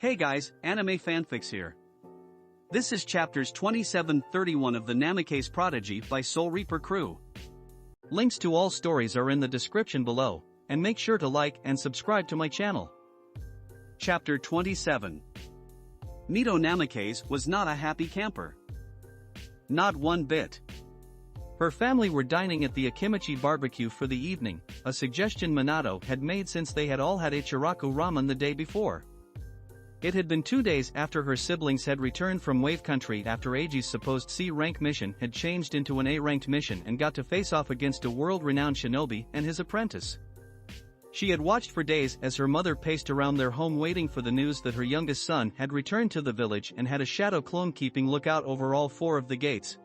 Hey guys, Anime Fanfics here. This is chapters 27-31 of the Namikaze Prodigy by Soul Reaper Crew. Links to all stories are in the description below, and make sure to like and subscribe to my channel. Chapter 27. Mito Namikaze was not a happy camper. Not one bit. Her family were dining at the Akimichi barbecue for the evening, a suggestion Minato had made since they had all had Ichiraku ramen the day before. It had been 2 days after her siblings had returned from Wave Country after Eiji's supposed C-rank mission had changed into an A-ranked mission and got to face off against a world-renowned shinobi and his apprentice. She had watched for days as her mother paced around their home waiting for the news that her youngest son had returned to the village and had a shadow clone keeping lookout over all 4 of the gates.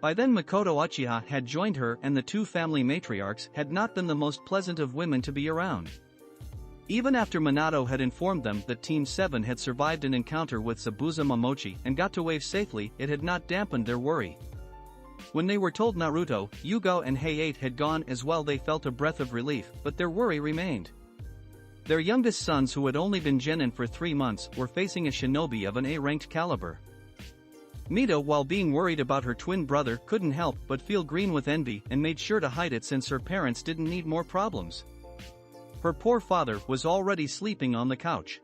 By then Makoto Uchiha had joined her and the 2 family matriarchs had not been the most pleasant of women to be around. Even after Minato had informed them that Team 7 had survived an encounter with Zabuza Momochi and got to Wave safely, it had not dampened their worry. When they were told Naruto, Yugo and Hayate had gone as well, they felt a breath of relief, but their worry remained. Their youngest sons, who had only been genin for 3 months, were facing a shinobi of an A-ranked caliber. Mito, while being worried about her twin brother, couldn't help but feel green with envy and made sure to hide it since her parents didn't need more problems. Her poor father was already sleeping on the couch.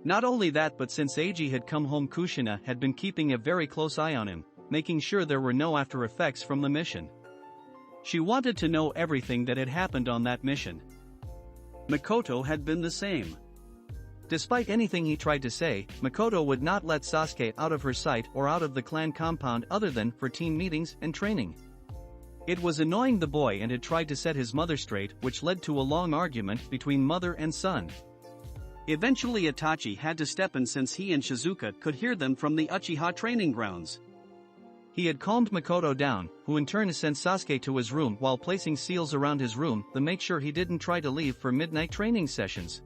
Not only that, but since Eiji had come home, Kushina had been keeping a very close eye on him, making sure there were no after effects from the mission. She wanted to know everything that had happened on that mission. Makoto had been the same. Despite anything he tried to say, Makoto would not let Sasuke out of her sight or out of the clan compound other than for team meetings and training. It was annoying the boy and had tried to set his mother straight, which led to a long argument between mother and son. Eventually Itachi had to step in since he and Shizuka could hear them from the Uchiha training grounds. He had calmed Makoto down, who in turn sent Sasuke to his room while placing seals around his room to make sure he didn't try to leave for midnight training sessions.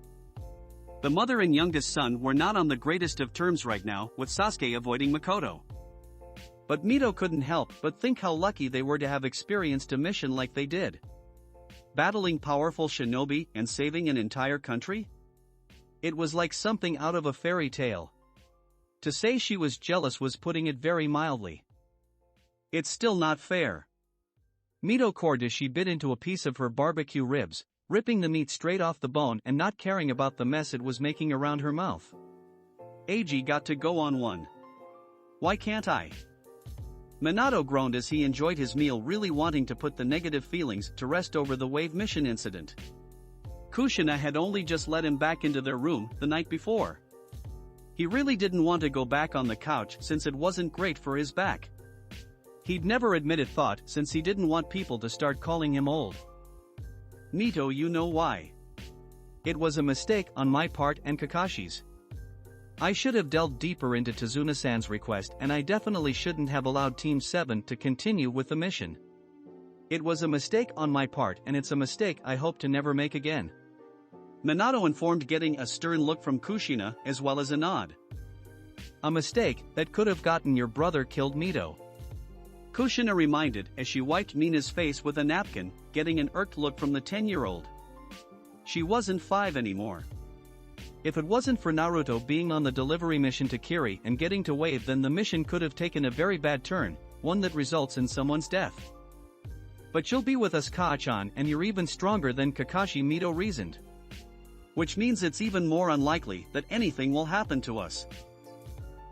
The mother and youngest son were not on the greatest of terms right now, with Sasuke avoiding Makoto. But Mito couldn't help but think how lucky they were to have experienced a mission like they did. Battling powerful shinobi and saving an entire country? It was like something out of a fairy tale. To say she was jealous was putting it very mildly. It's still not fair. Mito cored as she bit into a piece of her barbecue ribs, ripping the meat straight off the bone and not caring about the mess it was making around her mouth. Eiji got to go on one. Why can't I? Minato groaned as he enjoyed his meal, really wanting to put the negative feelings to rest over the Wave mission incident. Kushina had only just let him back into their room the night before. He really didn't want to go back on the couch since it wasn't great for his back. He'd never admitted thought since he didn't want people to start calling him old. Mito, you know why. It was a mistake on my part and Kakashi's. I should have delved deeper into Tazuna-san's request, and I definitely shouldn't have allowed Team 7 to continue with the mission. It was a mistake on my part, and it's a mistake I hope to never make again. Minato informed, getting a stern look from Kushina as well as a nod. A mistake that could have gotten your brother killed, Mito. Kushina reminded as she wiped Mina's face with a napkin, getting an irked look from the 10-year-old. She wasn't 5 anymore. If it wasn't for Naruto being on the delivery mission to Kiri and getting to Wave, then the mission could have taken a very bad turn, one that results in someone's death. But you'll be with us, Kaa-chan, and you're even stronger than Kakashi, Mito reasoned. Which means it's even more unlikely that anything will happen to us.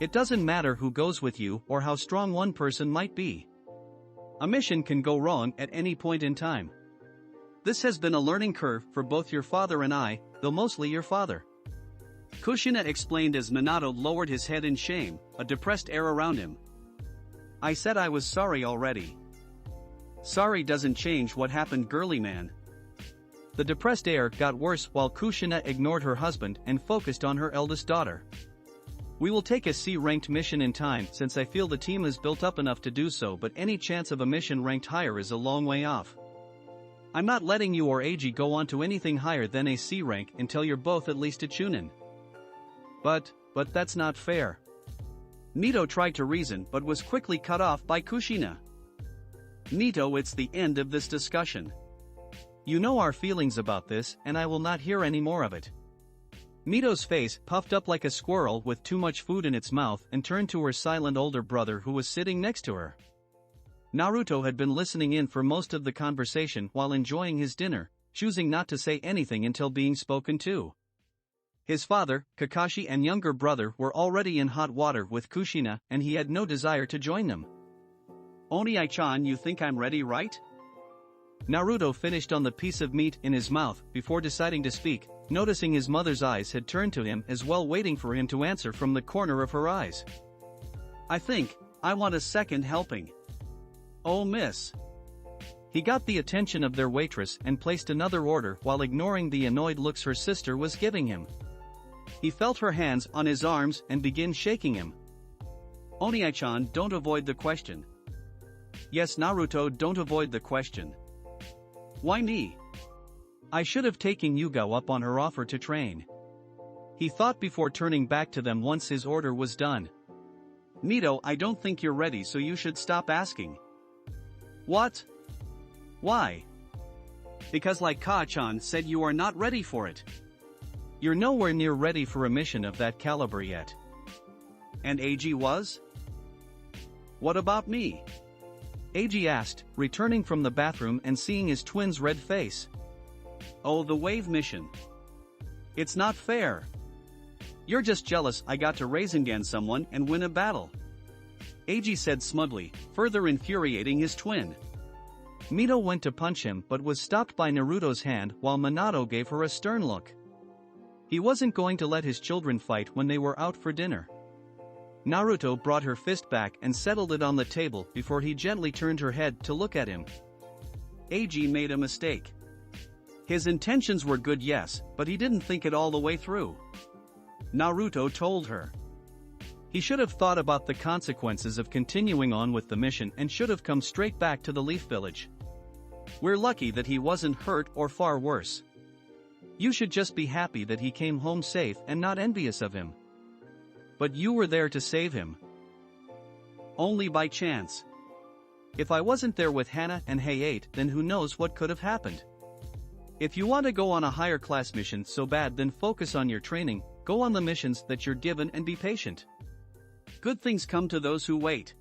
It doesn't matter who goes with you or how strong one person might be. A mission can go wrong at any point in time. This has been a learning curve for both your father and I, though mostly your father. Kushina explained as Minato lowered his head in shame, a depressed air around him. I said I was sorry already. Sorry doesn't change what happened, girly man. The depressed air got worse while Kushina ignored her husband and focused on her eldest daughter. We will take a C-ranked mission in time since I feel the team is built up enough to do so, but any chance of a mission ranked higher is a long way off. I'm not letting you or Eiji go on to anything higher than a C rank until you're both at least a chunin. But that's not fair. Mito tried to reason but was quickly cut off by Kushina. Mito, it's the end of this discussion. You know our feelings about this, and I will not hear any more of it. Mito's face puffed up like a squirrel with too much food in its mouth and turned to her silent older brother who was sitting next to her. Naruto had been listening in for most of the conversation while enjoying his dinner, choosing not to say anything until being spoken to. His father, Kakashi, and younger brother were already in hot water with Kushina, and he had no desire to join them. "Oni-chan, you think I'm ready, right?" Naruto finished on the piece of meat in his mouth before deciding to speak, noticing his mother's eyes had turned to him as well, waiting for him to answer from the corner of her eyes. I want a second helping." "Oh, miss." He got the attention of their waitress and placed another order while ignoring the annoyed looks her sister was giving him. He felt her hands on his arms and began shaking him. "Oni-chan, don't avoid the question." "Yes, Naruto, don't avoid the question." "Why me? I should have taken Yugo up on her offer to train." He thought before turning back to them once his order was done. "Mito, I don't think you're ready, so you should stop asking." "What? Why?" "Because like Ka-chan said, you are not ready for it. You're nowhere near ready for a mission of that caliber yet." "And Eiji was? What about me?" Eiji asked, returning from the bathroom and seeing his twin's red face. "Oh, the wave mission. It's not fair. You're just jealous I got to Rasengan someone and win a battle," Eiji said smugly, further infuriating his twin. Mito went to punch him but was stopped by Naruto's hand while Minato gave her a stern look. He wasn't going to let his children fight when they were out for dinner. Naruto brought her fist back and settled it on the table before he gently turned her head to look at him. Eiji made a mistake. His intentions were good, yes, but he didn't think it all the way through. Naruto told her. He should have thought about the consequences of continuing on with the mission and should have come straight back to the Leaf Village. We're lucky that he wasn't hurt or far worse. You should just be happy that he came home safe and not envious of him. But you were there to save him. Only by chance. If I wasn't there with Hana and Hayate, then who knows what could have happened. If you want to go on a higher class mission so bad, then focus on your training, go on the missions that you're given and be patient. Good things come to those who wait.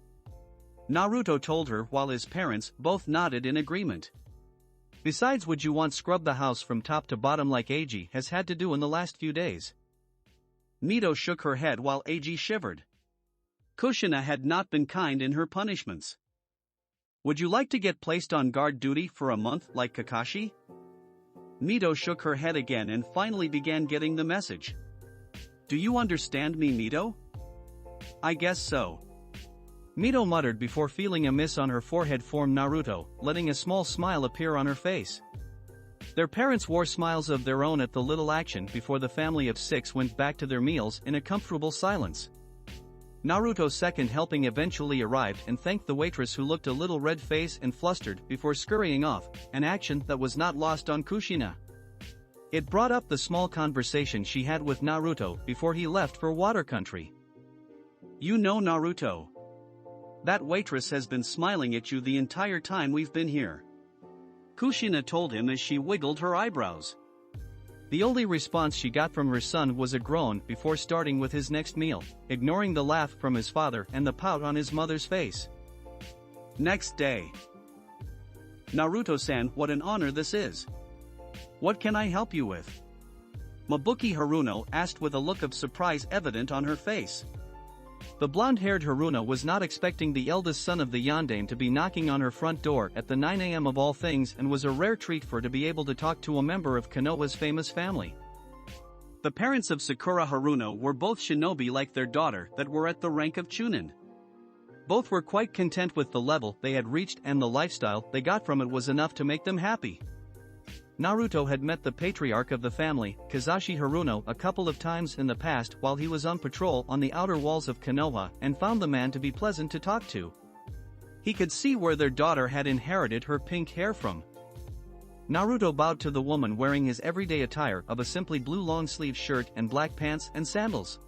Naruto told her while his parents both nodded in agreement. Besides, would you want scrub the house from top to bottom like Eiji has had to do in the last few days? Mito shook her head while Eiji shivered. Kushina had not been kind in her punishments. Would you like to get placed on guard duty for a month like Kakashi? Mito shook her head again and finally began getting the message. Do you understand me, Mito? I guess so. Mito muttered before feeling a miss on her forehead from Naruto, letting a small smile appear on her face. Their parents wore smiles of their own at the little action before the family of 6 went back to their meals in a comfortable silence. Naruto's second helping eventually arrived and thanked the waitress, who looked a little red-faced and flustered before scurrying off, an action that was not lost on Kushina. It brought up the small conversation she had with Naruto before he left for Water Country. You know, Naruto, that waitress has been smiling at you the entire time we've been here, Kushina told him as she wiggled her eyebrows. The only response she got from her son was a groan before starting with his next meal, ignoring the laugh from his father and the pout on his mother's face. Next day. Naruto-san, what an honor this is. What can I help you with? Mabuki Haruno asked with a look of surprise evident on her face. The blonde-haired Haruno was not expecting the eldest son of the Yondaime to be knocking on her front door at the 9 a.m. of all things, and was a rare treat for her to be able to talk to a member of Konoha's famous family. The parents of Sakura Haruno were both shinobi like their daughter that were at the rank of Chunin. Both were quite content with the level they had reached, and the lifestyle they got from it was enough to make them happy. Naruto had met the patriarch of the family, Kazashi Haruno, a couple of times in the past while he was on patrol on the outer walls of Konoha, and found the man to be pleasant to talk to. He could see where their daughter had inherited her pink hair from. Naruto bowed to the woman wearing his everyday attire of a simply blue long-sleeve shirt and black pants and sandals.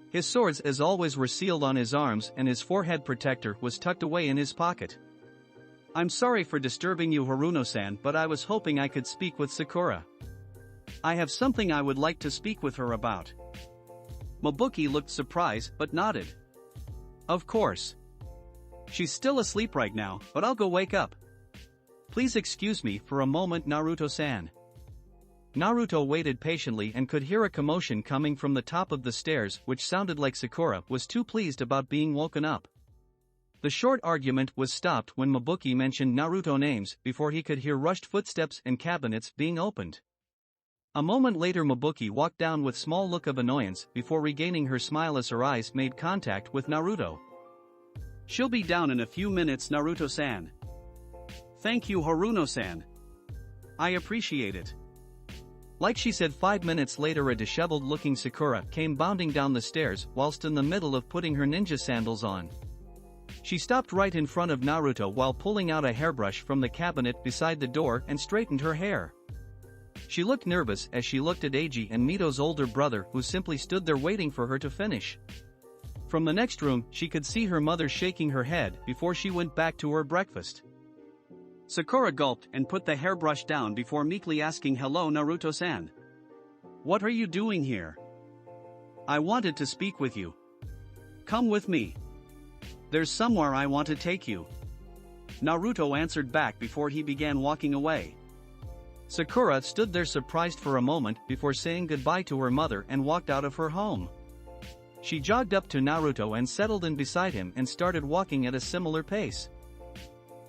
His swords, as always, were sealed on his arms, and his forehead protector was tucked away in his pocket. I'm sorry for disturbing you, Haruno-san, but I was hoping I could speak with Sakura. I have something I would like to speak with her about. Mabuki looked surprised but nodded. Of course. She's still asleep right now, but I'll go wake up. Please excuse me for a moment, Naruto-san. Naruto waited patiently and could hear a commotion coming from the top of the stairs, which sounded like Sakura was too pleased about being woken up. The short argument was stopped when Mabuki mentioned Naruto names before he could hear rushed footsteps and cabinets being opened. A moment later Mabuki walked down with small look of annoyance before regaining her smile as her eyes made contact with Naruto. She'll be down in a few minutes, Naruto-san. Thank you, Haruno-san. I appreciate it. Like she said, 5 minutes later a disheveled-looking Sakura came bounding down the stairs whilst in the middle of putting her ninja sandals on. She stopped right in front of Naruto while pulling out a hairbrush from the cabinet beside the door and straightened her hair. She looked nervous as she looked at Eiji and Mito's older brother, who simply stood there waiting for her to finish. From the next room, she could see her mother shaking her head before she went back to her breakfast. Sakura gulped and put the hairbrush down before meekly asking, "Hello, Naruto-san. What are you doing here? I wanted to speak with you. Come with me. There's somewhere I want to take you." Naruto answered back before he began walking away. Sakura stood there surprised for a moment before saying goodbye to her mother and walked out of her home. She jogged up to Naruto and settled in beside him and started walking at a similar pace.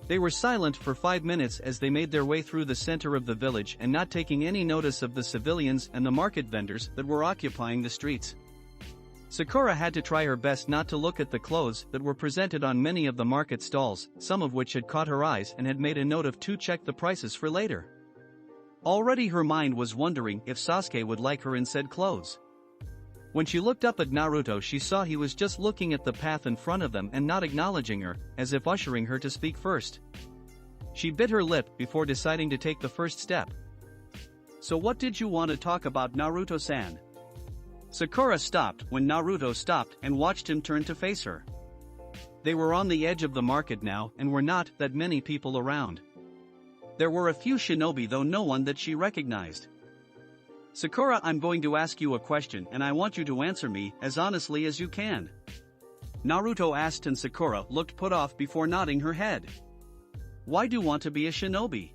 They were silent for 5 minutes as they made their way through the center of the village and not taking any notice of the civilians and the market vendors that were occupying the streets. Sakura had to try her best not to look at the clothes that were presented on many of the market stalls, some of which had caught her eyes and had made a note of to check the prices for later. Already her mind was wondering if Sasuke would like her in said clothes. When she looked up at Naruto, she saw he was just looking at the path in front of them and not acknowledging her, as if ushering her to speak first. She bit her lip before deciding to take the first step. "So what did you want to talk about, Naruto-san?" Sakura stopped when Naruto stopped and watched him turn to face her. They were on the edge of the market now and were not that many people around. There were a few shinobi, though no one that she recognized. "Sakura, I'm going to ask you a question and I want you to answer me as honestly as you can," Naruto asked, and Sakura looked put off before nodding her head. "Why do you want to be a shinobi?"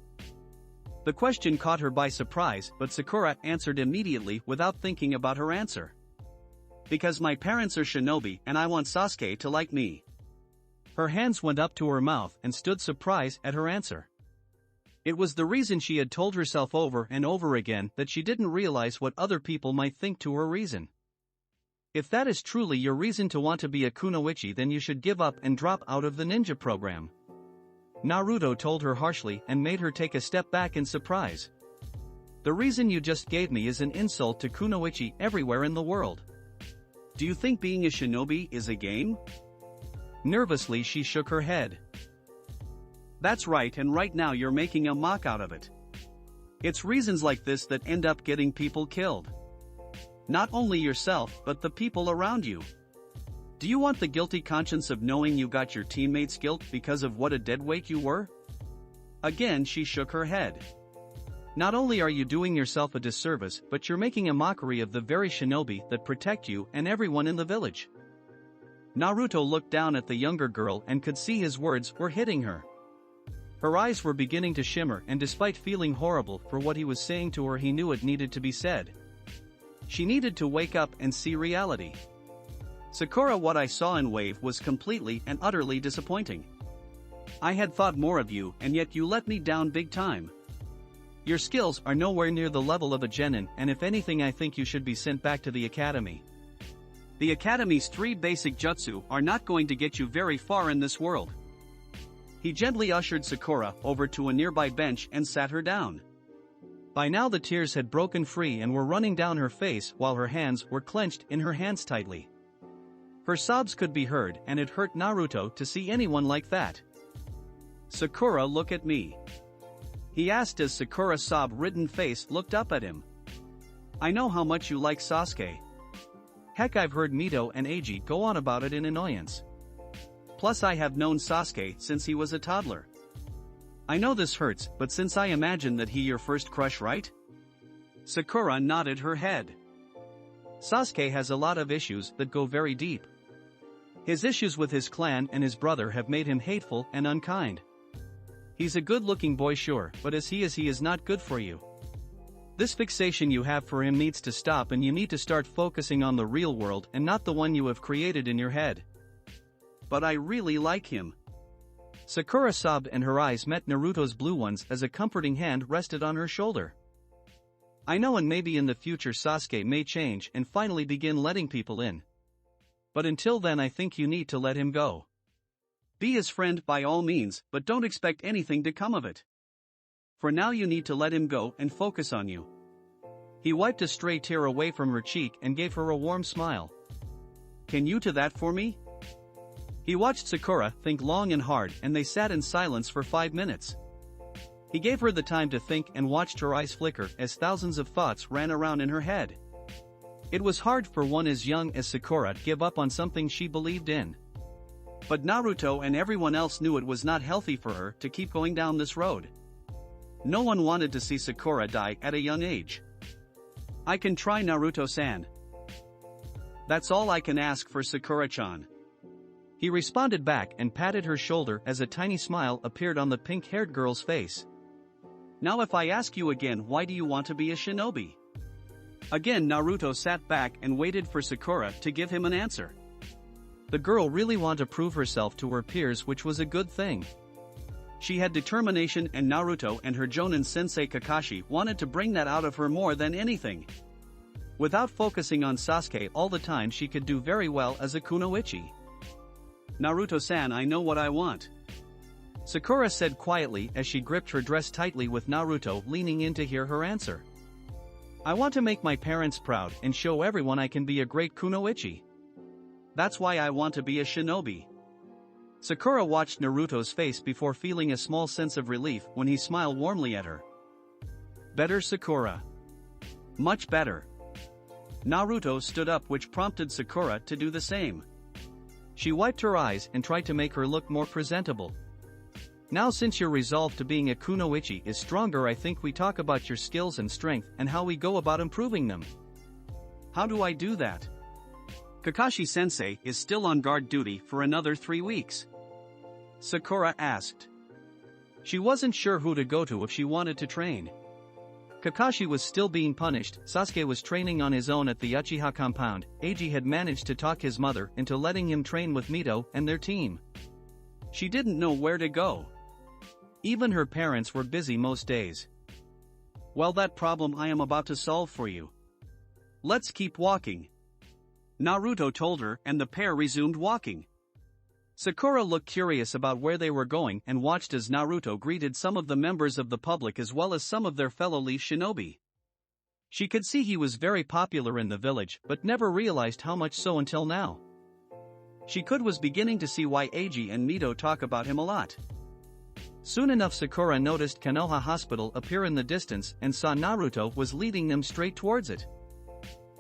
The question caught her by surprise, but Sakura answered immediately without thinking about her answer. "Because my parents are shinobi and I want Sasuke to like me." Her hands went up to her mouth and stood surprised at her answer. It was the reason she had told herself over and over again, that she didn't realize what other people might think to her reason. If that is truly your reason to want to be a kunoichi, then you should give up and drop out of the ninja program, Naruto told her harshly and made her take a step back in surprise. "The reason you just gave me is an insult to kunoichi everywhere in the world. Do you think being a shinobi is a game?" Nervously she shook her head. "That's right, and right now you're making a mock out of it. It's reasons like this that end up getting people killed. Not only yourself, but the people around you. Do you want the guilty conscience of knowing you got your teammates killed because of what a deadweight you were?" Again she shook her head. "Not only are you doing yourself a disservice, but you're making a mockery of the very shinobi that protect you and everyone in the village." Naruto looked down at the younger girl and could see his words were hitting her. Her eyes were beginning to shimmer, and despite feeling horrible for what he was saying to her, he knew it needed to be said. She needed to wake up and see reality. "Sakura, what I saw in Wave was completely and utterly disappointing. I had thought more of you, and yet you let me down big time. Your skills are nowhere near the level of a genin, and if anything I think you should be sent back to the academy. The academy's 3 basic jutsu are not going to get you very far in this world." He gently ushered Sakura over to a nearby bench and sat her down. By now the tears had broken free and were running down her face while her hands were clenched in her hands tightly. Her sobs could be heard, and it hurt Naruto to see anyone like that. "Sakura, look at me," he asked as Sakura's sob-ridden face looked up at him. "I know how much you like Sasuke. Heck, I've heard Mito and Eiji go on about it in annoyance. Plus I have known Sasuke since he was a toddler. I know this hurts, but since I imagine that he your first crush, right?" Sakura nodded her head. Sasuke has a lot of issues that go very deep. His issues with his clan and his brother have made him hateful and unkind. He's a good-looking boy sure, but as he is not good for you. This fixation you have for him needs to stop, and you need to start focusing on the real world and not the one you have created in your head. But I really like him. Sakura sobbed and her eyes met Naruto's blue ones as a comforting hand rested on her shoulder. I know, and maybe in the future Sasuke may change and finally begin letting people in. But until then I think you need to let him go. Be his friend by all means, but don't expect anything to come of it. For now you need to let him go and focus on you. He wiped a stray tear away from her cheek and gave her a warm smile. Can you do that for me? He watched Sakura think long and hard, and they sat in silence for 5 minutes. He gave her the time to think and watched her eyes flicker as thousands of thoughts ran around in her head. It was hard for one as young as Sakura to give up on something she believed in. But Naruto and everyone else knew it was not healthy for her to keep going down this road. No one wanted to see Sakura die at a young age. I can try, Naruto-san. That's all I can ask for, Sakura-chan. He responded back and patted her shoulder as a tiny smile appeared on the pink-haired girl's face. Now if I ask you again, why do you want to be a shinobi? Again Naruto sat back and waited for Sakura to give him an answer. The girl really wanted to prove herself to her peers, which was a good thing. She had determination, and Naruto and her Jonin sensei Kakashi wanted to bring that out of her more than anything. Without focusing on Sasuke all the time, she could do very well as a kunoichi. Naruto-san, I know what I want. Sakura said quietly as she gripped her dress tightly, with Naruto leaning in to hear her answer. I want to make my parents proud and show everyone I can be a great kunoichi. That's why I want to be a shinobi. Sakura watched Naruto's face before feeling a small sense of relief when he smiled warmly at her. Better, Sakura. Much better. Naruto stood up, which prompted Sakura to do the same. She wiped her eyes and tried to make her look more presentable. Now since your resolve to being a kunoichi is stronger, I think we talk about your skills and strength and how we go about improving them. How do I do that? Kakashi-sensei is still on guard duty for another 3 weeks. Sakura asked. She wasn't sure who to go to if she wanted to train. Kakashi was still being punished, Sasuke was training on his own at the Uchiha compound, Eiji had managed to talk his mother into letting him train with Mito and their team. She didn't know where to go. Even her parents were busy most days. Well, that problem I am about to solve for you. Let's keep walking. Naruto told her, and the pair resumed walking. Sakura looked curious about where they were going and watched as Naruto greeted some of the members of the public as well as some of their fellow leaf shinobi. She could see he was very popular in the village, but never realized how much so until now. She was beginning to see why Eiji and Mito talk about him a lot. Soon enough Sakura noticed Konoha Hospital appear in the distance and saw Naruto was leading them straight towards it.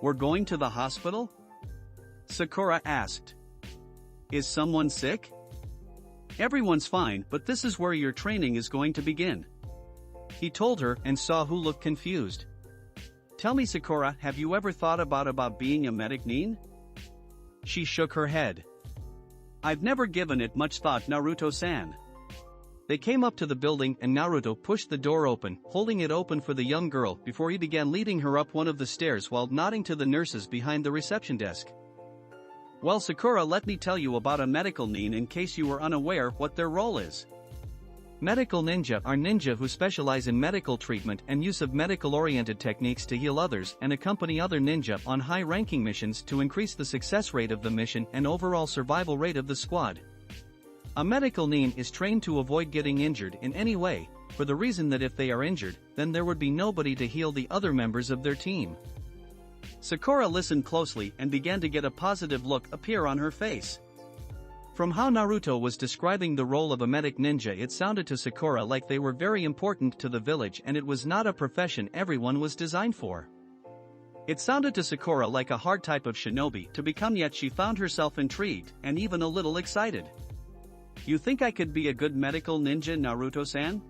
We're going to the hospital? Sakura asked. Is someone sick? Everyone's fine, but this is where your training is going to begin. He told her and saw who looked confused. Tell me, Sakura, have you ever thought about being a medic nin? She shook her head. I've never given it much thought, Naruto-san. They came up to the building and Naruto pushed the door open, holding it open for the young girl before he began leading her up one of the stairs while nodding to the nurses behind the reception desk. Well, Sakura, let me tell you about a medical nin in case you were unaware what their role is. Medical ninja are ninja who specialize in medical treatment and use of medical-oriented techniques to heal others and accompany other ninja on high-ranking missions to increase the success rate of the mission and overall survival rate of the squad. A medical nin is trained to avoid getting injured in any way, for the reason that if they are injured, then there would be nobody to heal the other members of their team. Sakura listened closely and began to get a positive look appear on her face. From how Naruto was describing the role of a medic ninja, it sounded to Sakura like they were very important to the village and it was not a profession everyone was designed for. It sounded to Sakura like a hard type of shinobi to become, yet she found herself intrigued and even a little excited. You think I could be a good medical ninja, Naruto-san?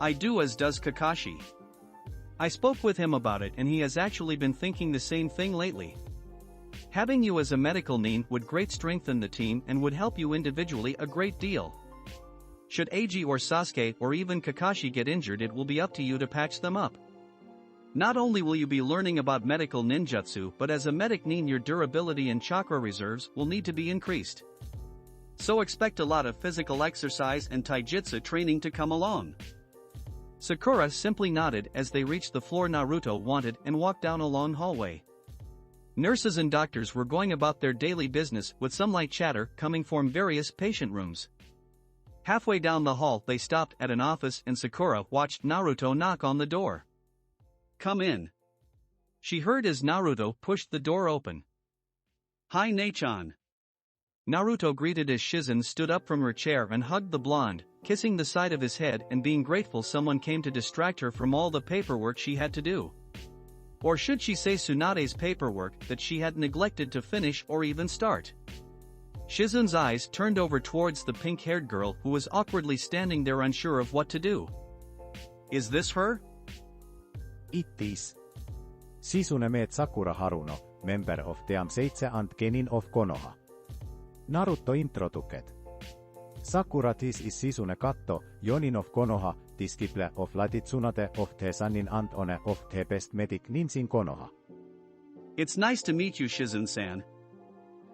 I do, as does Kakashi. I spoke with him about it and he has actually been thinking the same thing lately. Having you as a medical nin would great strengthen the team and would help you individually a great deal. Should Eiji or Sasuke or even Kakashi get injured, it will be up to you to patch them up. Not only will you be learning about medical ninjutsu, but as a medic nin your durability and chakra reserves will need to be increased. So expect a lot of physical exercise and taijutsu training to come along. Sakura simply nodded as they reached the floor Naruto wanted and walked down a long hallway. Nurses and doctors were going about their daily business with some light chatter coming from various patient rooms. Halfway down the hall they stopped at an office and Sakura watched Naruto knock on the door. "Come in." She heard as Naruto pushed the door open. "Hi Nei-chan." Naruto greeted as Shizen stood up from her chair and hugged the blonde, kissing the side of his head and being grateful someone came to distract her from all the paperwork she had to do. Or should she say Tsunade's paperwork that she had neglected to finish or even start. Shizen's eyes turned over towards the pink-haired girl who was awkwardly standing there unsure of what to do. Is this her? It is. Shizune met Sakura Haruno, member of the 7 and Genin of Konoha. Naruto introduced. Sakura this is Shizune Katto, Jonin of Konoha, disciple of Lady Tsunade of the Sannin and one of the best medic nins in Konoha. It's nice to meet you, Shizen-san.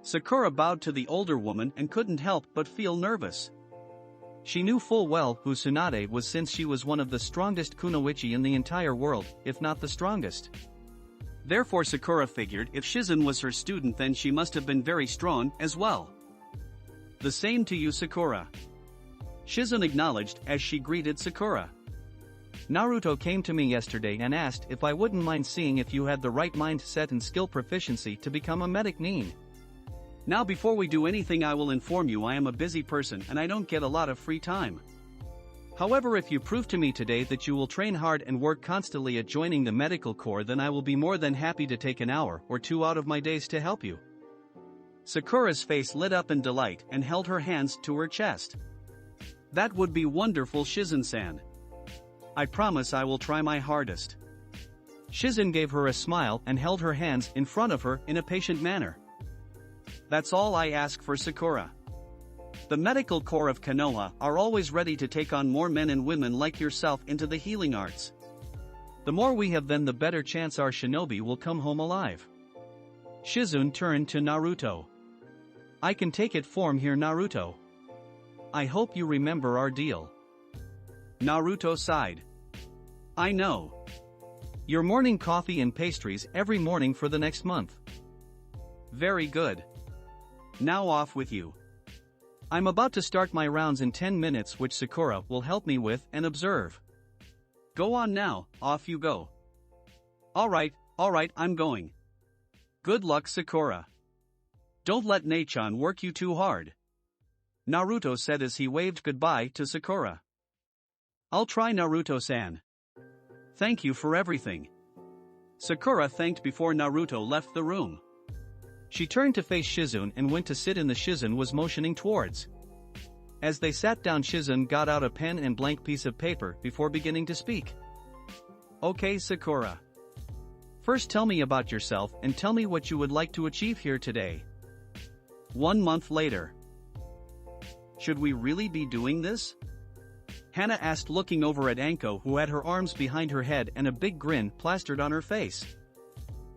Sakura bowed to the older woman and couldn't help but feel nervous. She knew full well who Tsunade was since she was one of the strongest kunoichi in the entire world, if not the strongest. Therefore Sakura figured if Shizen was her student then she must have been very strong as well. The same to you, Sakura. Shizen acknowledged as she greeted Sakura. Naruto came to me yesterday and asked if I wouldn't mind seeing if you had the right mindset and skill proficiency to become a medic nin. Now before we do anything I will inform you I am a busy person and I don't get a lot of free time. However, if you prove to me today that you will train hard and work constantly at joining the medical corps, then I will be more than happy to take an hour or two out of my days to help you. Sakura's face lit up in delight and held her hands to her chest. That would be wonderful, Shizen-san. I promise I will try my hardest. Shizen gave her a smile and held her hands in front of her in a patient manner. That's all I ask for, Sakura. The medical corps of Konoha are always ready to take on more men and women like yourself into the healing arts. The more we have, then the better chance our shinobi will come home alive. Shizun turned to Naruto. I can take it from here, Naruto. I hope you remember our deal. Naruto sighed. I know. Your morning coffee and pastries every morning for the next month. Very good. Now off with you. I'm about to start my rounds in 10 minutes, which Sakura will help me with and observe. Go on now, off you go. Alright, I'm going. Good luck, Sakura. Don't let Nei-chan work you too hard. Naruto said as he waved goodbye to Sakura. I'll try, Naruto-san. Thank you for everything. Sakura thanked before Naruto left the room. She turned to face Shizun and went to sit in the Shizun was motioning towards. As they sat down, Shizun got out a pen and blank piece of paper before beginning to speak. Okay, Sakura. First tell me about yourself and tell me what you would like to achieve here today. 1 month later. Should we really be doing this? Hana asked, looking over at Anko, who had her arms behind her head and a big grin plastered on her face.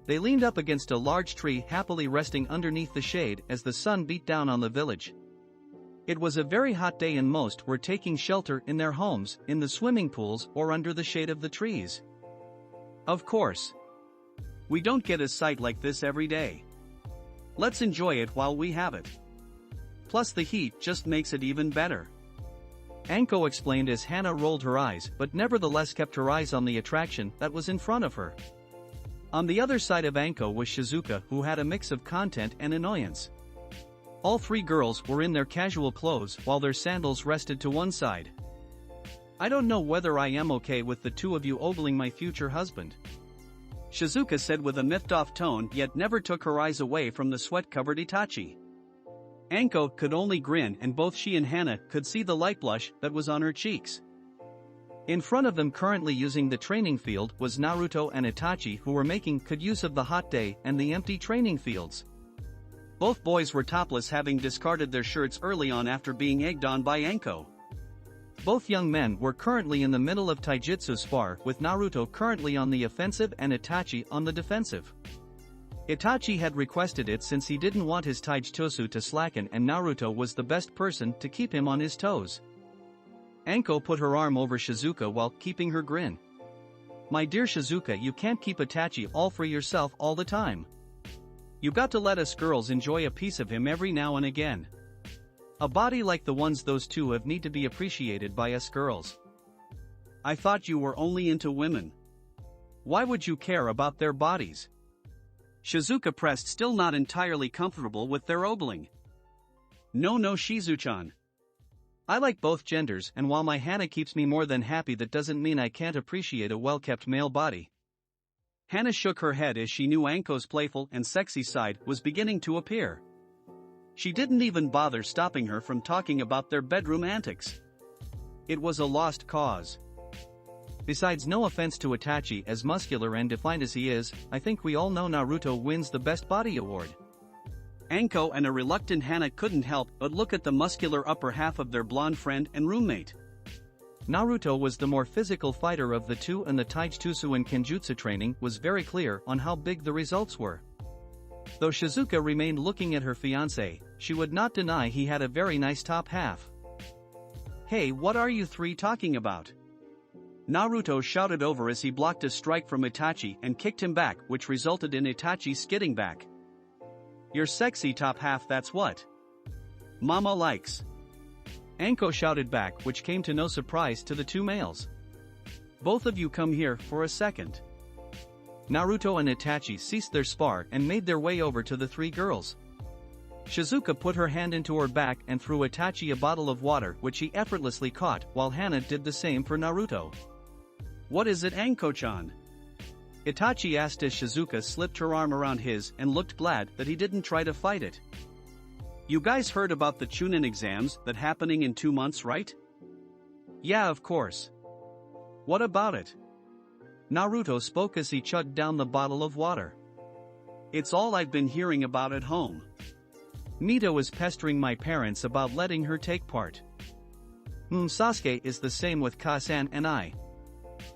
They leaned up against a large tree, happily resting underneath the shade as the sun beat down on the village. It was a very hot day and most were taking shelter in their homes, in the swimming pools or under the shade of the trees. Of course. We don't get a sight like this every day. Let's enjoy it while we have it. Plus the heat just makes it even better. Anko explained as Hana rolled her eyes but nevertheless kept her eyes on the attraction that was in front of her. On the other side of Anko was Shizuka, who had a mix of content and annoyance. All three girls were in their casual clothes while their sandals rested to one side. I don't know whether I am okay with the two of you ogling my future husband, Shizuka said with a miffed-off tone, yet never took her eyes away from the sweat-covered Itachi. Anko could only grin, and both she and Hana could see the light blush that was on her cheeks. In front of them, currently using the training field, was Naruto and Itachi, who were making good use of the hot day and the empty training fields. Both boys were topless, having discarded their shirts early on after being egged on by Anko. Both young men were currently in the middle of taijutsu spar, with Naruto currently on the offensive and Itachi on the defensive. Itachi had requested it since he didn't want his taijutsu to slacken, and Naruto was the best person to keep him on his toes. Anko put her arm over Shizuka while keeping her grin. "My dear Shizuka, you can't keep Itachi all for yourself all the time. You got to let us girls enjoy a piece of him every now and again. A body like the ones those two have need to be appreciated by us girls." "I thought you were only into women. Why would you care about their bodies?" Shizuka pressed, still not entirely comfortable with their ogling. No, Shizu-chan. I like both genders, and while my Hana keeps me more than happy, that doesn't mean I can't appreciate a well-kept male body." Hana shook her head as she knew Anko's playful and sexy side was beginning to appear. She didn't even bother stopping her from talking about their bedroom antics. It was a lost cause. Besides, no offense to Itachi, as muscular and defined as he is, I think we all know Naruto wins the best body award. Anko and a reluctant Hana couldn't help but look at the muscular upper half of their blonde friend and roommate. Naruto was the more physical fighter of the two, and the taijutsu and kenjutsu training was very clear on how big the results were. Though Shizuka remained looking at her fiancé, she would not deny he had a very nice top half. "Hey, what are you three talking about?" Naruto shouted over as he blocked a strike from Itachi and kicked him back, which resulted in Itachi skidding back. "Your sexy top half, that's what Mama likes," Anko shouted back, which came to no surprise to the two males. "Both of you come here for a second." Naruto and Itachi ceased their spar and made their way over to the three girls. Shizuka put her hand into her back and threw Itachi a bottle of water, which he effortlessly caught, while Hana did the same for Naruto. "What is it, Anko-chan?" Itachi asked as Shizuka slipped her arm around his and looked glad that he didn't try to fight it. "You guys heard about the Chunin exams that happening in 2 months, right?" "Yeah, of course. What about it?" Naruto spoke as he chugged down the bottle of water. "It's all I've been hearing about at home. Mito is pestering my parents about letting her take part. Sasuke is the same with Kasan and I,"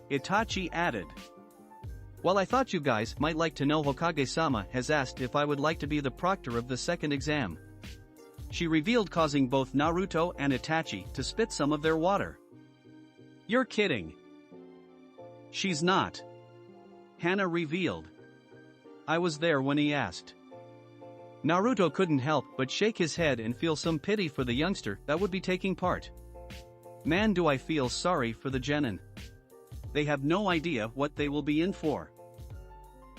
Itachi added. "Well, I thought you guys might like to know Hokage-sama has asked if I would like to be the proctor of the second exam," she revealed, causing both Naruto and Itachi to spit some of their water. "You're kidding." "She's not," Hana revealed. "I was there when he asked." Naruto couldn't help but shake his head and feel some pity for the youngster that would be taking part. "Man, do I feel sorry for the genin. They have no idea what they will be in for."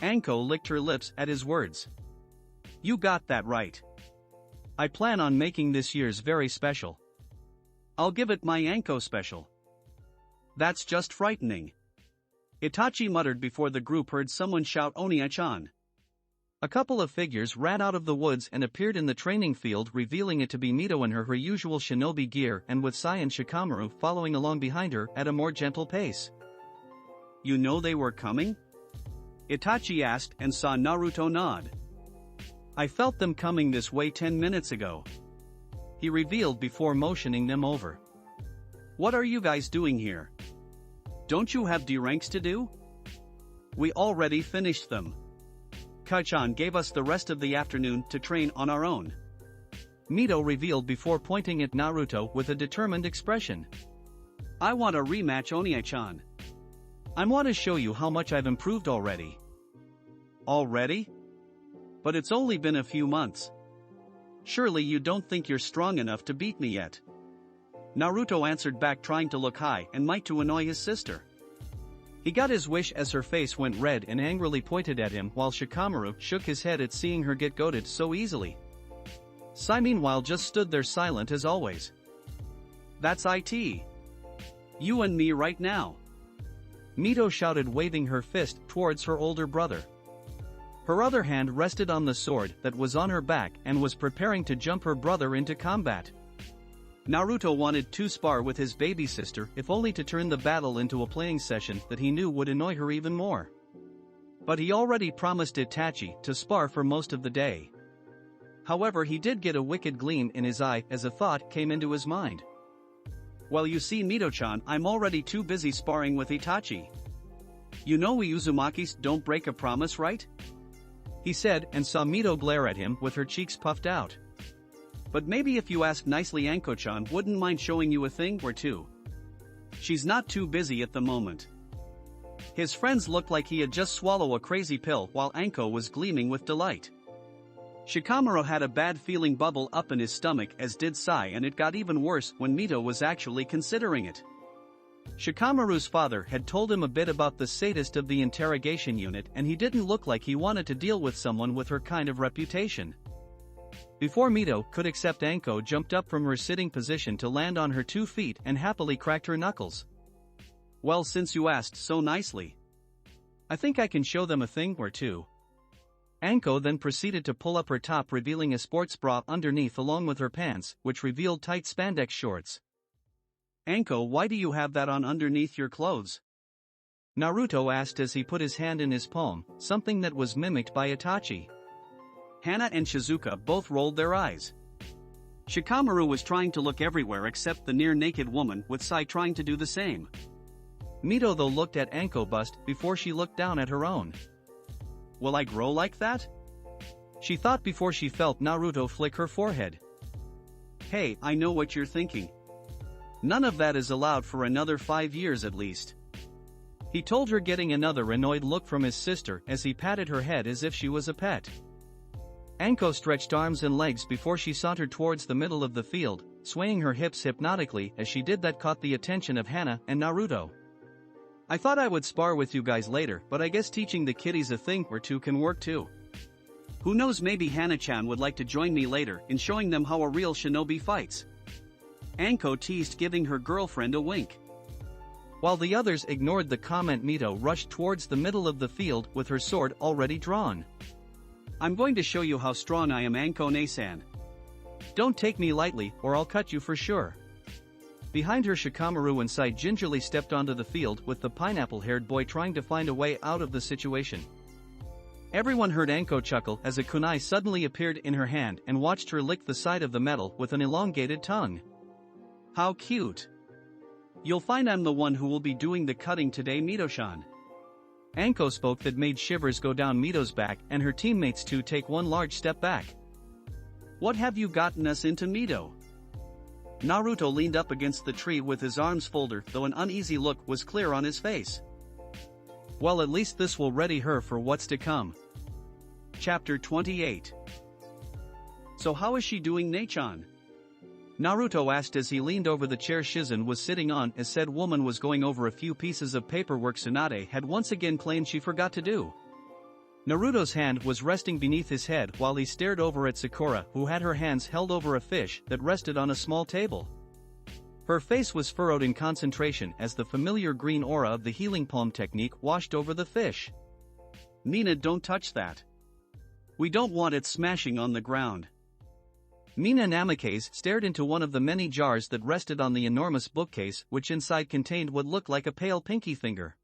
Anko licked her lips at his words. "You got that right. I plan on making this year's very special. I'll give it my Anko special." "That's just frightening," Itachi muttered before the group heard someone shout, "Oniya-chan." A couple of figures ran out of the woods and appeared in the training field, revealing it to be Mito in her usual shinobi gear, and with Sai and Shikamaru following along behind her at a more gentle pace. "You know they were coming?" Itachi asked and saw Naruto nod. "I felt them coming this way 10 minutes ago," he revealed before motioning them over. "What are you guys doing here? Don't you have D-ranks to do?" "We already finished them. Kachan gave us the rest of the afternoon to train on our own," Mito revealed before pointing at Naruto with a determined expression. "I want a rematch, Oniya-chan. I want to show you how much I've improved already." "Already? But it's only been a few months. Surely you don't think you're strong enough to beat me yet?" Naruto answered back, trying to look high and might to annoy his sister. He got his wish as her face went red and angrily pointed at him, while Shikamaru shook his head at seeing her get goaded so easily. Sai meanwhile just stood there silent as always. "That's it. You and me right now," Mito shouted, waving her fist towards her older brother. Her other hand rested on the sword that was on her back and was preparing to jump her brother into combat. Naruto wanted to spar with his baby sister if only to turn the battle into a playing session that he knew would annoy her even more. But he already promised Itachi to spar for most of the day. However, he did get a wicked gleam in his eye as a thought came into his mind. Well, you see, Mito-chan, I'm already too busy sparring with Itachi. You know we Uzumakis don't break a promise, right? He said and saw Mito glare at him with her cheeks puffed out. But maybe if you ask nicely, Anko-chan wouldn't mind showing you a thing or two. She's not too busy at the moment. His friends looked like he had just swallowed a crazy pill while Anko was gleaming with delight. Shikamaru had a bad feeling bubble up in his stomach, as did Sai, and it got even worse when Mito was actually considering it. Shikamaru's father had told him a bit about the sadist of the interrogation unit, and he didn't look like he wanted to deal with someone with her kind of reputation. Before Mito could accept, Anko jumped up from her sitting position to land on her 2 feet and happily cracked her knuckles. Well, since you asked so nicely, I think I can show them a thing or two. Anko then proceeded to pull up her top, revealing a sports bra underneath along with her pants, which revealed tight spandex shorts. Anko, why do you have that on underneath your clothes? Naruto asked as he put his hand in his palm, something that was mimicked by Itachi. Hana and Shizuka both rolled their eyes. Shikamaru was trying to look everywhere except the near-naked woman, with Sai trying to do the same. Mito though looked at Anko bust before she looked down at her own. Will I grow like that? She thought before she felt Naruto flick her forehead. Hey, I know what you're thinking. None of that is allowed for another 5 years at least. He told her, getting another annoyed look from his sister as he patted her head as if she was a pet. Anko stretched arms and legs before she sauntered towards the middle of the field, swaying her hips hypnotically as she did that caught the attention of Hana and Naruto. I thought I would spar with you guys later, but I guess teaching the kiddies a thing or two can work too. Who knows, maybe Hana-chan would like to join me later in showing them how a real shinobi fights. Anko teased, giving her girlfriend a wink. While the others ignored the comment, Mito rushed towards the middle of the field with her sword already drawn. I'm going to show you how strong I am, Anko-ne-san. Don't take me lightly or I'll cut you for sure. Behind her, Shikamaru and Sai gingerly stepped onto the field with the pineapple-haired boy trying to find a way out of the situation. Everyone heard Anko chuckle as a kunai suddenly appeared in her hand and watched her lick the side of the metal with an elongated tongue. How cute. You'll find I'm the one who will be doing the cutting today, Mito-chan. Anko spoke that made shivers go down Mito's back and her teammates too take one large step back. What have you gotten us into, Mito? Naruto leaned up against the tree with his arms folded, though an uneasy look was clear on his face. Well, at least this will ready her for what's to come. Chapter 28. So how is she doing, Ne-chan? Naruto asked as he leaned over the chair Shizen was sitting on, as said woman was going over a few pieces of paperwork Tsunade had once again claimed she forgot to do. Naruto's hand was resting beneath his head while he stared over at Sakura, who had her hands held over a fish that rested on a small table. Her face was furrowed in concentration as the familiar green aura of the healing palm technique washed over the fish. Mina, don't touch that. We don't want it smashing on the ground. Mina Namikaze stared into one of the many jars that rested on the enormous bookcase, which inside contained what looked like a pale pinky finger.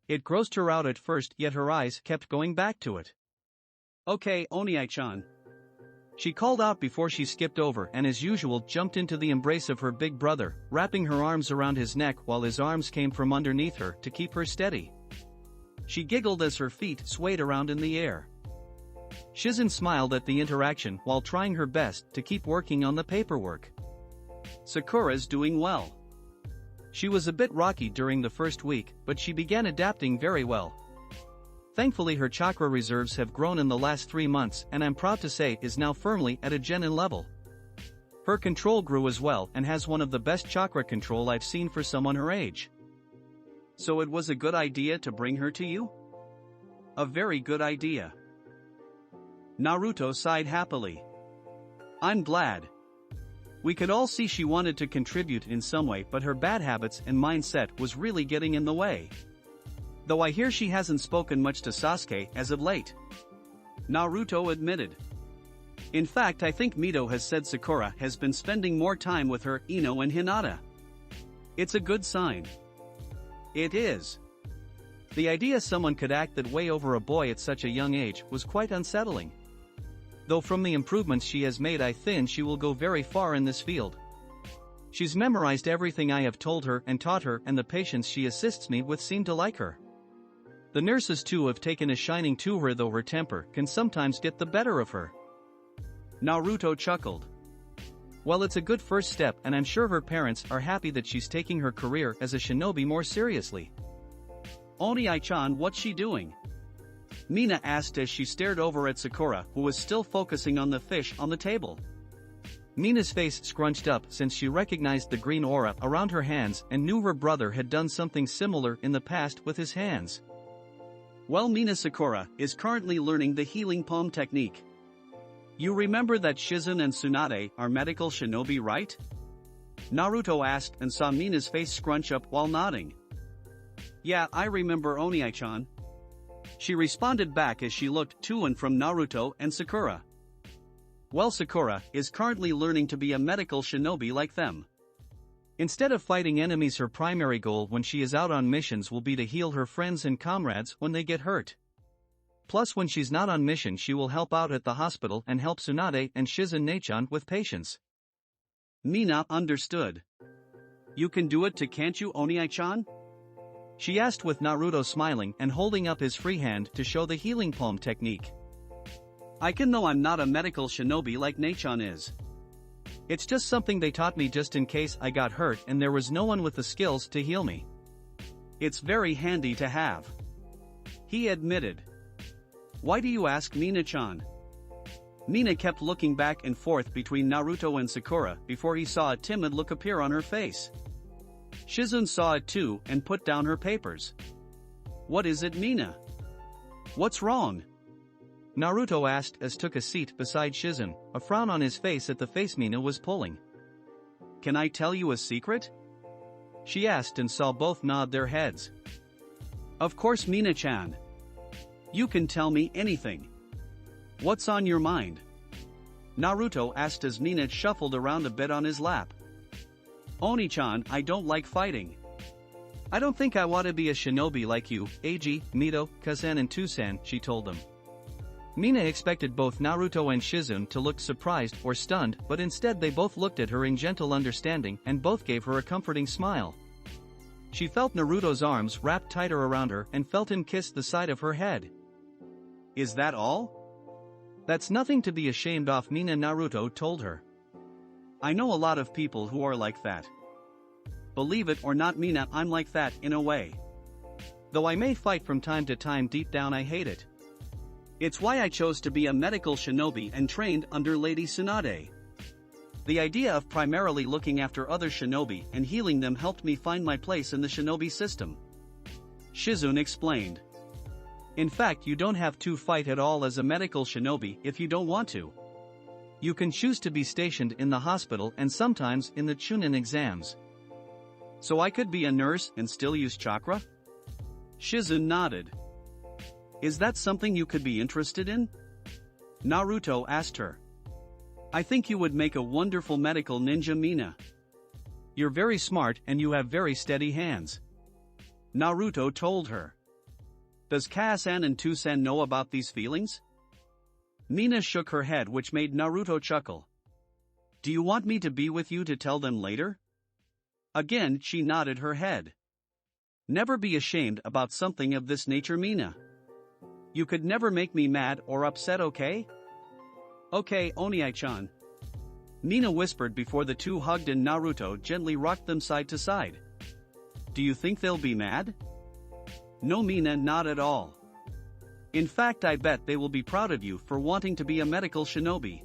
It grossed her out at first, yet her eyes kept going back to it. Okay, Oniai-chan. She called out before she skipped over and as usual jumped into the embrace of her big brother, wrapping her arms around his neck while his arms came from underneath her to keep her steady. She giggled as her feet swayed around in the air. Shizen smiled at the interaction while trying her best to keep working on the paperwork. Sakura's doing well. She was a bit rocky during the first week, but she began adapting very well. Thankfully her chakra reserves have grown in the last 3 months and I'm proud to say is now firmly at a genin level. Her control grew as well and has one of the best chakra control I've seen for someone her age. So it was a good idea to bring her to you? A very good idea. Naruto sighed happily. I'm glad. We could all see she wanted to contribute in some way, but her bad habits and mindset was really getting in the way. Though I hear she hasn't spoken much to Sasuke as of late. Naruto admitted. In fact, I think Mito has said Sakura has been spending more time with her Ino and Hinata. It's a good sign. It is. The idea someone could act that way over a boy at such a young age was quite unsettling. Though from the improvements she has made, I think she will go very far in this field. She's memorized everything I have told her and taught her, and the patients she assists me with seem to like her. The nurses too have taken a shining to her, though her temper can sometimes get the better of her. Naruto chuckled. Well, it's a good first step, and I'm sure her parents are happy that she's taking her career as a shinobi more seriously. Oni-chan, what's she doing? Mina asked as she stared over at Sakura, who was still focusing on the fish on the table. Mina's face scrunched up since she recognized the green aura around her hands and knew her brother had done something similar in the past with his hands. Well, Mina, Sakura is currently learning the healing palm technique. You remember that Shizun and Tsunade are medical shinobi, right? Naruto asked and saw Mina's face scrunch up while nodding. Yeah, I remember, Oni-chan. She responded back as she looked to and from Naruto and Sakura. Well, Sakura is currently learning to be a medical shinobi like them. Instead of fighting enemies, her primary goal when she is out on missions will be to heal her friends and comrades when they get hurt. Plus, when she's not on mission, she will help out at the hospital and help Tsunade and Shizun-chan with patients. Mina understood. You can do it too, can't you, Oni-chan? She asked with Naruto smiling and holding up his free hand to show the healing palm technique. I can, though I'm not a medical shinobi like Nei-chan is. It's just something they taught me just in case I got hurt and there was no one with the skills to heal me. It's very handy to have. He admitted. Why do you ask, Mina-chan? Mina kept looking back and forth between Naruto and Sakura before he saw a timid look appear on her face. Shizun saw it too and put down her papers. What is it, Mina? What's wrong? Naruto asked as took a seat beside Shizun, a frown on his face at the face Mina was pulling. Can I tell you a secret? She asked and saw both nod their heads. Of course, Mina-chan. You can tell me anything. What's on your mind? Naruto asked as Mina shuffled around a bit on his lap. Oni-chan, I don't like fighting. I don't think I want to be a shinobi like you, Eiji, Mito, Kazan and Tusan, she told them. Mina expected both Naruto and Shizun to look surprised or stunned, but instead they both looked at her in gentle understanding and both gave her a comforting smile. She felt Naruto's arms wrapped tighter around her and felt him kiss the side of her head. Is that all? That's nothing to be ashamed of, Mina, Naruto told her. I know a lot of people who are like that. Believe it or not, Mina, I'm like that in a way. Though I may fight from time to time, deep down I hate it. It's why I chose to be a medical shinobi and trained under Lady Tsunade. The idea of primarily looking after other shinobi and healing them helped me find my place in the shinobi system. Shizun explained. In fact, you don't have to fight at all as a medical shinobi if you don't want to. You can choose to be stationed in the hospital and sometimes in the Chunin exams. So I could be a nurse and still use chakra? Shizun nodded. Is that something you could be interested in? Naruto asked her. I think you would make a wonderful medical ninja, Mina. You're very smart and you have very steady hands. Naruto told her. Does Kazan and Tusan know about these feelings? Mina shook her head, which made Naruto chuckle. Do you want me to be with you to tell them later? Again, she nodded her head. Never be ashamed about something of this nature, Mina. You could never make me mad or upset, okay? Okay, Oni-chan. Mina whispered before the two hugged and Naruto gently rocked them side to side. Do you think they'll be mad? No, Mina, not at all. In fact, I bet they will be proud of you for wanting to be a medical shinobi.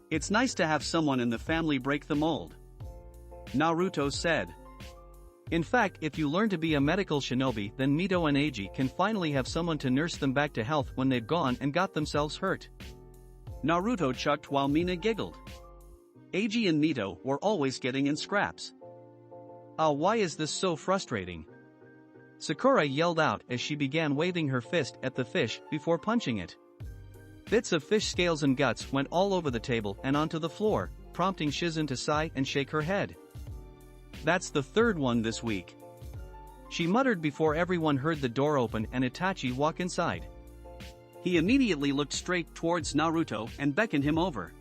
It's nice to have someone in the family break the mold. Naruto said. In fact, if you learn to be a medical shinobi, then Mito and Eiji can finally have someone to nurse them back to health when they've gone and got themselves hurt. Naruto chucked while Mina giggled. Eiji and Mito were always getting in scraps. Why is this so frustrating? Sakura yelled out as she began waving her fist at the fish before punching it. Bits of fish scales and guts went all over the table and onto the floor, prompting Shizun to sigh and shake her head. That's the third one this week, she muttered before everyone heard the door open and Itachi walk inside. He immediately looked straight towards Naruto and beckoned him over.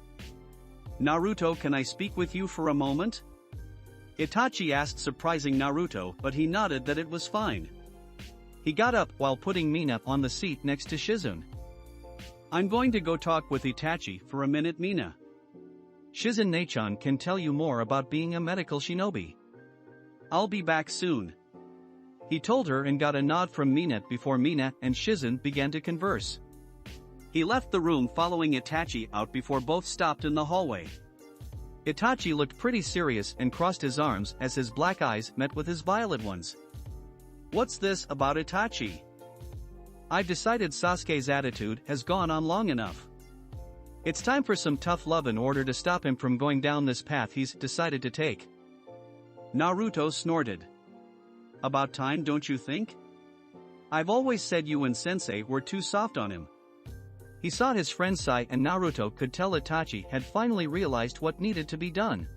"Naruto, can I speak with you for a moment?" Itachi asked, surprising Naruto, but he nodded that it was fine. He got up while putting Mina on the seat next to Shizun. "I'm going to go talk with Itachi for a minute, Mina. Shizun Nachan can tell you more about being a medical shinobi. I'll be back soon," he told her and got a nod from Mina before Mina and Shizun began to converse. He left the room following Itachi out before both stopped in the hallway. Itachi looked pretty serious and crossed his arms as his black eyes met with his violet ones. "What's this about Itachi? I've decided Sasuke's attitude has gone on long enough. It's time for some tough love in order to stop him from going down this path he's decided to take." Naruto snorted. "About time, don't you think? I've always said you and Sensei were too soft on him." He saw his friend sigh and Naruto could tell Itachi had finally realized what needed to be done.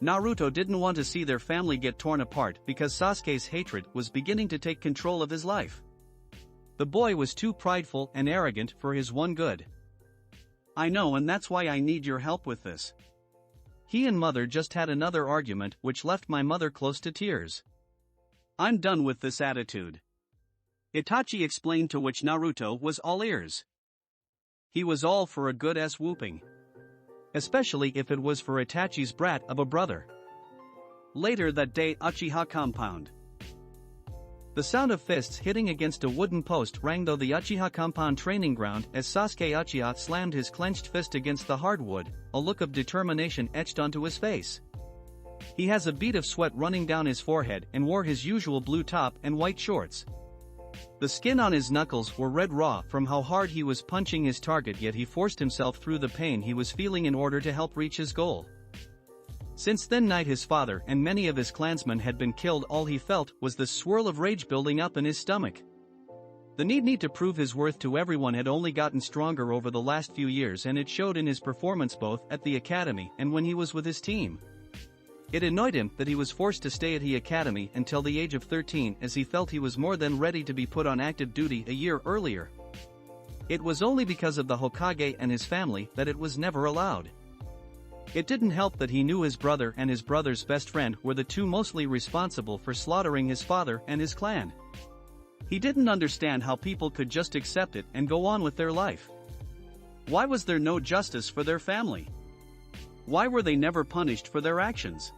Naruto didn't want to see their family get torn apart because Sasuke's hatred was beginning to take control of his life. The boy was too prideful and arrogant for his one good. "I know, and that's why I need your help with this. He and mother just had another argument which left my mother close to tears. I'm done with this attitude," Itachi explained, to which Naruto was all ears. He was all for a good ass whooping, especially if it was for Itachi's brat of a brother. Later that day, Uchiha compound. The sound of fists hitting against a wooden post rang through the Uchiha compound training ground as Sasuke Uchiha slammed his clenched fist against the hardwood, a look of determination etched onto his face. He has a bead of sweat running down his forehead and wore his usual blue top and white shorts. The skin on his knuckles were red raw from how hard he was punching his target, yet he forced himself through the pain he was feeling in order to help reach his goal. Since then night his father and many of his clansmen had been killed, all he felt was the swirl of rage building up in his stomach. The need to prove his worth to everyone had only gotten stronger over the last few years, and it showed in his performance both at the academy and when he was with his team. It annoyed him that he was forced to stay at the academy until the age of 13, as he felt he was more than ready to be put on active duty a year earlier. It was only because of the Hokage and his family that it was never allowed. It didn't help that he knew his brother and his brother's best friend were the two mostly responsible for slaughtering his father and his clan. He didn't understand how people could just accept it and go on with their life. Why was there no justice for their family? Why were they never punished for their actions?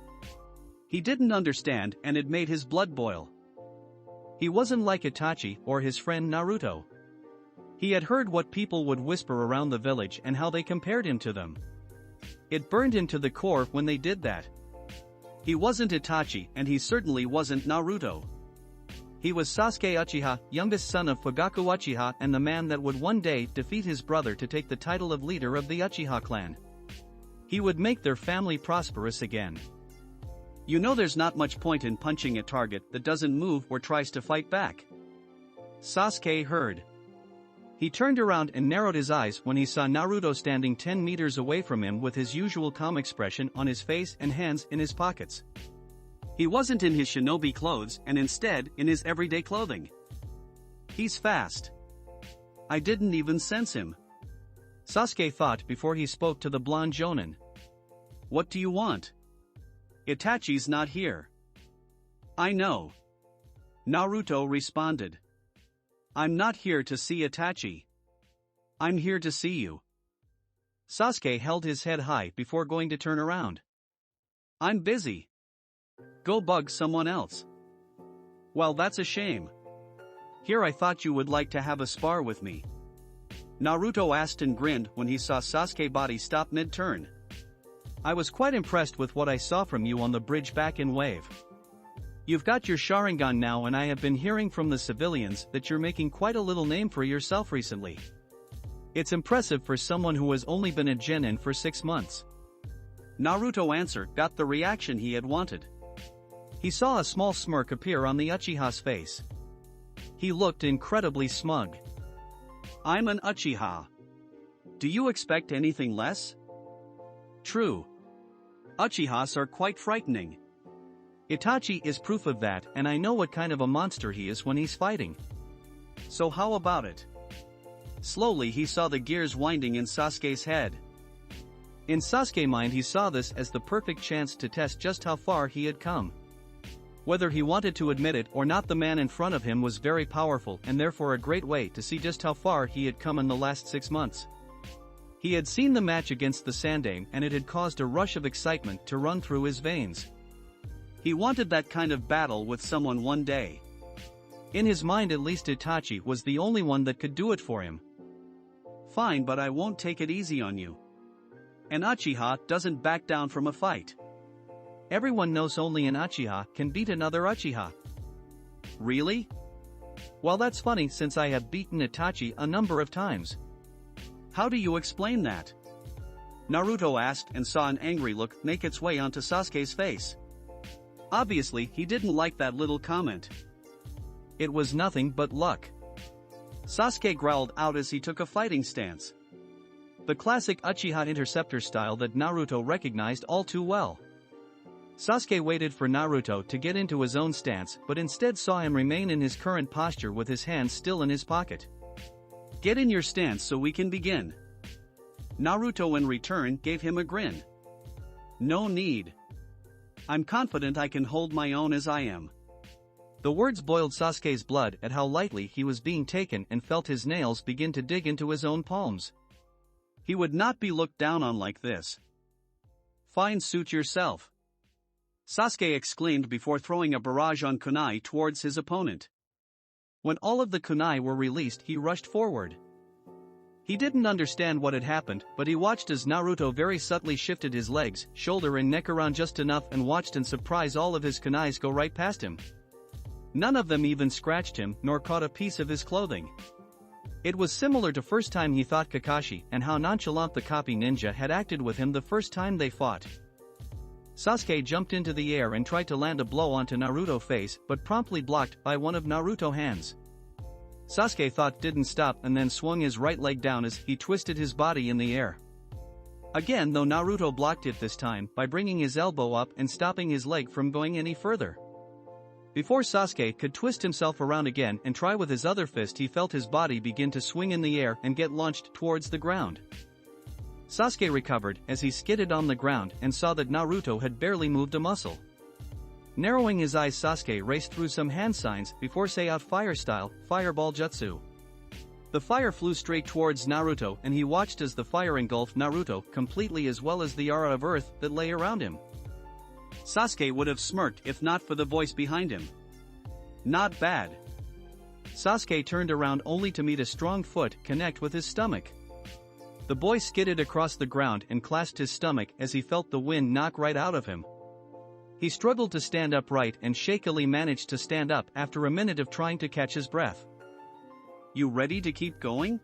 He didn't understand, and it made his blood boil. He wasn't like Itachi or his friend Naruto. He had heard what people would whisper around the village and how they compared him to them. It burned him to the core when they did that. He wasn't Itachi, and he certainly wasn't Naruto. He was Sasuke Uchiha, youngest son of Fugaku Uchiha, and the man that would one day defeat his brother to take the title of leader of the Uchiha clan. He would make their family prosperous again. You know, there's not much point in punching a target that doesn't move or tries to fight back. Sasuke heard. He turned around and narrowed his eyes when he saw Naruto standing 10 meters away from him with his usual calm expression on his face and hands in his pockets. He wasn't in his shinobi clothes and instead in his everyday clothing. He's fast. I didn't even sense him, Sasuke thought before he spoke to the blonde Jonin. What do you want? Itachi's not here. I know, Naruto responded. I'm not here to see Itachi. I'm here to see you. Sasuke held his head high before going to turn around. I'm busy. Go bug someone else. Well, that's a shame. Here, I thought you would like to have a spar with me, Naruto asked and grinned when he saw Sasuke's body stop mid-turn. I was quite impressed with what I saw from you on the bridge back in Wave. You've got your Sharingan now, and I have been hearing from the civilians that you're making quite a little name for yourself recently. It's impressive for someone who has only been a genin for 6 months. Naruto answered, got the reaction he had wanted. He saw a small smirk appear on the Uchiha's face. He looked incredibly smug. I'm an Uchiha. Do you expect anything less? True. Uchihas are quite frightening. Itachi is proof of that, and I know what kind of a monster he is when he's fighting. So how about it? Slowly he saw the gears winding in Sasuke's head. In Sasuke's mind he saw this as the perfect chance to test just how far he had come. Whether he wanted to admit it or not, the man in front of him was very powerful and therefore a great way to see just how far he had come in the last 6 months. He had seen the match against the Sandaime and it had caused a rush of excitement to run through his veins. He wanted that kind of battle with someone one day. In his mind at least Itachi was the only one that could do it for him. Fine, but I won't take it easy on you. An Uchiha doesn't back down from a fight. Everyone knows only an Uchiha can beat another Uchiha. Really? Well, that's funny since I have beaten Itachi a number of times. How do you explain that? Naruto asked and saw an angry look make its way onto Sasuke's face. Obviously, he didn't like that little comment. It was nothing but luck. Sasuke growled out as he took a fighting stance. The classic Uchiha interceptor style that Naruto recognized all too well. Sasuke waited for Naruto to get into his own stance but instead saw him remain in his current posture with his hands still in his pocket. Get in your stance so we can begin. Naruto in return gave him a grin. No need. I'm confident I can hold my own as I am. The words boiled Sasuke's blood at how lightly he was being taken and felt his nails begin to dig into his own palms. He would not be looked down on like this. Fine, suit yourself. Sasuke exclaimed before throwing a barrage on kunai towards his opponent. When all of the kunai were released, he rushed forward. He didn't understand what had happened, but he watched as Naruto very subtly shifted his legs, shoulder and neck around just enough and watched in surprise all of his kunais go right past him. None of them even scratched him nor caught a piece of his clothing. It was similar to first time he fought Kakashi and how nonchalant the copy ninja had acted with him the first time they fought. Sasuke jumped into the air and tried to land a blow onto Naruto's face but promptly blocked by one of Naruto's hands. Sasuke thought didn't stop and then swung his right leg down as he twisted his body in the air. Again, though, Naruto blocked it this time by bringing his elbow up and stopping his leg from going any further. Before Sasuke could twist himself around again and try with his other fist, he felt his body begin to swing in the air and get launched towards the ground. Sasuke recovered as he skidded on the ground and saw that Naruto had barely moved a muscle. Narrowing his eyes, Sasuke raced through some hand signs before say out fire style, fireball jutsu. The fire flew straight towards Naruto and he watched as the fire engulfed Naruto completely as well as the aura of earth that lay around him. Sasuke would have smirked if not for the voice behind him. Not bad. Sasuke turned around only to meet a strong foot connect with his stomach. The boy skidded across the ground and clasped his stomach as he felt the wind knock right out of him. He struggled to stand upright and shakily managed to stand up after a minute of trying to catch his breath. You ready to keep going?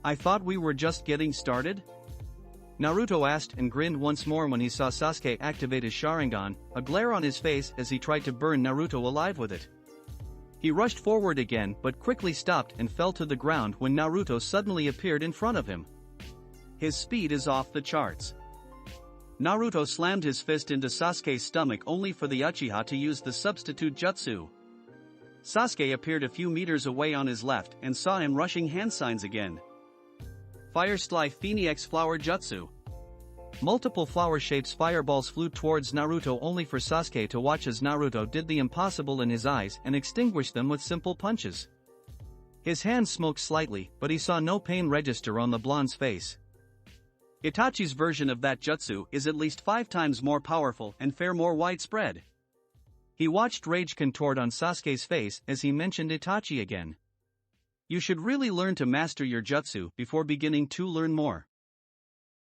I thought we were just getting started? Naruto asked and grinned once more when he saw Sasuke activate his Sharingan, a glare on his face as he tried to burn Naruto alive with it. He rushed forward again but quickly stopped and fell to the ground when Naruto suddenly appeared in front of him. His speed is off the charts. Naruto slammed his fist into Sasuke's stomach only for the Uchiha to use the substitute jutsu. Sasuke appeared a few meters away on his left and saw him rushing hand signs again. Fire Sly Phoenix Flower Jutsu. Multiple flower shapes fireballs flew towards Naruto only for Sasuke to watch as Naruto did the impossible in his eyes and extinguished them with simple punches. His hands smoked slightly but he saw no pain register on the blonde's face. Itachi's version of that jutsu is at least 5 times more powerful and far more widespread. He watched rage contort on Sasuke's face as he mentioned Itachi again. You should really learn to master your jutsu before beginning to learn more.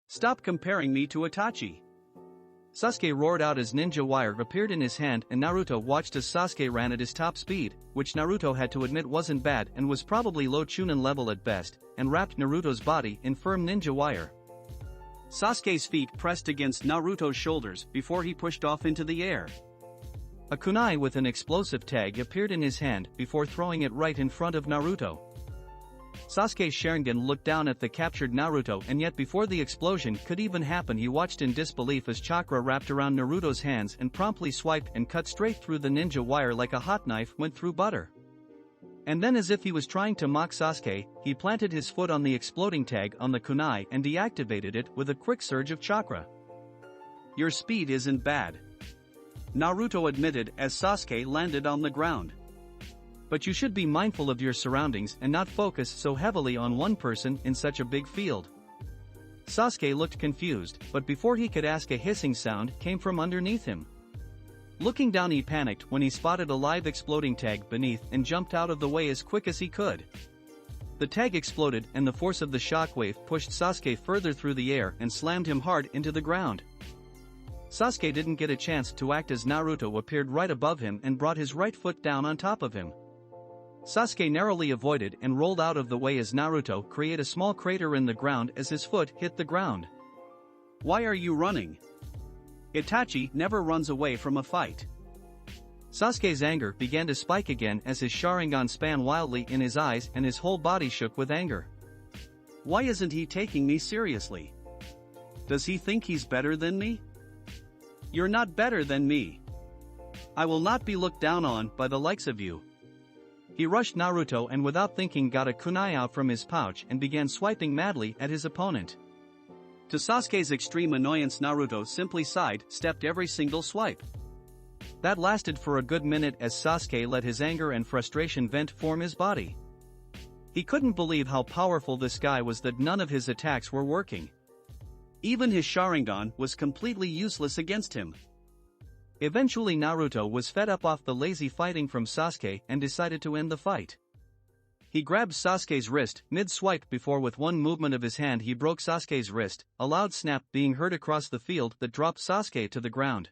Stop comparing me to Itachi. Sasuke roared out as ninja wire appeared in his hand and Naruto watched as Sasuke ran at his top speed, which Naruto had to admit wasn't bad and was probably low Chunin level at best, and wrapped Naruto's body in firm ninja wire. Sasuke's feet pressed against Naruto's shoulders before he pushed off into the air. A kunai with an explosive tag appeared in his hand before throwing it right in front of Naruto. Sasuke's Sharingan looked down at the captured Naruto, and yet before the explosion could even happen he watched in disbelief as chakra wrapped around Naruto's hands and promptly swiped and cut straight through the ninja wire like a hot knife went through butter. And then, as if he was trying to mock Sasuke, he planted his foot on the exploding tag on the kunai and deactivated it with a quick surge of chakra. "Your speed isn't bad," Naruto admitted as Sasuke landed on the ground. "But you should be mindful of your surroundings and not focus so heavily on one person in such a big field." Sasuke looked confused, but before he could ask a hissing sound came from underneath him. Looking down he panicked when he spotted a live exploding tag beneath and jumped out of the way as quick as he could. The tag exploded and the force of the shockwave pushed Sasuke further through the air and slammed him hard into the ground. Sasuke didn't get a chance to act as Naruto appeared right above him and brought his right foot down on top of him. Sasuke narrowly avoided and rolled out of the way as Naruto created a small crater in the ground as his foot hit the ground. "Why are you running? Itachi never runs away from a fight." Sasuke's anger began to spike again as his Sharingan span wildly in his eyes and his whole body shook with anger. "Why isn't he taking me seriously? Does he think he's better than me? You're not better than me. I will not be looked down on by the likes of you." He rushed Naruto and without thinking got a kunai out from his pouch and began swiping madly at his opponent. To Sasuke's extreme annoyance Naruto simply sidestepped every single swipe. That lasted for a good minute as Sasuke let his anger and frustration vent from his body. He couldn't believe how powerful this guy was that none of his attacks were working. Even his Sharingan was completely useless against him. Eventually Naruto was fed up off the lazy fighting from Sasuke and decided to end the fight. He grabbed Sasuke's wrist mid-swipe before with one movement of his hand he broke Sasuke's wrist, a loud snap being heard across the field that dropped Sasuke to the ground.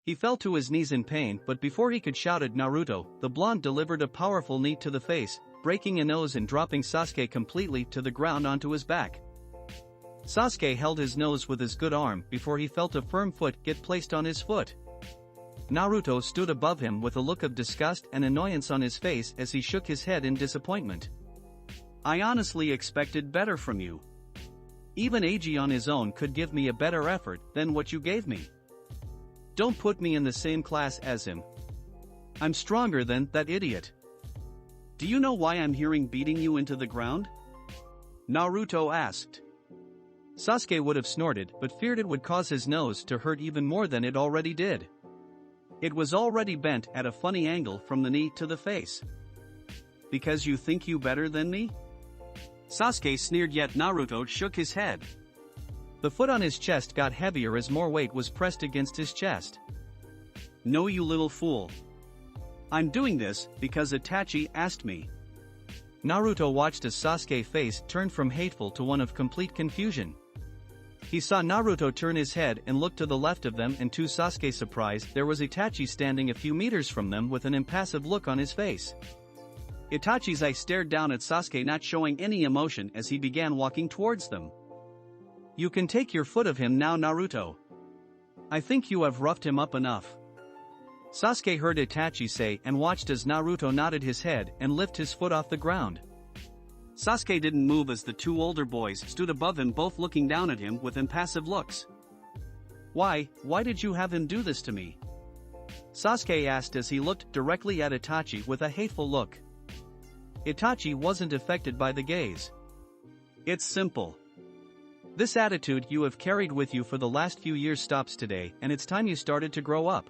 He fell to his knees in pain, but before he could shout at Naruto, the blonde delivered a powerful knee to the face, breaking a nose and dropping Sasuke completely to the ground onto his back. Sasuke held his nose with his good arm before he felt a firm foot get placed on his foot. Naruto stood above him with a look of disgust and annoyance on his face as he shook his head in disappointment. "I honestly expected better from you. Even Ag on his own could give me a better effort than what you gave me. Don't put me in the same class as him. I'm stronger than that idiot. Do you know why I'm hearing beating you into the ground?" Naruto asked. Sasuke would have snorted but feared it would cause his nose to hurt even more than it already did. It was already bent at a funny angle from the knee to the face. "Because you think you better than me?" Sasuke sneered, yet Naruto shook his head. The foot on his chest got heavier as more weight was pressed against his chest. "No, you little fool. I'm doing this because Itachi asked me." Naruto watched as Sasuke's face turned from hateful to one of complete confusion. He saw Naruto turn his head and look to the left of them, and to Sasuke's surprise there was Itachi standing a few meters from them with an impassive look on his face. Itachi's eyes stared down at Sasuke, not showing any emotion as he began walking towards them. "You can take your foot of him now, Naruto. I think you have roughed him up enough." Sasuke heard Itachi say and watched as Naruto nodded his head and lifted his foot off the ground. Sasuke didn't move as the two older boys stood above him, both looking down at him with impassive looks. Why did you have him do this to me?" Sasuke asked as he looked directly at Itachi with a hateful look. Itachi wasn't affected by the gaze. "It's simple. This attitude you have carried with you for the last few years stops today, and it's time you started to grow up,"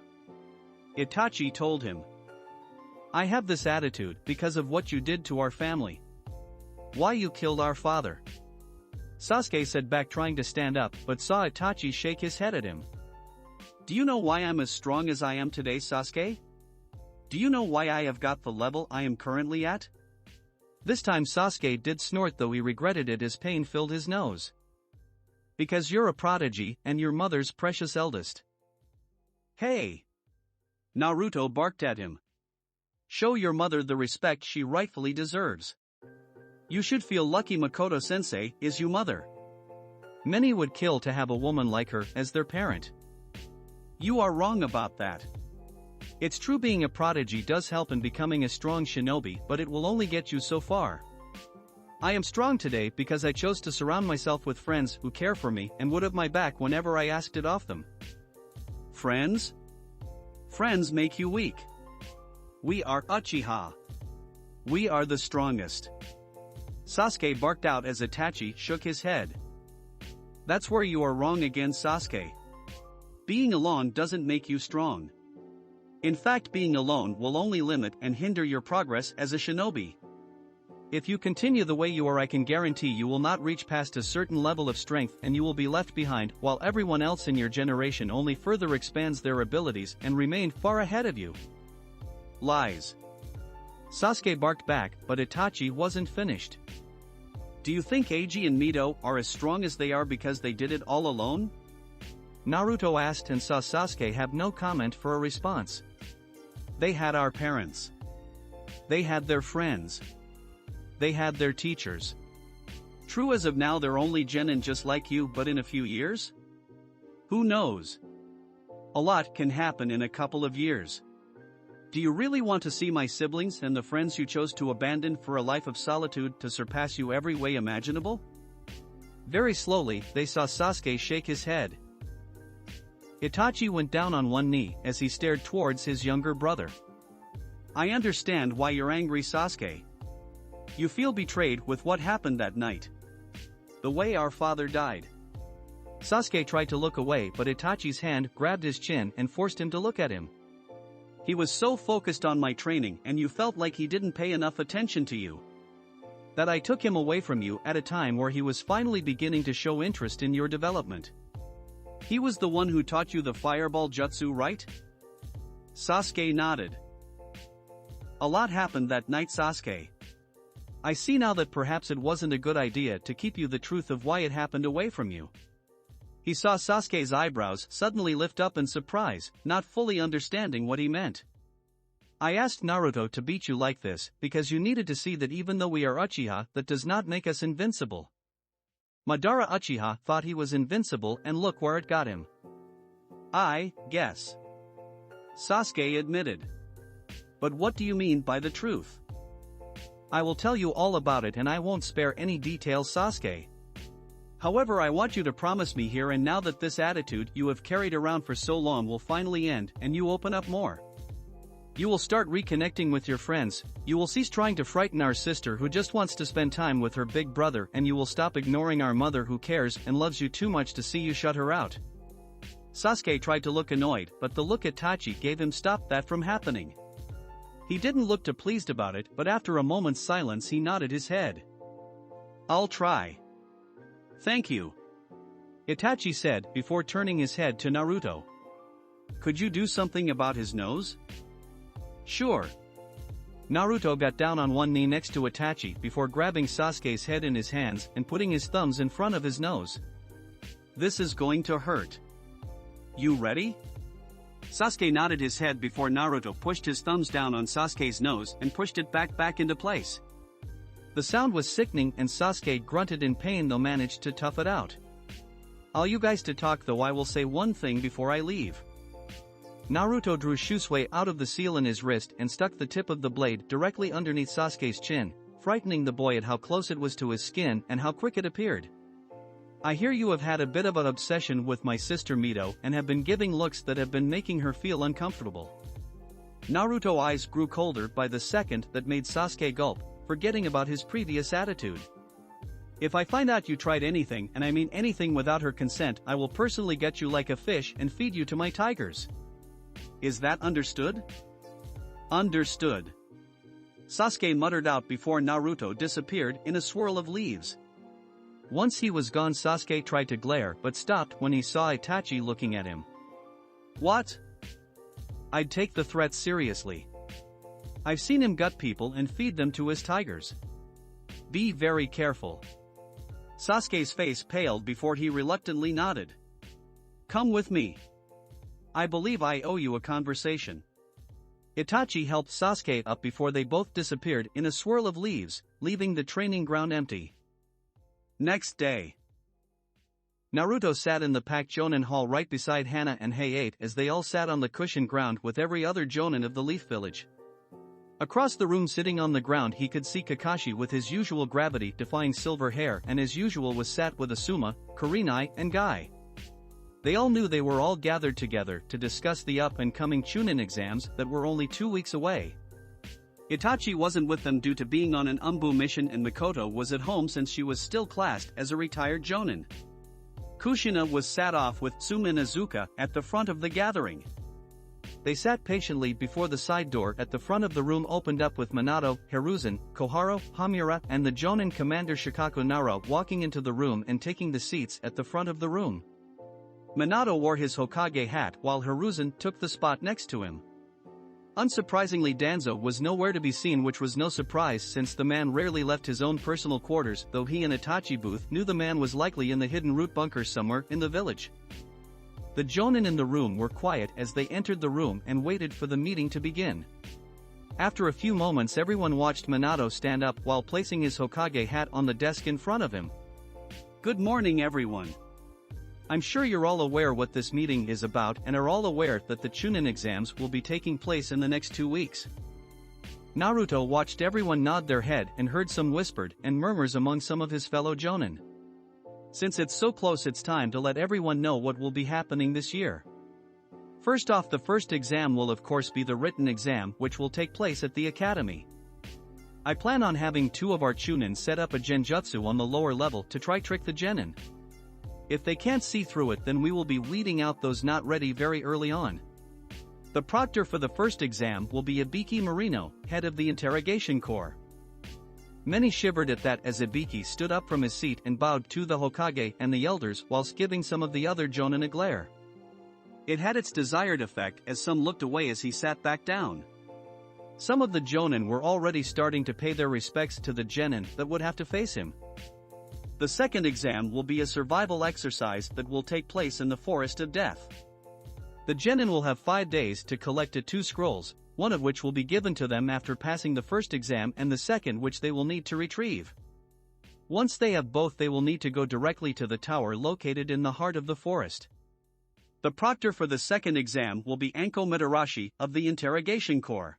Itachi told him. "I have this attitude because of what you did to our family. Why you killed our father." Sasuke said back, trying to stand up, but saw Itachi shake his head at him. "Do you know why I'm as strong as I am today, Sasuke? Do you know why I have got the level I am currently at?" This time Sasuke did snort, though he regretted it as pain filled his nose. "Because you're a prodigy and your mother's precious eldest." "Hey!" Naruto barked at him. "Show your mother the respect she rightfully deserves. You should feel lucky Makoto-sensei is your mother. Many would kill to have a woman like her as their parent. You are wrong about that. It's true being a prodigy does help in becoming a strong shinobi, but it will only get you so far. I am strong today because I chose to surround myself with friends who care for me and would have my back whenever I asked it of them. Friends? Friends make you weak. We are Uchiha. We are the strongest. Sasuke barked out as Itachi shook his head. That's where you are wrong again, Sasuke. Being alone doesn't make you strong. In fact, being alone will only limit and hinder your progress as a shinobi. If you continue the way you are, I can guarantee you will not reach past a certain level of strength and you will be left behind, while everyone else in your generation only further expands their abilities and remain far ahead of you. Lies. Sasuke barked back, but Itachi wasn't finished. Do you think Eiji and Mito are as strong as they are because they did it all alone? Naruto asked and saw Sasuke have no comment for a response. They had our parents. They had their friends. They had their teachers. True, as of now they're only genin just like you, but in a few years? Who knows? A lot can happen in a couple of years. Do you really want to see my siblings and the friends you chose to abandon for a life of solitude to surpass you every way imaginable? Very slowly, they saw Sasuke shake his head. Itachi went down on one knee as he stared towards his younger brother. I understand why you're angry, Sasuke. You feel betrayed with what happened that night. The way our father died. Sasuke tried to look away, but Itachi's hand grabbed his chin and forced him to look at him. He was so focused on my training and you felt like he didn't pay enough attention to you. That I took him away from you at a time where he was finally beginning to show interest in your development. He was the one who taught you the fireball jutsu, right? Sasuke nodded. A lot happened that night, Sasuke. I see now that perhaps it wasn't a good idea to keep you the truth of why it happened away from you. He saw Sasuke's eyebrows suddenly lift up in surprise, not fully understanding what he meant. I asked Naruto to beat you like this because you needed to see that even though we are Uchiha, that does not make us invincible. Madara Uchiha thought he was invincible and look where it got him. I guess. Sasuke admitted. But what do you mean by the truth? I will tell you all about it and I won't spare any details, Sasuke. However, I want you to promise me here and now that this attitude you have carried around for so long will finally end and you open up more. You will start reconnecting with your friends, you will cease trying to frighten our sister who just wants to spend time with her big brother, and you will stop ignoring our mother who cares and loves you too much to see you shut her out. Sasuke tried to look annoyed, but the look Itachi gave him stopped that from happening. He didn't look too pleased about it, but after a moment's silence he nodded his head. I'll try. Thank you. Itachi said before turning his head to Naruto. Could you do something about his nose? Sure. Naruto got down on one knee next to Itachi before grabbing Sasuke's head in his hands and putting his thumbs in front of his nose. This is going to hurt. You ready? Sasuke nodded his head before Naruto pushed his thumbs down on Sasuke's nose and pushed it back into place. The sound was sickening and Sasuke grunted in pain though managed to tough it out. All you guys to talk though, I will say one thing before I leave. Naruto drew Shusui out of the seal in his wrist and stuck the tip of the blade directly underneath Sasuke's chin, frightening the boy at how close it was to his skin and how quick it appeared. I hear you have had a bit of an obsession with my sister Mito and have been giving looks that have been making her feel uncomfortable. Naruto's eyes grew colder by the second that made Sasuke gulp, forgetting about his previous attitude. If I find out you tried anything, and I mean anything, without her consent, I will personally get you like a fish and feed you to my tigers. Is that understood? Understood. Sasuke muttered out before Naruto disappeared in a swirl of leaves. Once he was gone, Sasuke tried to glare but stopped when he saw Itachi looking at him. What? I'd take the threat seriously. I've seen him gut people and feed them to his tigers. Be very careful. Sasuke's face paled before he reluctantly nodded. Come with me. I believe I owe you a conversation. Itachi helped Sasuke up before they both disappeared in a swirl of leaves, leaving the training ground empty. Next day. Naruto sat in the packed Jonin hall right beside Hana and Hayate as they all sat on the cushioned ground with every other Jonin of the Leaf Village. Across the room sitting on the ground he could see Kakashi with his usual gravity-defying silver hair and as usual was sat with Asuma, Kurenai, and Guy. They all knew they were all gathered together to discuss the up-and-coming Chunin exams that were only 2 weeks away. Itachi wasn't with them due to being on an Umbu mission and Mikoto was at home since she was still classed as a retired jonin. Kushina was sat off with Tsuma and Izuka at the front of the gathering. They sat patiently before the side door at the front of the room opened up with Minato, Hiruzen, Koharu, Hamura and the jonin commander Shikaku Nara walking into the room and taking the seats at the front of the room. Minato wore his Hokage hat while Hiruzen took the spot next to him. Unsurprisingly Danzo was nowhere to be seen, which was no surprise since the man rarely left his own personal quarters, though he and Itachi Booth knew the man was likely in the hidden root bunker somewhere in the village. The jonin in the room were quiet as they entered the room and waited for the meeting to begin. After a few moments everyone watched Minato stand up while placing his Hokage hat on the desk in front of him. Good morning everyone. I'm sure you're all aware what this meeting is about and are all aware that the Chunin exams will be taking place in the next 2 weeks. Naruto watched everyone nod their head and heard some whispered and murmurs among some of his fellow jonin. Since it's so close, it's time to let everyone know what will be happening this year. First off, the first exam will of course be the written exam, which will take place at the academy. I plan on having 2 of our Chunin set up a genjutsu on the lower level to try trick the genin. If they can't see through it, then we will be weeding out those not ready very early on. The proctor for the first exam will be Ibiki Marino, head of the interrogation corps. Many shivered at that as Ibiki stood up from his seat and bowed to the Hokage and the elders whilst giving some of the other jonin a glare. It had its desired effect as some looked away as he sat back down. Some of the jonin were already starting to pay their respects to the genin that would have to face him. The second exam will be a survival exercise that will take place in the Forest of Death. The genin will have 5 days to collect 2 scrolls, one of which will be given to them after passing the first exam and the second which they will need to retrieve. Once they have both, they will need to go directly to the tower located in the heart of the forest. The proctor for the second exam will be Anko Mitarashi of the interrogation corps.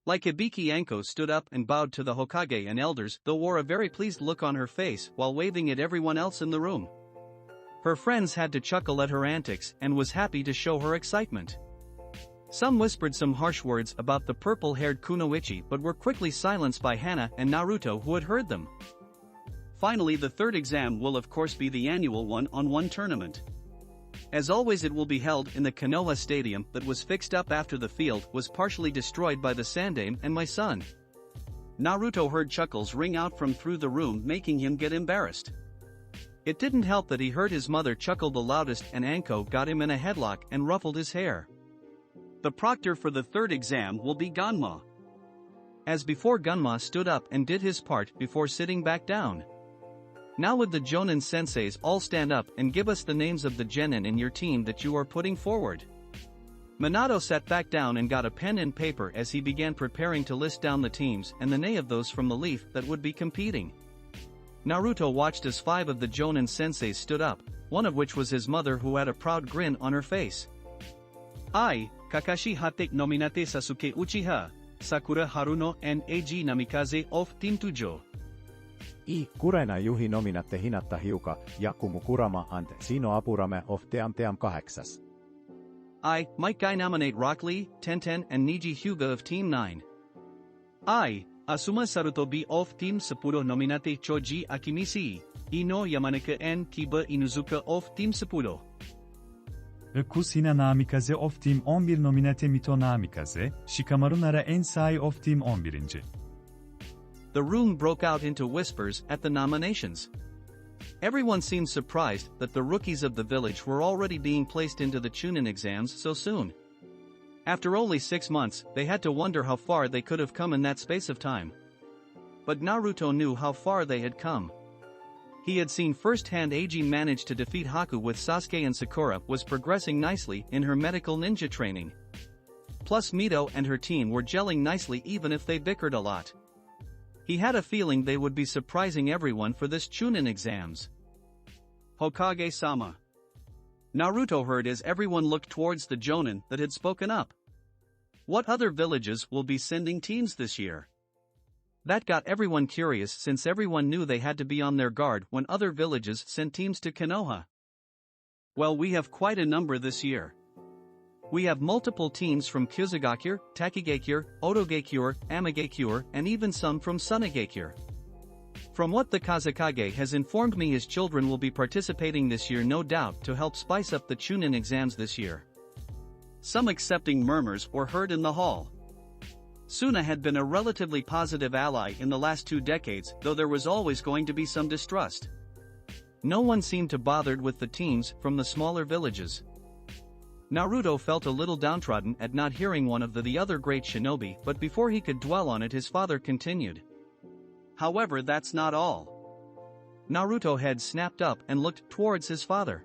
Like Ibiki, Anko stood up and bowed to the Hokage and elders, though wore a very pleased look on her face while waving at everyone else in the room. Her friends had to chuckle at her antics and was happy to show her excitement. Some whispered some harsh words about the purple-haired Kunoichi but were quickly silenced by Hana and Naruto, who had heard them. Finally, the third exam will of course be the annual one-on-one tournament. As always, it will be held in the Konoha Stadium that was fixed up after the field was partially destroyed by the Sandaime and my son. Naruto heard chuckles ring out from through the room, making him get embarrassed. It didn't help that he heard his mother chuckle the loudest and Anko got him in a headlock and ruffled his hair. The proctor for the third exam will be Ganma. As before, Ganma stood up and did his part before sitting back down. Now would the Jonin senseis all stand up and give us the names of the genin in your team that you are putting forward. Minato sat back down and got a pen and paper as he began preparing to list down the teams and the name of those from the leaf that would be competing. Naruto watched as 5 of the Jonin senseis stood up, one of which was his mother, who had a proud grin on her face. I, Kakashi Hate nominate Sasuke Uchiha, Sakura Haruno and Eiji Namikaze of Team Tujo. I Kurenai Juhi nominatte Hinatta Hiuka ja Kumu Kurama and Sino Apurame of Team 8. I, Mike Guy nominate Rock Lee, Tenten and Niji Hyuga of Team 9. I, Asuma Sarutobi of Team Sapporo nominate Choji Akimisi, Ino Yamanaka and Kiba Inuzuka of Team Sapporo. Kusina Namikaze of Team 11 nominate Mito Namikaze, Shikamaru Nara Ensai of Team 11. The room broke out into whispers at the nominations. Everyone seemed surprised that the rookies of the village were already being placed into the Chunin exams so soon. After only 6 months, they had to wonder how far they could have come in that space of time. But Naruto knew how far they had come. He had seen firsthand Eiji manage to defeat Haku with Sasuke, and Sakura was progressing nicely in her medical ninja training. Plus Mito and her team were gelling nicely even if they bickered a lot. He had a feeling they would be surprising everyone for this Chunin exams. Hokage-sama. Naruto heard as everyone looked towards the Jonin that had spoken up. What other villages will be sending teams this year? That got everyone curious since everyone knew they had to be on their guard when other villages sent teams to Konoha. Well, we have quite a number this year. We have multiple teams from Kyuzugakure, Takigakure, Otogakure, Amagakure, and even some from Sunagakure. From what the Kazekage has informed me, his children will be participating this year, no doubt to help spice up the Chunin exams this year. Some accepting murmurs were heard in the hall. Suna had been a relatively positive ally in the last 2 decades, though there was always going to be some distrust. No one seemed to bothered with the teams from the smaller villages. Naruto felt a little downtrodden at not hearing one of the other great shinobi, but before he could dwell on it, his father continued. However, that's not all. Naruto head snapped up and looked towards his father.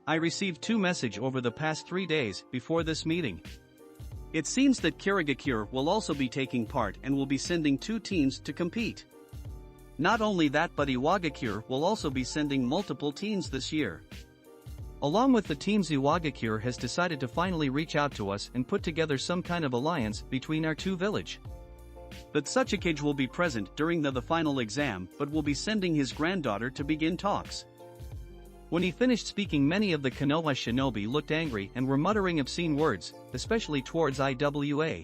I received 2 messages over the past 3 days before this meeting. It seems that Kirigakure will also be taking part and will be sending 2 teams to compete. Not only that, but Iwagakure will also be sending multiple teams this year. Along with the teams, Iwagakure has decided to finally reach out to us and put together some kind of alliance between our 2 villages. But Tsuchikage will be present during the final exam, but will be sending his granddaughter to begin talks. When he finished speaking, many of the Konoha shinobi looked angry and were muttering obscene words, especially towards Iwa.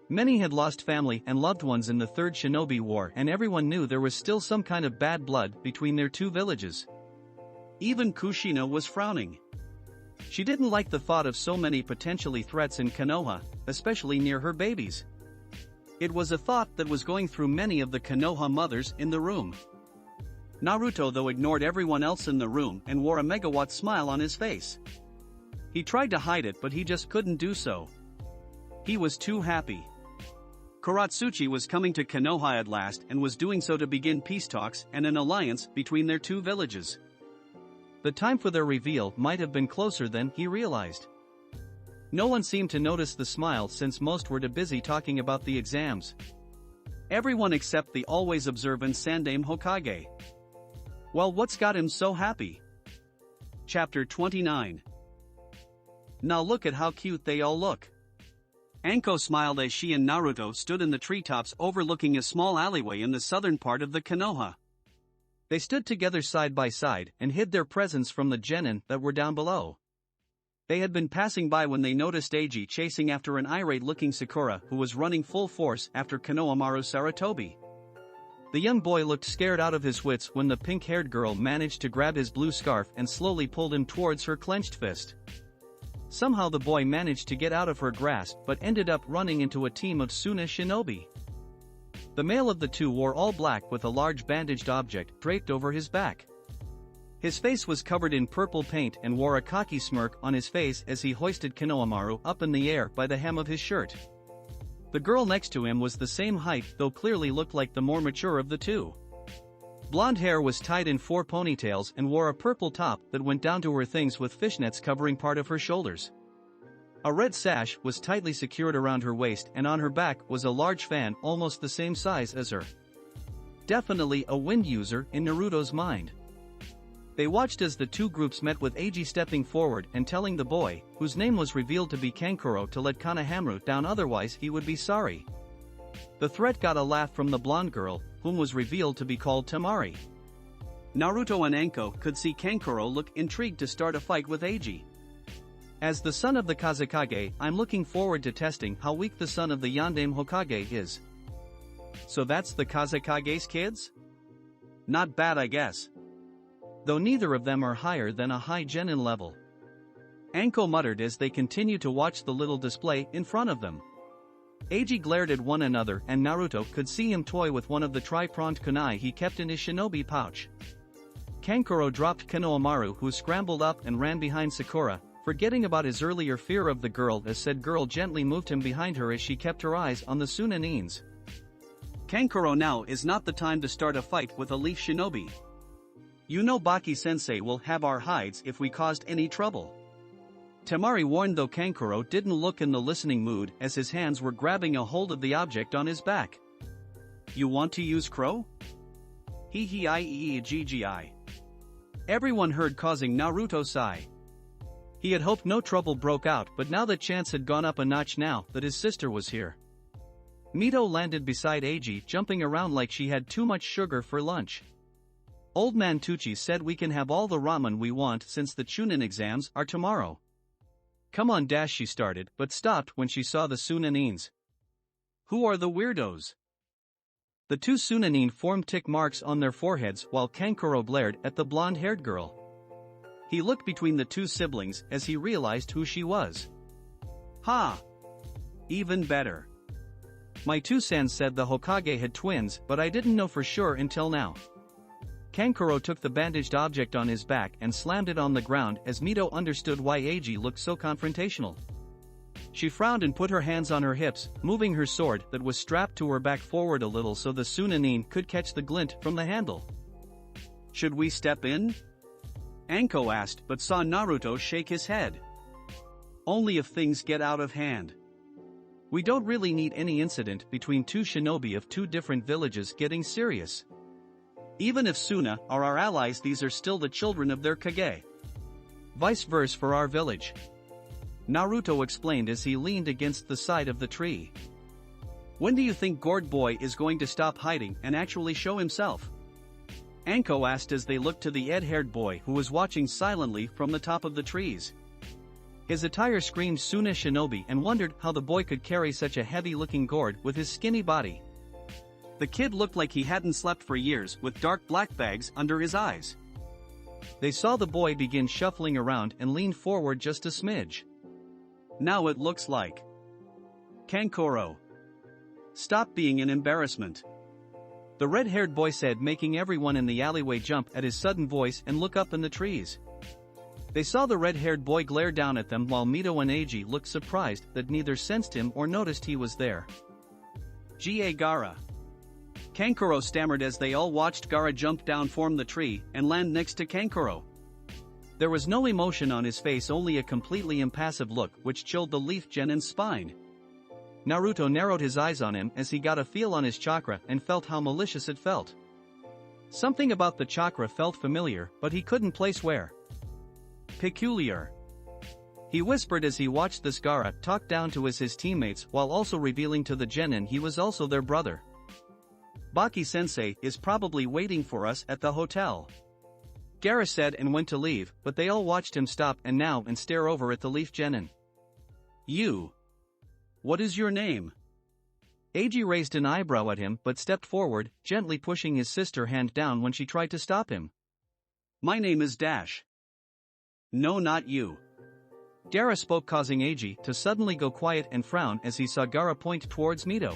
Many had lost family and loved ones in the 3rd Shinobi War, and everyone knew there was still some kind of bad blood between their 2 villages. Even Kushina was frowning. She didn't like the thought of so many potentially threats in Konoha, especially near her babies. It was a thought that was going through many of the Konoha mothers in the room. Naruto, though, ignored everyone else in the room and wore a megawatt smile on his face. He tried to hide it, but he just couldn't do so. He was too happy. Kuratsuchi was coming to Konoha at last and was doing so to begin peace talks and an alliance between their 2 villages. The time for their reveal might have been closer than he realized. No one seemed to notice the smile since most were too busy talking about the exams. Everyone except the always observant Sandaime Hokage. Well, what's got him so happy? Chapter 29. Now look at how cute they all look. Anko smiled as she and Naruto stood in the treetops overlooking a small alleyway in the southern part of the Konoha. They stood together side by side and hid their presence from the genin that were down below. They had been passing by when they noticed Eiji chasing after an irate-looking Sakura who was running full force after Konohamaru Saratobi. The young boy looked scared out of his wits when the pink-haired girl managed to grab his blue scarf and slowly pulled him towards her clenched fist. Somehow the boy managed to get out of her grasp but ended up running into a team of Suna shinobi. The male of the 2 wore all black with a large bandaged object draped over his back. His face was covered in purple paint and wore a cocky smirk on his face as he hoisted Konohamaru up in the air by the hem of his shirt. The girl next to him was the same height, though clearly looked like the more mature of the 2. Blonde hair was tied in 4 ponytails and wore a purple top that went down to her things with fishnets covering part of her shoulders. A red sash was tightly secured around her waist, and on her back was a large fan almost the same size as her. Definitely a wind user in Naruto's mind. They watched as the 2 groups met, with Eiji stepping forward and telling the boy, whose name was revealed to be Kankuro, to let Konohamaru down, otherwise he would be sorry. The threat got a laugh from the blonde girl, whom was revealed to be called Tamari. Naruto and Anko could see Kankuro look intrigued to start a fight with Eiji. As the son of the Kazekage, I'm looking forward to testing how weak the son of the Yondaime Hokage is. So that's the Kazekage's kids? Not bad, I guess. Though neither of them are higher than a high genin level. Anko muttered as they continued to watch the little display in front of them. Eiji glared at one another, and Naruto could see him toy with one of the tri-pronged kunai he kept in his shinobi pouch. Kankuro dropped Konohamaru, who scrambled up and ran behind Sakura, forgetting about his earlier fear of the girl, as said girl gently moved him behind her as she kept her eyes on the Sunanines. Kankuro, now is not the time to start a fight with a leaf shinobi. You know Baki-sensei will have our hides if we caused any trouble. Tamari warned, though Kankuro didn't look in the listening mood as his hands were grabbing a hold of the object on his back. You want to use crow? He-he-I-e-e-g-g-I. Everyone heard, causing Naruto sigh. He had hoped no trouble broke out, but now that chance had gone up a notch now that his sister was here. Mito landed beside Eiji, jumping around like she had too much sugar for lunch. Old man Tucci said we can have all the ramen we want since the Chunin exams are tomorrow. Come on, she started, but stopped when she saw the Sunanins. Who are the weirdos? The two Sunanin formed tick marks on their foreheads while Kankuro glared at the blonde-haired girl. He looked between the two siblings as he realized who she was. Ha! Even better. My 2 cents said the Hokage had twins, but I didn't know for sure until now. Kankuro took the bandaged object on his back and slammed it on the ground as Mito understood why Eiji looked so confrontational. She frowned and put her hands on her hips, moving her sword that was strapped to her back forward a little so the Sunanin could catch the glint from the handle. Should we step in? Anko asked, but saw Naruto shake his head. Only if things get out of hand. We don't really need any incident between two shinobi of two different villages getting serious. Even if Suna are our allies, these are still the children of their Kage. Vice versa for our village. Naruto explained as he leaned against the side of the tree. When do you think Gourd Boy is going to stop hiding and actually show himself? Anko asked as they looked to the red-haired boy who was watching silently from the top of the trees. His attire screamed Suna Shinobi and wondered how the boy could carry such a heavy-looking gourd with his skinny body. The kid looked like he hadn't slept for years with dark black bags under his eyes. They saw the boy begin shuffling around and leaned forward just a smidge. Now it looks like. Kankuro. Stop being an embarrassment. The red-haired boy said, making everyone in the alleyway jump at his sudden voice and look up in the trees. They saw the red-haired boy glare down at them while Mito and Eiji looked surprised that neither sensed him or noticed he was there. Ga Gara. Kankuro stammered as they all watched Gara jump down from the tree and land next to Kankuro. There was no emotion on his face, only a completely impassive look which chilled the Leaf Genin's spine. Naruto narrowed his eyes on him as he got a feel on his chakra and felt how malicious it felt. Something about the chakra felt familiar, but he couldn't place where. Peculiar. He whispered as he watched this Gara talk down to his teammates while also revealing to the Genin he was also their brother. Baki-sensei is probably waiting for us at the hotel. Gara said and went to leave, but they all watched him stop and now and stare over at the Leaf Genin. You. What is your name? Eiji raised an eyebrow at him but stepped forward, gently pushing his sister hand down when she tried to stop him. My name is Dash. No, not you. Gara spoke, causing Eiji to suddenly go quiet and frown as he saw Gara point towards Mito.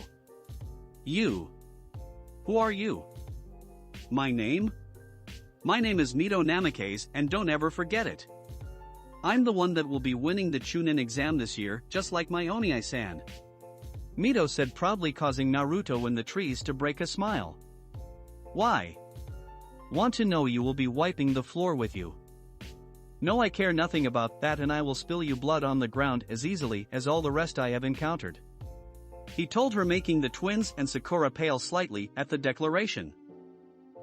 You. Who are you? My name? My name is Mito Namikaze, and don't ever forget it. I'm the one that will be winning the Chunin exam this year, just like my Oni-san. Mito said proudly, causing Naruto in the trees to break a smile. Why? Want to know you will be wiping the floor with you. No, I care nothing about that, and I will spill you blood on the ground as easily as all the rest I have encountered. He told her, making the twins and Sakura pale slightly at the declaration.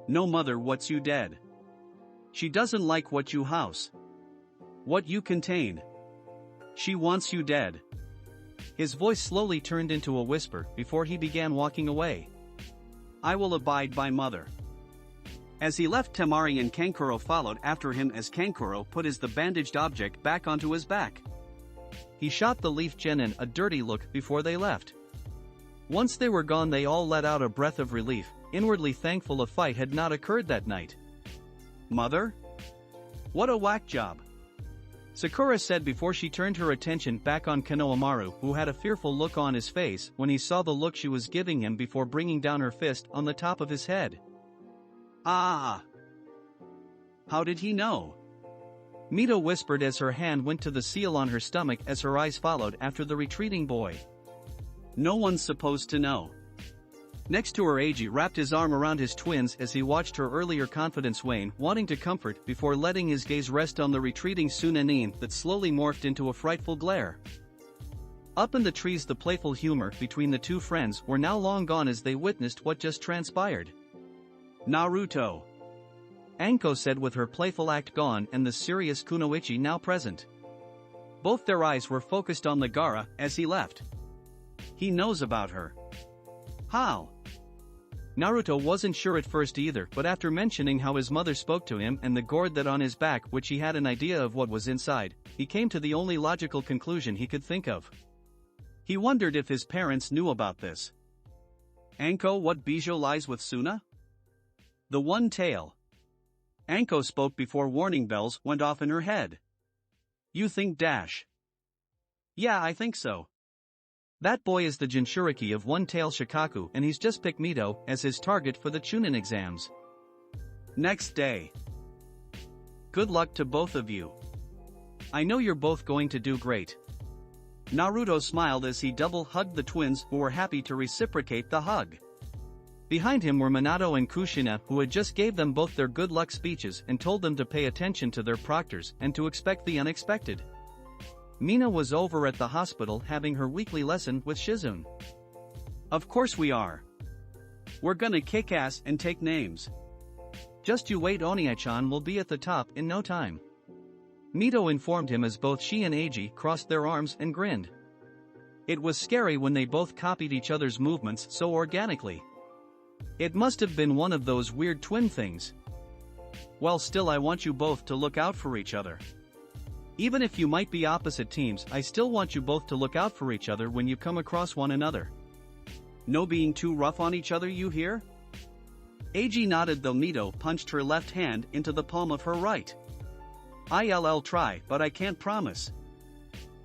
No, mother, what's you dead? She doesn't like what you house. What you contain. She wants you dead. His voice slowly turned into a whisper before he began walking away. I will abide by mother. As he left, Temari and Kankuro followed after him as Kankuro put the bandaged object back onto his back. He shot the Leaf Genin a dirty look before they left. Once they were gone, they all let out a breath of relief, inwardly thankful a fight had not occurred that night. Mother? What a whack job. Sakura said before she turned her attention back on Konohamaru, who had a fearful look on his face when he saw the look she was giving him before bringing down her fist on the top of his head. Ah! How did he know? Mito whispered as her hand went to the seal on her stomach as her eyes followed after the retreating boy. No one's supposed to know. Next to her, Eiji wrapped his arm around his twins as he watched her earlier confidence wane, wanting to comfort before letting his gaze rest on the retreating Sunanin that slowly morphed into a frightful glare. Up in the trees, the playful humor between the two friends were now long gone as they witnessed what just transpired. Naruto. Anko said with her playful act gone and the serious Kunoichi now present. Both their eyes were focused on the Gaara as he left. He knows about her. How? Naruto wasn't sure at first either, but after mentioning how his mother spoke to him and the gourd that on his back, which he had an idea of what was inside, he came to the only logical conclusion he could think of. He wondered if his parents knew about this. Anko, what bijou lies with Suna? The one tail. Anko spoke before warning bells went off in her head. You think dash? Yeah, I think so. That boy is the Jinchuriki of one-tail Shikaku and he's just picked Mito as his target for the Chunin exams. Next day. Good luck to both of you. I know you're both going to do great. Naruto smiled as he double-hugged the twins who were happy to reciprocate the hug. Behind him were Minato and Kushina who had just gave them both their good luck speeches and told them to pay attention to their proctors and to expect the unexpected. Mina was over at the hospital having her weekly lesson with Shizune. Of course we are. We're gonna kick ass and take names. Just you wait, Onie-chan will be at the top in no time. Mito informed him as both she and Eiji crossed their arms and grinned. It was scary when they both copied each other's movements so organically. It must have been one of those weird twin things. Well, still I want you both to look out for each other. Even if you might be opposite teams, I still want you both to look out for each other when you come across one another. No being too rough on each other, you hear? Eiji nodded though Mito punched her left hand into the palm of her right. I'll try, but I can't promise.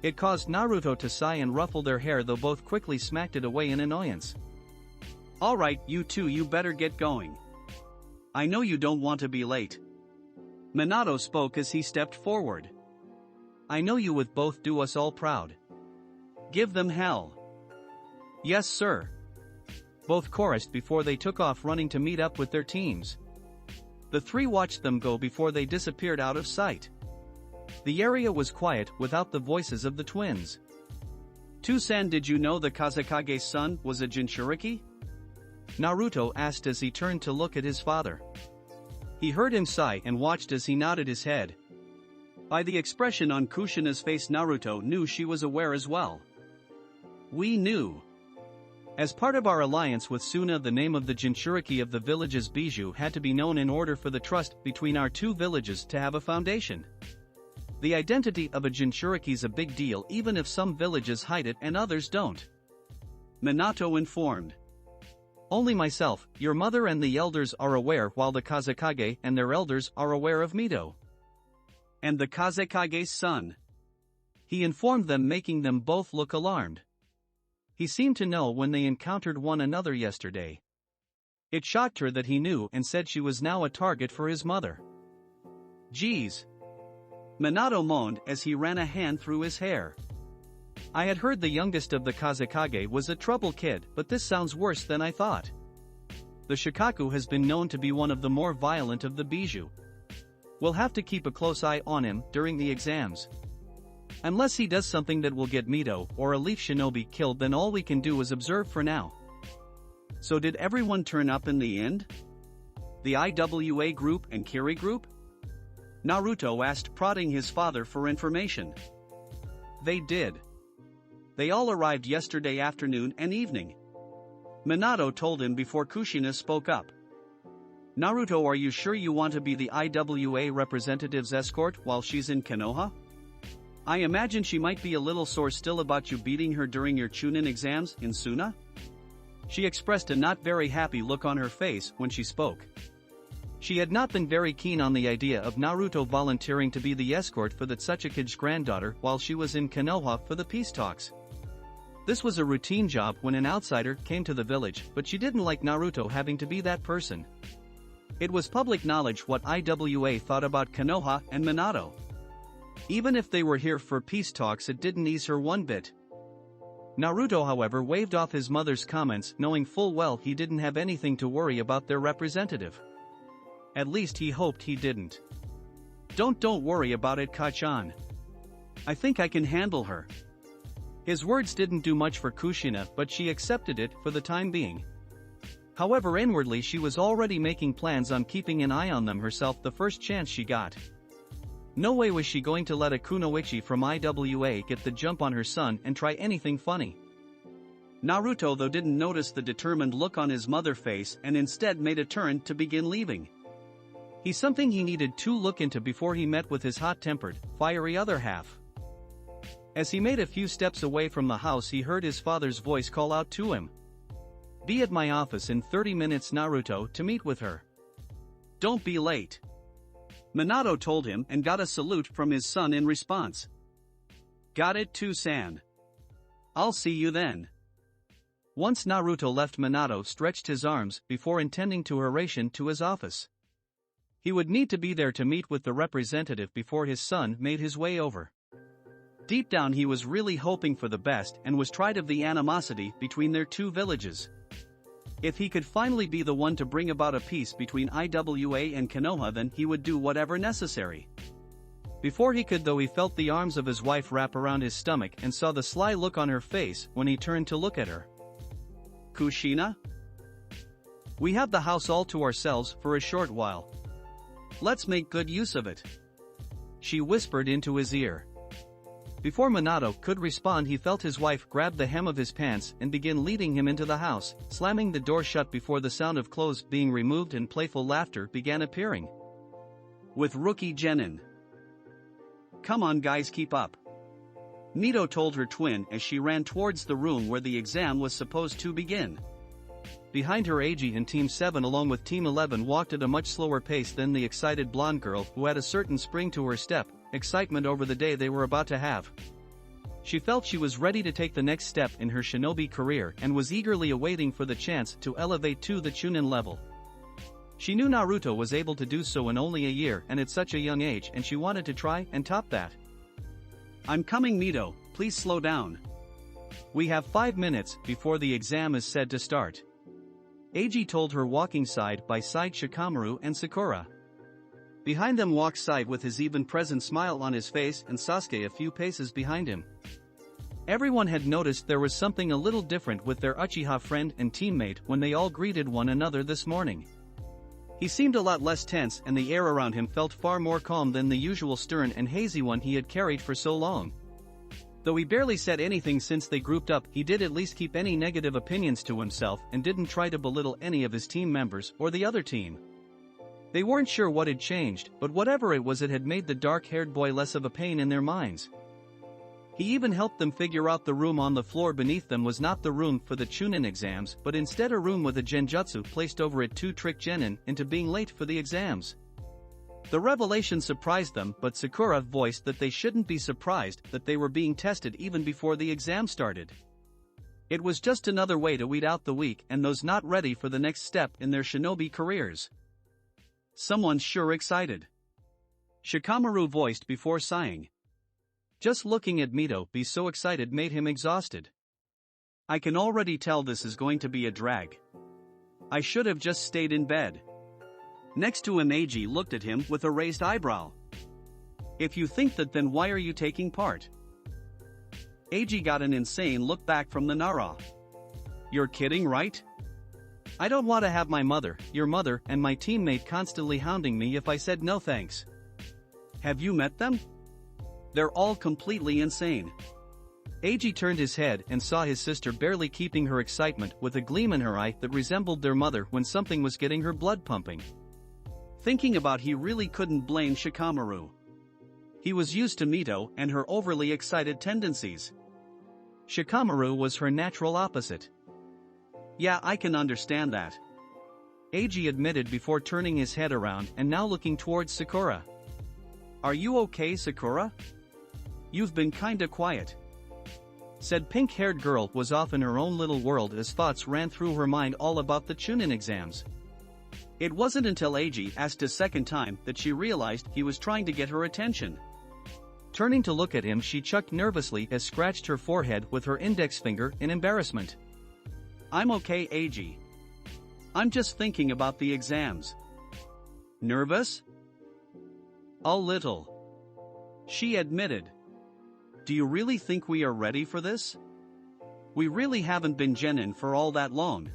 It caused Naruto to sigh and ruffle their hair though both quickly smacked it away in annoyance. Alright, you two, you better get going. I know you don't want to be late. Minato spoke as he stepped forward. I know you would both do us all proud. Give them hell. Yes, sir. Both chorused before they took off running to meet up with their teams. The three watched them go before they disappeared out of sight. The area was quiet without the voices of the twins. Tusan, did you know the Kazekage's son was a Jinchuriki? Naruto asked as he turned to look at his father. He heard him sigh and watched as he nodded his head. By the expression on Kushina's face, Naruto knew she was aware as well. We knew. As part of our alliance with Suna, the name of the Jinchuriki of the village's bijou had to be known in order for the trust between our two villages to have a foundation. The identity of a Jinchuriki is a big deal even if some villages hide it and others don't. Minato informed. Only myself, your mother and the elders are aware, while the Kazekage and their elders are aware of Mito. And the Kazekage's son. He informed them, making them both look alarmed. He seemed to know when they encountered one another yesterday. It shocked her that he knew and said she was now a target for his mother. Geez. Minato moaned as he ran a hand through his hair. I had heard the youngest of the Kazekage was a trouble kid, but this sounds worse than I thought. The Shikaku has been known to be one of the more violent of the bijou. We'll have to keep a close eye on him during the exams. Unless he does something that will get Mito or a Leaf Shinobi killed, then all we can do is observe for now. So did everyone turn up in the end? The IWA group and Kiri group? Naruto asked, prodding his father for information. They did. They all arrived yesterday afternoon and evening. Minato told him before Kushina spoke up. Naruto, are you sure you want to be the IWA representative's escort while she's in Konoha? I imagine she might be a little sore still about you beating her during your Chunin exams in Suna? She expressed a not very happy look on her face when she spoke. She had not been very keen on the idea of Naruto volunteering to be the escort for the Tsuchikage's granddaughter while she was in Konoha for the peace talks. This was a routine job when an outsider came to the village, but she didn't like Naruto having to be that person. It was public knowledge what IWA thought about Konoha and Minato. Even if they were here for peace talks, it didn't ease her one bit. Naruto, however, waved off his mother's comments, knowing full well he didn't have anything to worry about their representative. At least he hoped he didn't. Don't worry about it, Kachan. I think I can handle her. His words didn't do much for Kushina, but she accepted it for the time being. However, inwardly she was already making plans on keeping an eye on them herself the first chance she got. No way was she going to let a kunoichi from IWA get the jump on her son and try anything funny. Naruto though didn't notice the determined look on his mother's face and instead made a turn to begin leaving. He's something he needed to look into before he met with his hot-tempered, fiery other half. As he made a few steps away from the house he heard his father's voice call out to him. "Be at my office in 30 minutes, Naruto, to meet with her. Don't be late." Minato told him and got a salute from his son in response. "Got it too, San. I'll see you then." Once Naruto left, Minato stretched his arms before intending to hurry to his office. He would need to be there to meet with the representative before his son made his way over. Deep down he was really hoping for the best and was tired of the animosity between their two villages. If he could finally be the one to bring about a peace between IWA and Konoha, then he would do whatever necessary. Before he could though, he felt the arms of his wife wrap around his stomach and saw the sly look on her face when he turned to look at her. "Kushina? We have the house all to ourselves for a short while. Let's make good use of it," she whispered into his ear. Before Minato could respond, he felt his wife grab the hem of his pants and begin leading him into the house, slamming the door shut before the sound of clothes being removed and playful laughter began appearing. "With rookie Genin. Come on guys, keep up," Mito told her twin as she ran towards the room where the exam was supposed to begin. Behind her, Eiji and Team 7 along with Team 11 walked at a much slower pace than the excited blonde girl who had a certain spring to her step, excitement over the day they were about to have. She felt she was ready to take the next step in her shinobi career and was eagerly awaiting for the chance to elevate to the Chunin level. She knew Naruto was able to do so in only a year and at such a young age, and she wanted to try and top that. "I'm coming, Mito, please slow down. We have 5 minutes before the exam is said to start," Eiji told her, walking side by side Shikamaru and Sakura. Behind them walked Side with his even-present smile on his face and Sasuke a few paces behind him. Everyone had noticed there was something a little different with their Uchiha friend and teammate when they all greeted one another this morning. He seemed a lot less tense and the air around him felt far more calm than the usual stern and hazy one he had carried for so long. Though he barely said anything since they grouped up, he did at least keep any negative opinions to himself and didn't try to belittle any of his team members or the other team. They weren't sure what had changed, but whatever it was, it had made the dark-haired boy less of a pain in their minds. He even helped them figure out the room on the floor beneath them was not the room for the Chunin exams, but instead a room with a genjutsu placed over it to trick Genin into being late for the exams. The revelation surprised them, but Sakura voiced that they shouldn't be surprised that they were being tested even before the exam started. It was just another way to weed out the weak and those not ready for the next step in their shinobi careers. "Someone's sure excited," Shikamaru voiced before sighing. Just looking at Mito be so excited made him exhausted. "I can already tell this is going to be a drag. I should have just stayed in bed." Next to him, Eiji looked at him with a raised eyebrow. "If you think that, then why are you taking part?" Eiji got an insane look back from the Nara. "You're kidding, right? I don't want to have my mother, your mother, and my teammate constantly hounding me if I said no thanks. Have you met them? They're all completely insane." Eiji turned his head and saw his sister barely keeping her excitement with a gleam in her eye that resembled their mother when something was getting her blood pumping. Thinking about, he really couldn't blame Shikamaru. He was used to Mito and her overly excited tendencies. Shikamaru was her natural opposite. "Yeah, I can understand that," Eiji admitted before turning his head around and now looking towards Sakura. "Are you okay, Sakura? You've been kinda quiet," said pink-haired girl was off in her own little world as thoughts ran through her mind all about the Chunin exams. It wasn't until Eiji asked a second time that she realized he was trying to get her attention. Turning to look at him, she chucked nervously as scratched her forehead with her index finger in embarrassment. "I'm okay, Eiji. I'm just thinking about the exams." "Nervous?" "A little," she admitted. "Do you really think we are ready for this? We really haven't been genin for all that long."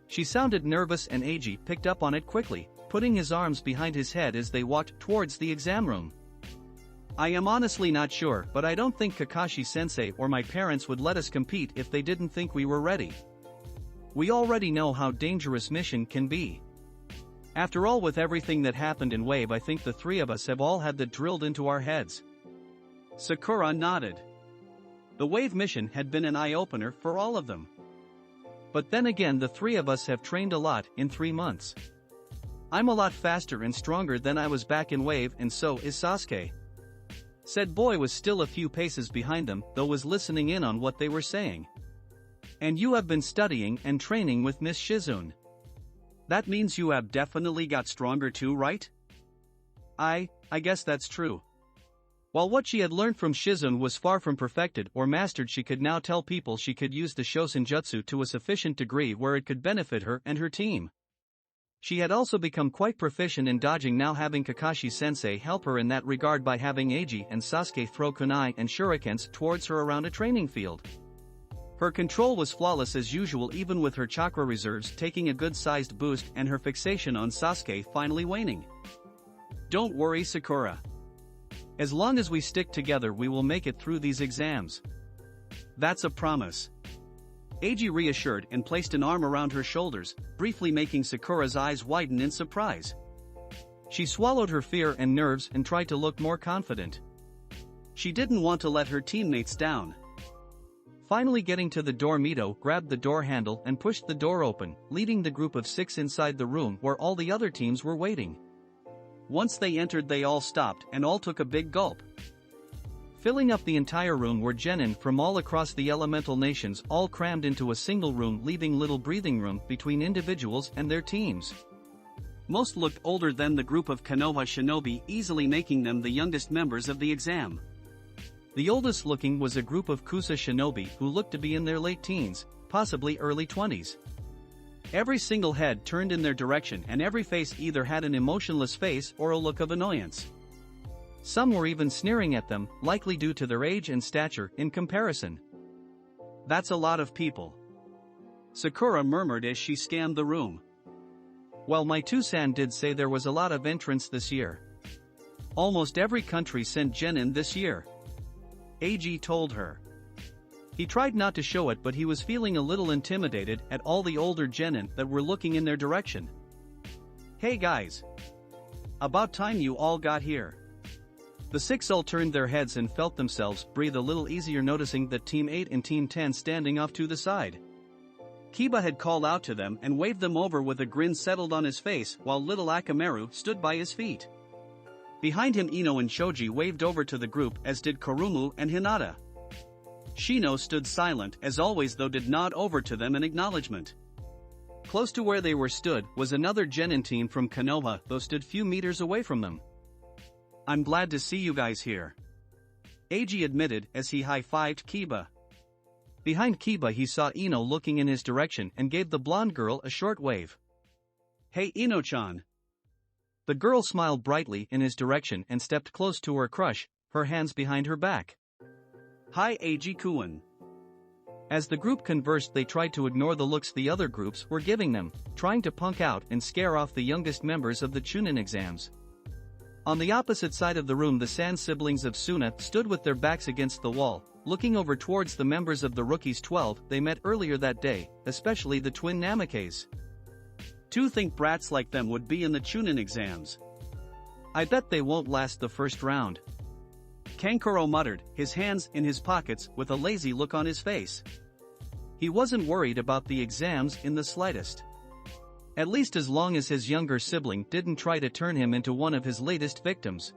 She sounded nervous and Eiji picked up on it quickly, putting his arms behind his head as they walked towards the exam room. I am honestly not sure, but I don't think Kakashi-sensei or my parents would let us compete if they didn't think we were ready. We already know how dangerous mission can be. After all, with everything that happened in Wave, I think the three of us have all had that drilled into our heads." Sakura nodded. The Wave mission had been an eye-opener for all of them. But then again, the three of us have trained a lot in 3 months. I'm a lot faster and stronger than I was back in Wave, and so is Sasuke. Said boy was still a few paces behind them, though was listening in on what they were saying. "And you have been studying and training with Miss Shizune. That means you have definitely got stronger too, right?" I guess that's true." While what she had learned from Shizune was far from perfected or mastered, she could now tell people she could use the Shosenjutsu to a sufficient degree where it could benefit her and her team. She had also become quite proficient in dodging, now having Kakashi-sensei help her in that regard by having Eiji and Sasuke throw kunai and shurikens towards her around a training field. Her control was flawless as usual, even with her chakra reserves taking a good-sized boost and her fixation on Sasuke finally waning. "Don't worry, Sakura. As long as we stick together, we will make it through these exams. That's a promise." Eiji reassured and placed an arm around her shoulders, briefly making Sakura's eyes widen in surprise. She swallowed her fear and nerves and tried to look more confident. She didn't want to let her teammates down. Finally getting to the door, Mito grabbed the door handle and pushed the door open, leading the group of 6 inside the room where all the other teams were waiting. Once they entered, they all stopped and all took a big gulp. Filling up the entire room were genin from all across the elemental nations, all crammed into a single room, leaving little breathing room between individuals and their teams. Most looked older than the group of Konoha shinobi, easily making them the youngest members of the exam. The oldest looking was a group of Kusa shinobi who looked to be in their late teens, possibly early 20s. Every single head turned in their direction and every face either had an emotionless face or a look of annoyance. Some were even sneering at them, likely due to their age and stature in comparison. "That's a lot of people," Sakura murmured as she scanned the room. "Well, my two-san did say there was a lot of entrants this year. Almost every country sent genin this year," Eiji told her. He tried not to show it, but he was feeling a little intimidated at all the older genin that were looking in their direction. "Hey guys! About time you all got here." The 6 all turned their heads and felt themselves breathe a little easier, noticing that Team 8 and Team 10 standing off to the side. Kiba had called out to them and waved them over with a grin settled on his face, while little Akamaru stood by his feet. Behind him, Ino and Shoji waved over to the group, as did Kurumu and Hinata. Shino stood silent as always, though did nod over to them in acknowledgement. Close to where they were stood was another genin team from Konoha, though stood few meters away from them. "I'm glad to see you guys here," Eiji admitted as he high-fived Kiba. Behind Kiba he saw Ino looking in his direction and gave the blonde girl a short wave. "Hey Ino-chan." The girl smiled brightly in his direction and stepped close to her crush, her hands behind her back. "Hi Eiji-kun." As the group conversed, they tried to ignore the looks the other groups were giving them, trying to punk out and scare off the youngest members of the Chunin exams. On the opposite side of the room, the San siblings of Suna stood with their backs against the wall, looking over towards the members of the Rookies 12 they met earlier that day, especially the twin Namakes. "To think brats like them would be in the Chunin exams. I bet they won't last the first round," Kankuro muttered, his hands in his pockets with a lazy look on his face. He wasn't worried about the exams in the slightest. At least as long as his younger sibling didn't try to turn him into one of his latest victims.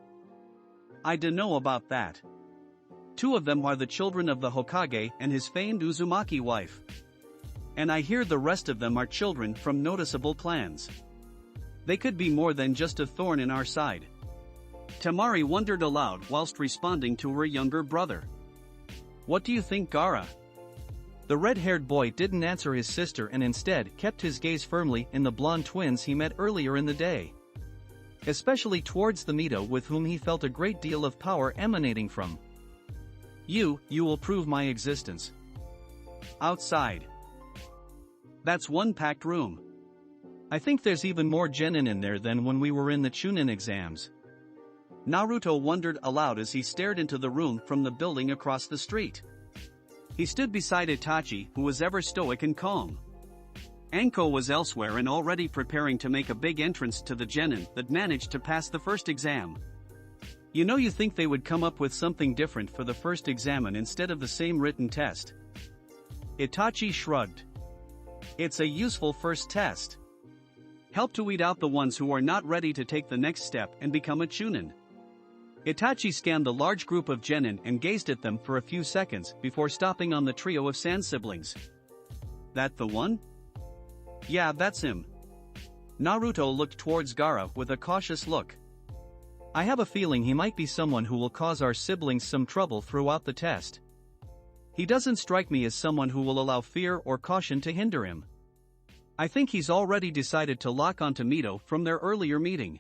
"I dunno about that. 2 of them are the children of the Hokage and his famed Uzumaki wife. And I hear the rest of them are children from noticeable clans. They could be more than just a thorn in our side." Tamari wondered aloud whilst responding to her younger brother. "What do you think, Gaara?" The red-haired boy didn't answer his sister and instead kept his gaze firmly in the blonde twins he met earlier in the day. Especially towards the Mito, with whom he felt a great deal of power emanating from. You will prove my existence." "Outside. That's one packed room. I think there's even more genin in there than when we were in the Chunin exams." Naruto wondered aloud as he stared into the room from the building across the street. He stood beside Itachi, who was ever stoic and calm. Anko was elsewhere and already preparing to make a big entrance to the genin that managed to pass the first exam. You think they would come up with something different for the first examen instead of the same written test. Itachi shrugged. It's a useful first test. Help to weed out the ones who are not ready to take the next step and become a chunin. Itachi scanned the large group of genin and gazed at them for a few seconds before stopping on the trio of Sand siblings. That the one? Yeah, that's him. Naruto looked towards Gaara with a cautious look. I have a feeling he might be someone who will cause our siblings some trouble throughout the test. He doesn't strike me as someone who will allow fear or caution to hinder him. I think he's already decided to lock onto Mito from their earlier meeting.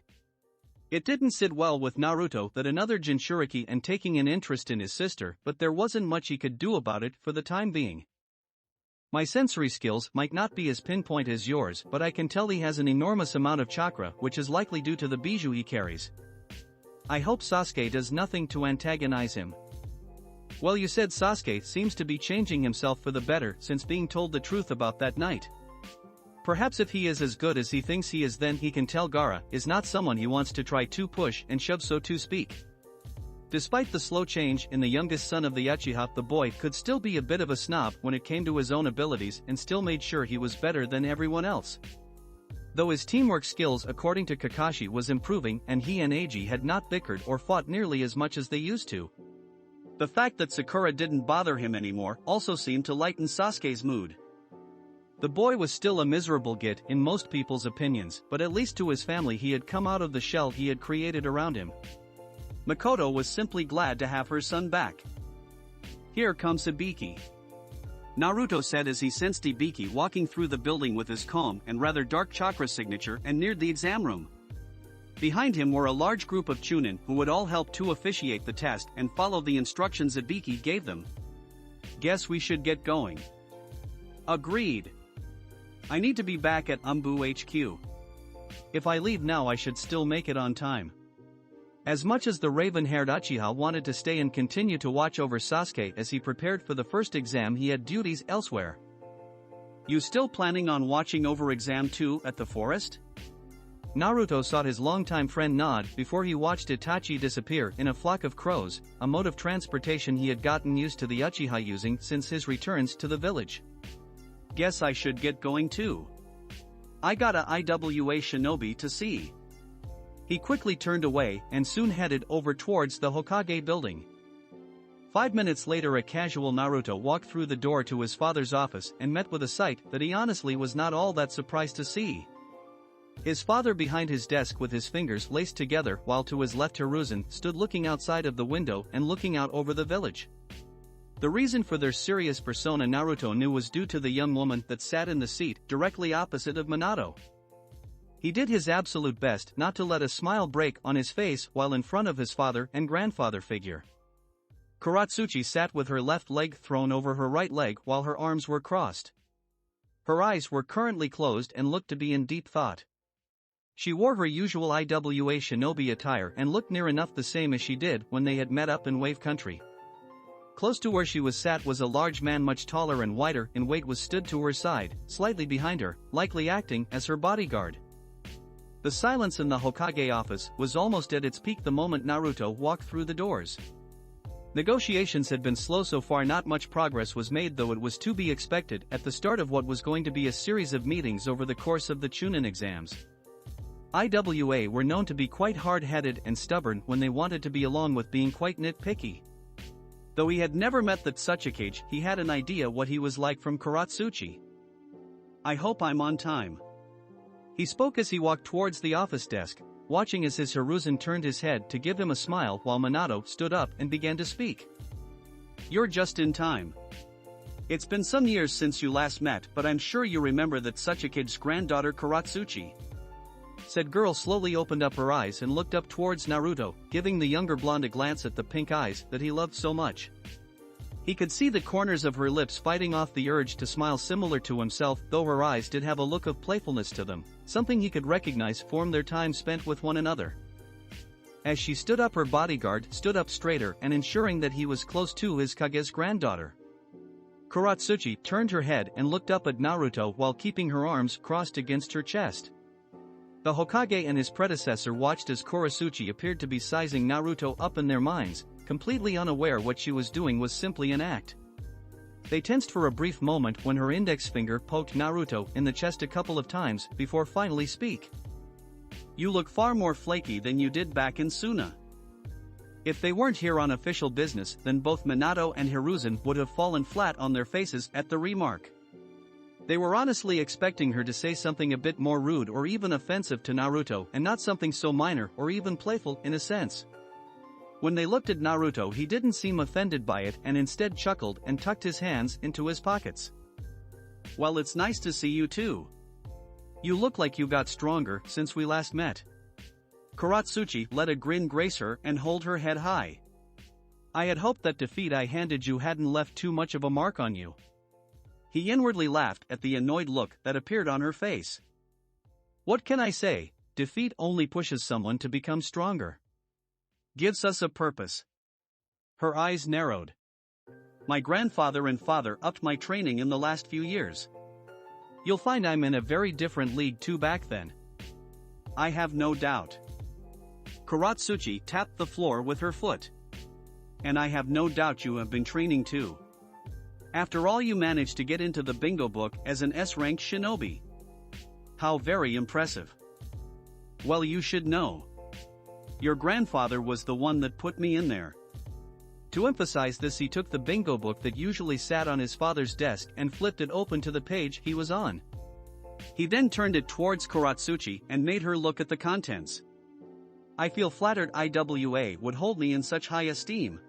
It didn't sit well with Naruto that another Jinchuriki and taking an interest in his sister, but there wasn't much he could do about it for the time being. My sensory skills might not be as pinpoint as yours, but I can tell he has an enormous amount of chakra, which is likely due to the bijou he carries. I hope Sasuke does nothing to antagonize him. Well, you said Sasuke seems to be changing himself for the better since being told the truth about that night. Perhaps if he is as good as he thinks he is, then he can tell Gaara is not someone he wants to try to push and shove, so to speak. Despite the slow change in the youngest son of the Uchiha, the boy could still be a bit of a snob when it came to his own abilities and still made sure he was better than everyone else. Though his teamwork skills according to Kakashi was improving and he and Eiji had not bickered or fought nearly as much as they used to. The fact that Sakura didn't bother him anymore also seemed to lighten Sasuke's mood. The boy was still a miserable git in most people's opinions, but at least to his family he had come out of the shell he had created around him. Makoto was simply glad to have her son back. Here comes Hibiki. Naruto said as he sensed Hibiki walking through the building with his calm and rather dark chakra signature and neared the exam room. Behind him were a large group of chunin who would all help to officiate the test and follow the instructions Hibiki gave them. Guess we should get going. Agreed. I need to be back at Umbu HQ. If I leave now I should still make it on time. As much as the raven-haired Uchiha wanted to stay and continue to watch over Sasuke as he prepared for the first exam, he had duties elsewhere. You still planning on watching over exam 2 at the forest? Naruto saw his longtime friend nod before he watched Itachi disappear in a flock of crows, a mode of transportation he had gotten used to the Uchiha using since his returns to the village. Guess I should get going too. I got a IWA shinobi to see. He quickly turned away and soon headed over towards the Hokage building. 5 minutes later, a casual Naruto walked through the door to his father's office and met with a sight that he honestly was not all that surprised to see. His father behind his desk with his fingers laced together, while to his left Hiruzen stood looking outside of the window and looking out over the village. The reason for their serious persona Naruto knew was due to the young woman that sat in the seat directly opposite of Minato. He did his absolute best not to let a smile break on his face while in front of his father and grandfather figure. Kuratsuchi sat with her left leg thrown over her right leg while her arms were crossed. Her eyes were currently closed and looked to be in deep thought. She wore her usual IWA shinobi attire and looked near enough the same as she did when they had met up in Wave Country. Close to where she was sat was a large man much taller and wider in weight was stood to her side, slightly behind her, likely acting as her bodyguard. The silence in the Hokage office was almost at its peak the moment Naruto walked through the doors. Negotiations had been slow so far, not much progress was made, though it was to be expected at the start of what was going to be a series of meetings over the course of the Chunin exams. IWA were known to be quite hard-headed and stubborn when they wanted to be, along with being quite nitpicky. Though he had never met that Tsuchikage, he had an idea what he was like from Kuratsuchi. I hope I'm on time. He spoke as he walked towards the office desk, watching as his Hiruzen turned his head to give him a smile while Minato stood up and began to speak. You're just in time. It's been some years since you last met, but I'm sure you remember that Tsuchikage's granddaughter Kuratsuchi. Said girl slowly opened up her eyes and looked up towards Naruto, giving the younger blonde a glance at the pink eyes that he loved so much. He could see the corners of her lips fighting off the urge to smile similar to himself, though her eyes did have a look of playfulness to them, something he could recognize from their time spent with one another. As she stood up, her bodyguard stood up straighter and ensuring that he was close to his Kage's granddaughter. Kuratsuchi turned her head and looked up at Naruto while keeping her arms crossed against her chest. The Hokage and his predecessor watched as Kurasuchi appeared to be sizing Naruto up in their minds, completely unaware what she was doing was simply an act. They tensed for a brief moment when her index finger poked Naruto in the chest a couple of times before finally speak. "You look far more flaky than you did back in Suna." If they weren't here on official business, then both Minato and Hiruzen would have fallen flat on their faces at the remark. They were honestly expecting her to say something a bit more rude or even offensive to Naruto and not something so minor or even playful in a sense. When they looked at Naruto, he didn't seem offended by it and instead chuckled and tucked his hands into his pockets. "Well, it's nice to see you too. You look like you got stronger since we last met." Kuratsuchi let a grin grace her and hold her head high. "I had hoped that defeat I handed you hadn't left too much of a mark on you." He inwardly laughed at the annoyed look that appeared on her face. "What can I say? Defeat only pushes someone to become stronger. Gives us a purpose." Her eyes narrowed. "My grandfather and father upped my training in the last few years. You'll find I'm in a very different league too back then." "I have no doubt." Kuratsuchi tapped the floor with her foot. "And I have no doubt you have been training too. After all, you managed to get into the bingo book as an S-rank shinobi. How very impressive." "Well, you should know. Your grandfather was the one that put me in there." To emphasize this, he took the bingo book that usually sat on his father's desk and flipped it open to the page he was on. He then turned it towards Kuratsuchi and made her look at the contents. "I feel flattered IWA would hold me in such high esteem."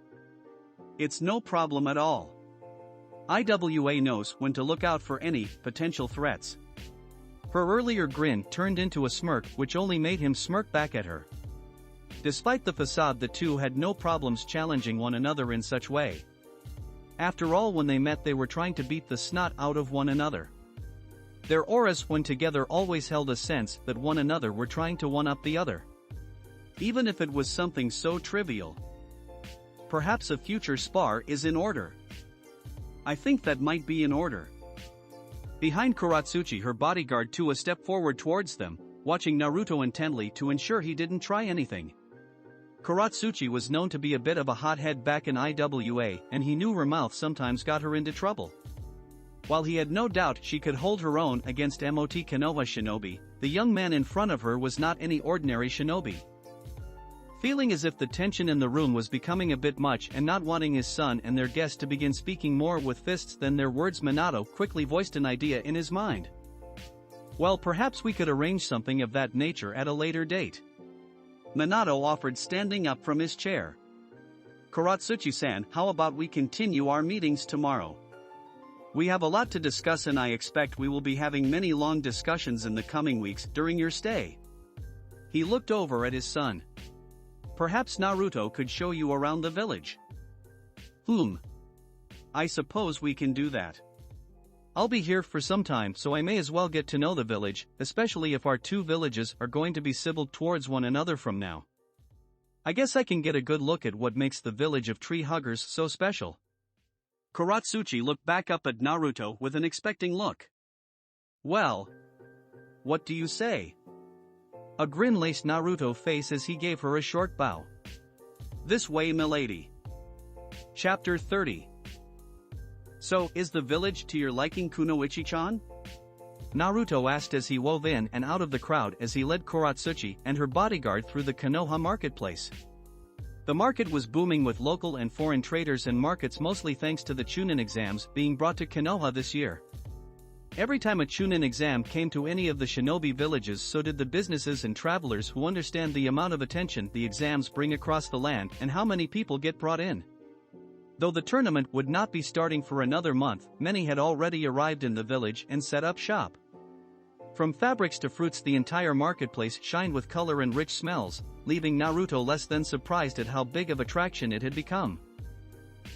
"It's no problem at all. IWA knows when to look out for any potential threats." Her earlier grin turned into a smirk which only made him smirk back at her. Despite the facade, the two had no problems challenging one another in such way. After all, when they met they were trying to beat the snot out of one another. Their auras when together always held a sense that one another were trying to one-up the other. Even if it was something so trivial. Perhaps a future spar is in order. I think that might be in order. Behind Kuratsuchi, her bodyguard took a step forward towards them, watching Naruto intently to ensure he didn't try anything. Kuratsuchi was known to be a bit of a hothead back in IWA, and he knew her mouth sometimes got her into trouble. While he had no doubt she could hold her own against MOT Konoha shinobi, the young man in front of her was not any ordinary shinobi. Feeling as if the tension in the room was becoming a bit much and not wanting his son and their guest to begin speaking more with fists than their words, Minato quickly voiced an idea in his mind. "Well, perhaps we could arrange something of that nature at a later date." Minato offered, standing up from his chair. "Kuratsuchi-san, how about we continue our meetings tomorrow? We have a lot to discuss and I expect we will be having many long discussions in the coming weeks during your stay." He looked over at his son. "Perhaps Naruto could show you around the village." I suppose we can do that. I'll be here for some time, so I may as well get to know the village, especially if our two villages are going to be civil towards one another from now. I guess I can get a good look at what makes the village of tree huggers so special." Kuratsuchi looked back up at Naruto with an expecting look. "Well, what do you say?" A grin laced Naruto's face as he gave her a short bow. "This way, milady." Chapter 30. "So, is the village to your liking, Kunoichi-chan?" Naruto asked as he wove in and out of the crowd as he led Kuratsuchi and her bodyguard through the Konoha marketplace. The market was booming with local and foreign traders and markets, mostly thanks to the Chunin exams being brought to Konoha this year. Every time a Chunin exam came to any of the shinobi villages, so did the businesses and travelers who understand the amount of attention the exams bring across the land and how many people get brought in. Though the tournament would not be starting for another month, many had already arrived in the village and set up shop. From fabrics to fruits, the entire marketplace shined with color and rich smells, leaving Naruto less than surprised at how big of attraction it had become.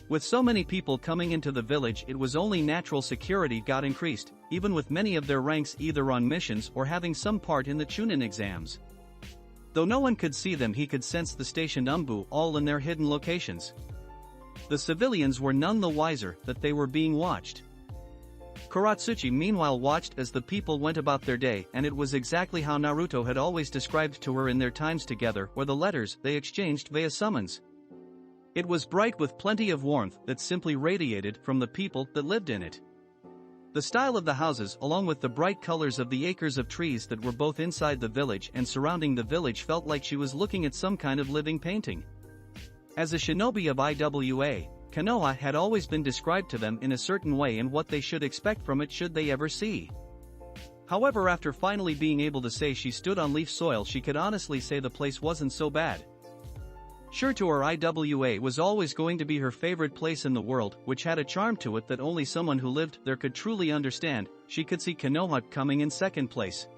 With so many people coming into the village, it was only natural security got increased, even with many of their ranks either on missions or having some part in the Chunin exams. Though no one could see them, he could sense the stationed umbu all in their hidden locations. The civilians were none the wiser that they were being watched. Kuratsuchi meanwhile watched as the people went about their day, and it was exactly how Naruto had always described to her in their times together, or the letters they exchanged via summons. It was bright with plenty of warmth that simply radiated from the people that lived in it. The style of the houses, along with the bright colors of the acres of trees that were both inside the village and surrounding the village, felt like she was looking at some kind of living painting. As a shinobi of IWA, Konoha had always been described to them in a certain way and what they should expect from it should they ever see. However, after finally being able to say she stood on leaf soil, she could honestly say the place wasn't so bad. Sure, to her, IWA was always going to be her favorite place in the world, which had a charm to it that only someone who lived there could truly understand. She could see Konoha coming in second place.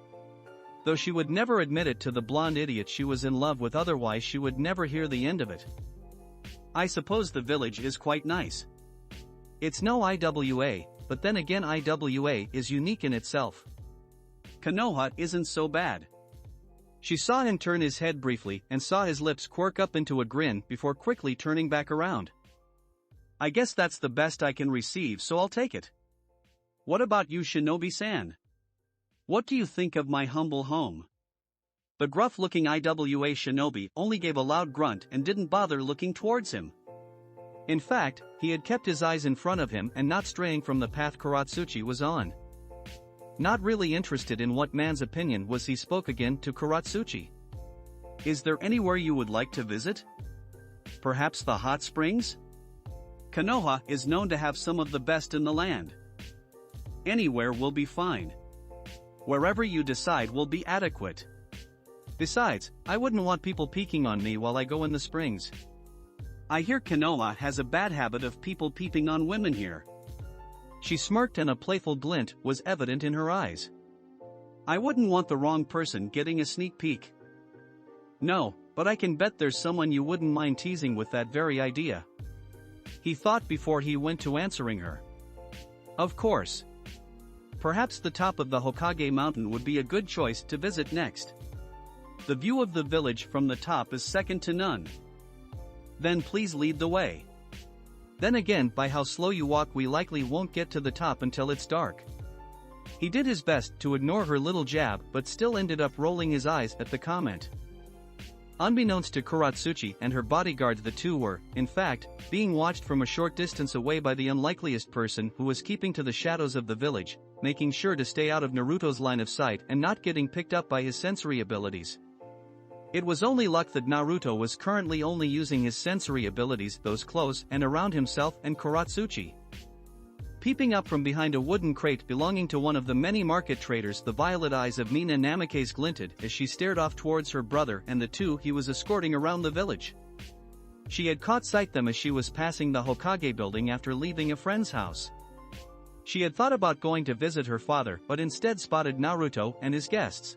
Though she would never admit it to the blonde idiot she was in love with, otherwise she would never hear the end of it. I suppose the village is quite nice. It's no IWA, but then again IWA is unique in itself. Konoha isn't so bad. She saw him turn his head briefly and saw his lips quirk up into a grin before quickly turning back around. I guess that's the best I can receive, so I'll take it. What about you, Shinobi-san? What do you think of my humble home? The gruff-looking IWA shinobi only gave a loud grunt and didn't bother looking towards him. In fact, he had kept his eyes in front of him and not straying from the path Kuratsuchi was on. Not really interested in what man's opinion was, he spoke again to Kuratsuchi. Is there anywhere you would like to visit? Perhaps the hot springs? Konoha is known to have some of the best in the land. Anywhere will be fine. Wherever you decide will be adequate. Besides, I wouldn't want people peeking on me while I go in the springs. I hear Konoha has a bad habit of people peeping on women here. She smirked and a playful glint was evident in her eyes. I wouldn't want the wrong person getting a sneak peek. No, but I can bet there's someone you wouldn't mind teasing with that very idea. He thought before he went to answering her. Of course. Perhaps the top of the Hokage mountain would be a good choice to visit next. The view of the village from the top is second to none. Then please lead the way. Then again, by how slow you walk, we likely won't get to the top until it's dark. He did his best to ignore her little jab, but still ended up rolling his eyes at the comment. Unbeknownst to Kuratsuchi and her bodyguard, the two were, in fact, being watched from a short distance away by the unlikeliest person who was keeping to the shadows of the village, making sure to stay out of Naruto's line of sight and not getting picked up by his sensory abilities. It was only luck that Naruto was currently only using his sensory abilities those close and around himself and Kuratsuchi. Peeping up from behind a wooden crate belonging to one of the many market traders, the violet eyes of Mina Namikaze glinted as she stared off towards her brother and the two he was escorting around the village. She had caught sight of them as she was passing the Hokage building after leaving a friend's house. She had thought about going to visit her father, but instead spotted Naruto and his guests.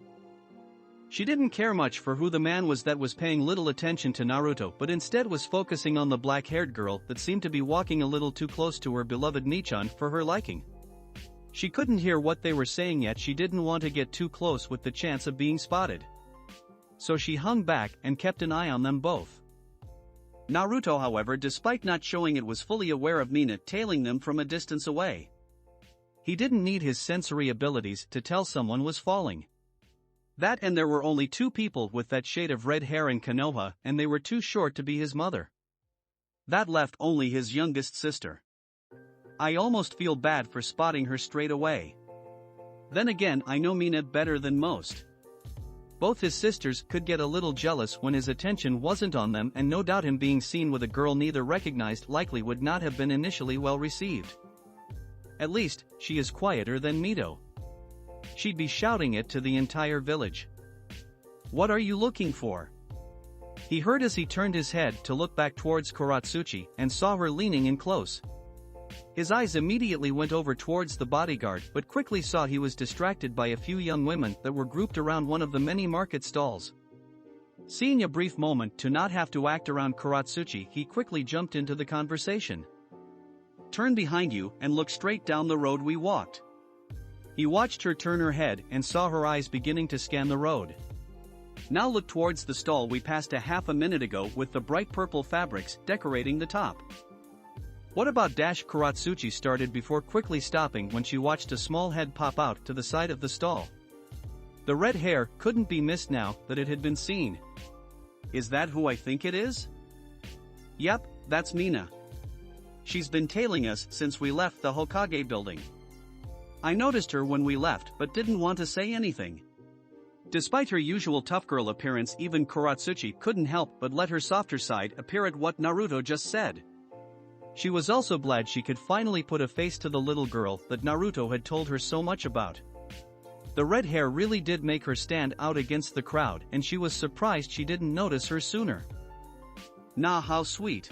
She didn't care much for who the man was that was paying little attention to Naruto, but instead was focusing on the black-haired girl that seemed to be walking a little too close to her beloved Nichan for her liking. She couldn't hear what they were saying, yet she didn't want to get too close with the chance of being spotted. So she hung back and kept an eye on them both. Naruto, however, despite not showing it, was fully aware of Mina tailing them from a distance away. He didn't need his sensory abilities to tell someone was falling. That, and there were only two people with that shade of red hair in Konoha, and they were too short to be his mother. That left only his youngest sister. I almost feel bad for spotting her straight away. Then again, I know Mina better than most. Both his sisters could get a little jealous when his attention wasn't on them, and no doubt him being seen with a girl neither recognized likely would not have been initially well received. At least, she is quieter than Mito. She'd be shouting it to the entire village. What are you looking for? He heard as he turned his head to look back towards Kuratsuchi and saw her leaning in close. His eyes immediately went over towards the bodyguard, but quickly saw he was distracted by a few young women that were grouped around one of the many market stalls. Seeing a brief moment to not have to act around Kuratsuchi, he quickly jumped into the conversation. Turn behind you and look straight down the road we walked. He watched her turn her head and saw her eyes beginning to scan the road. Now look towards the stall we passed a half a minute ago with the bright purple fabrics decorating the top. What about dash Kuratsuchi started before quickly stopping when she watched a small head pop out to the side of the stall. The red hair couldn't be missed now that it had been seen. Is that who I think it is? Yep, that's Mina. She's been tailing us since we left the Hokage building. I noticed her when we left but didn't want to say anything. Despite her usual tough girl appearance, even Kuratsuchi couldn't help but let her softer side appear at what Naruto just said. She was also glad she could finally put a face to the little girl that Naruto had told her so much about. The red hair really did make her stand out against the crowd, and she was surprised she didn't notice her sooner. Nah, how sweet.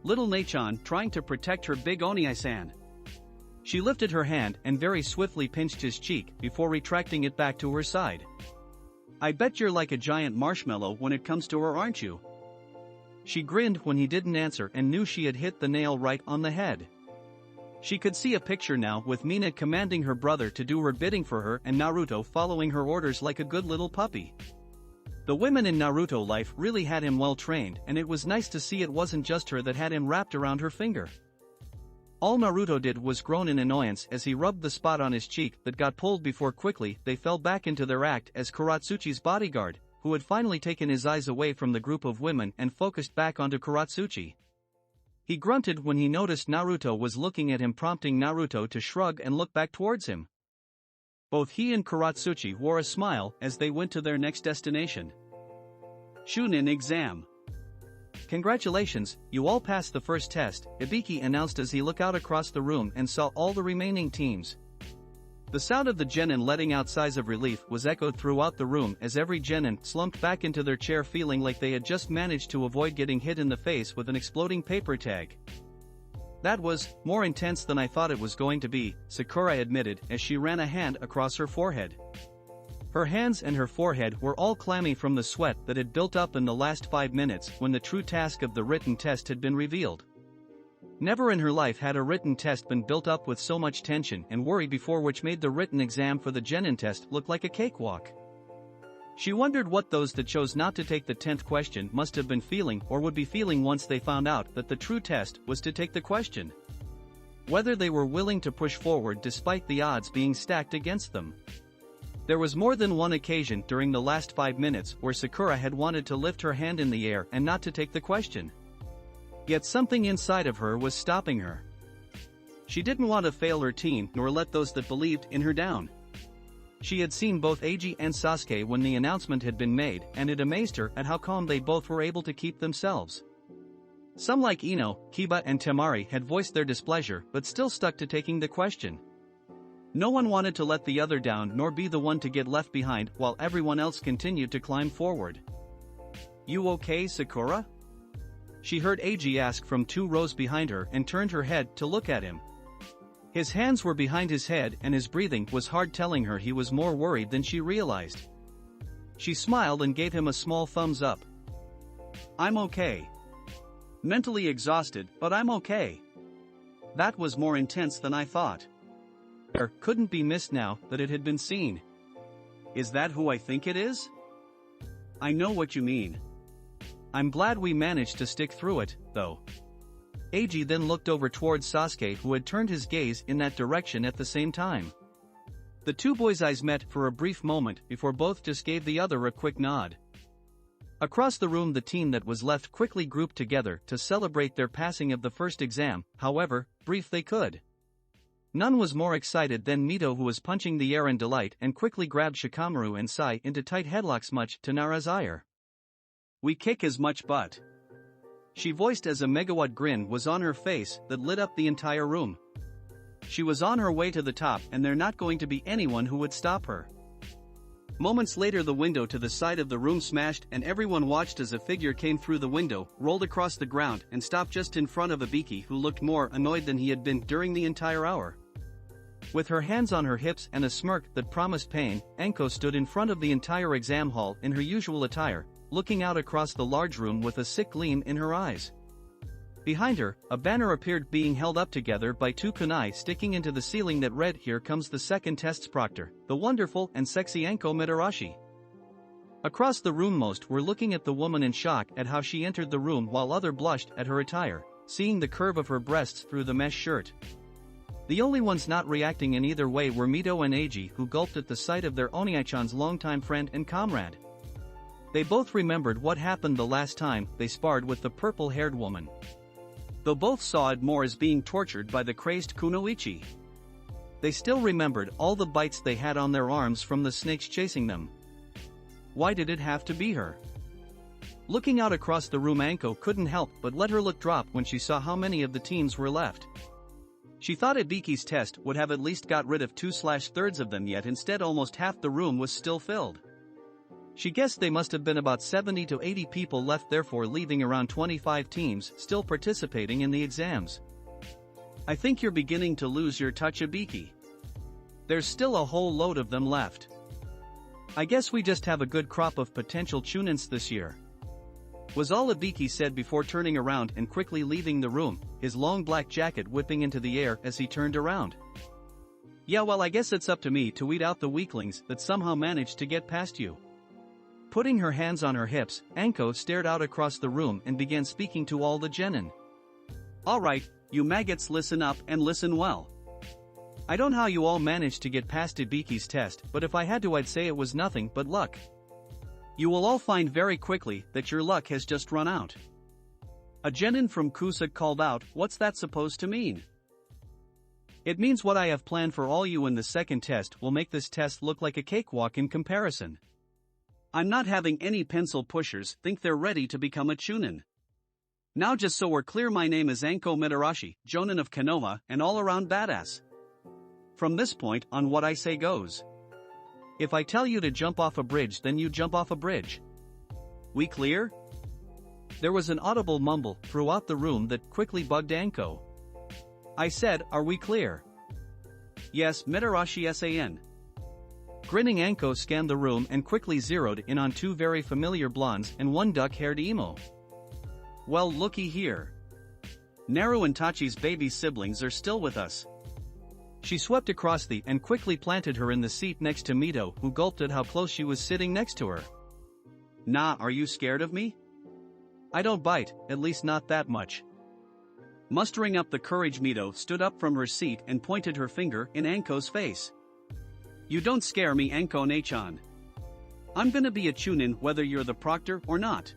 Little Nachan trying to protect her big Onii-san. She lifted her hand and very swiftly pinched his cheek before retracting it back to her side. I bet you're like a giant marshmallow when it comes to her, aren't you? She grinned when he didn't answer and knew she had hit the nail right on the head. She could see a picture now with Mina commanding her brother to do her bidding for her and Naruto following her orders like a good little puppy. The women in Naruto life really had him well trained, and it was nice to see it wasn't just her that had him wrapped around her finger. All Naruto did was groan in annoyance as he rubbed the spot on his cheek that got pulled before quickly they fell back into their act as Kuratsuchi's bodyguard, who had finally taken his eyes away from the group of women and focused back onto Kuratsuchi. He grunted when he noticed Naruto was looking at him, prompting Naruto to shrug and look back towards him. Both he and Kuratsuchi wore a smile as they went to their next destination. Shunin exam. Congratulations, you all passed the first test, Ibiki announced as he looked out across the room and saw all the remaining teams. The sound of the genin letting out sighs of relief was echoed throughout the room as every genin slumped back into their chair feeling like they had just managed to avoid getting hit in the face with an exploding paper tag. That was more intense than I thought it was going to be, Sakura admitted as she ran a hand across her forehead. Her hands and her forehead were all clammy from the sweat that had built up in the last 5 minutes when the true task of the written test had been revealed. Never in her life had a written test been built up with so much tension and worry before, which made the written exam for the genin test look like a cakewalk. She wondered what those that chose not to take the 10th question must have been feeling or would be feeling once they found out that the true test was to take the question. Whether they were willing to push forward despite the odds being stacked against them. There was more than one occasion during the last 5 minutes where Sakura had wanted to lift her hand in the air and not to take the question. Yet something inside of her was stopping her. She didn't want to fail her team nor let those that believed in her down. She had seen both Eiji and Sasuke when the announcement had been made, and it amazed her at how calm they both were able to keep themselves. Some like Ino, Kiba and Temari had voiced their displeasure but still stuck to taking the question. No one wanted to let the other down nor be the one to get left behind while everyone else continued to climb forward. You okay, Sakura? She heard Eiji ask from 2 rows behind her and turned her head to look at him. His hands were behind his head and his breathing was hard, telling her he was more worried than she realized. She smiled and gave him a small thumbs up. I'm okay. Mentally exhausted, but I'm okay. That was more intense than I thought. Couldn't be missed now that it had been seen. Is that who I think it is? I know what you mean. I'm glad we managed to stick through it, though. Eiji then looked over towards Sasuke, who had turned his gaze in that direction at the same time. The 2 boys' eyes met for a brief moment before both just gave the other a quick nod. Across the room the team that was left quickly grouped together to celebrate their passing of the first exam, however brief they could. None was more excited than Mito, who was punching the air in delight and quickly grabbed Shikamaru and Sai into tight headlocks, much to Nara's ire. We kick as much butt. She voiced as a megawatt grin was on her face that lit up the entire room. She was on her way to the top and there not going to be anyone who would stop her. Moments later the window to the side of the room smashed and everyone watched as a figure came through the window, rolled across the ground and stopped just in front of Ibiki, who looked more annoyed than he had been during the entire hour. With her hands on her hips and a smirk that promised pain, Enko stood in front of the entire exam hall in her usual attire, looking out across the large room with a sick gleam in her eyes. Behind her, a banner appeared being held up together by 2 kunai sticking into the ceiling that read, "Here comes the second test's proctor, the wonderful and sexy Enko Mitarashi." Across the room most were looking at the woman in shock at how she entered the room while others blushed at her attire, seeing the curve of her breasts through the mesh shirt. The only ones not reacting in either way were Mito and Eiji, who gulped at the sight of their Oniichan's longtime friend and comrade. They both remembered what happened the last time they sparred with the purple-haired woman. Though both saw it more as being tortured by the crazed Kunoichi. They still remembered all the bites they had on their arms from the snakes chasing them. Why did it have to be her? Looking out across the room, Anko couldn't help but let her look drop when she saw how many of the teams were left. She thought Ibiki's test would have at least got rid of 2/3 of them, yet instead almost half the room was still filled. She guessed they must have been about 70 to 80 people left, therefore leaving around 25 teams still participating in the exams. I think you're beginning to lose your touch, Ibiki. There's still a whole load of them left. I guess we just have a good crop of potential chunins this year. Was all Ibiki said before turning around and quickly leaving the room, his long black jacket whipping into the air as he turned around. Yeah, well, I guess it's up to me to weed out the weaklings that somehow managed to get past you. Putting her hands on her hips, Anko stared out across the room and began speaking to all the genin. Alright, you maggots, listen up and listen well. I don't know how you all managed to get past Ibiki's test, but if I had to, I'd say it was nothing but luck. You will all find very quickly that your luck has just run out. A genin from Kusa called out, "What's that supposed to mean?" It means what I have planned for all you in the second test will make this test look like a cakewalk in comparison. I'm not having any pencil pushers think they're ready to become a chunin. Now, just so we're clear, my name is Anko Mitarashi, Jonin of Konoha, and all-around badass. From this point on, what I say goes. If I tell you to jump off a bridge, then you jump off a bridge. We clear? There was an audible mumble throughout the room that quickly bugged Anko. I said, are we clear? Yes, Mitarashi san. Grinning, Anko scanned the room and quickly zeroed in on two very familiar blondes and one duck-haired emo. Well, looky here. Naru and Tachi's baby siblings are still with us. She swept across the and quickly planted her in the seat next to Mito, who gulped at how close she was sitting next to her. Nah, are you scared of me? I don't bite, at least not that much. Mustering up the courage, Mito stood up from her seat and pointed her finger in Anko's face. You don't scare me, Anko Nachan. I'm gonna be a chunin whether you're the proctor or not.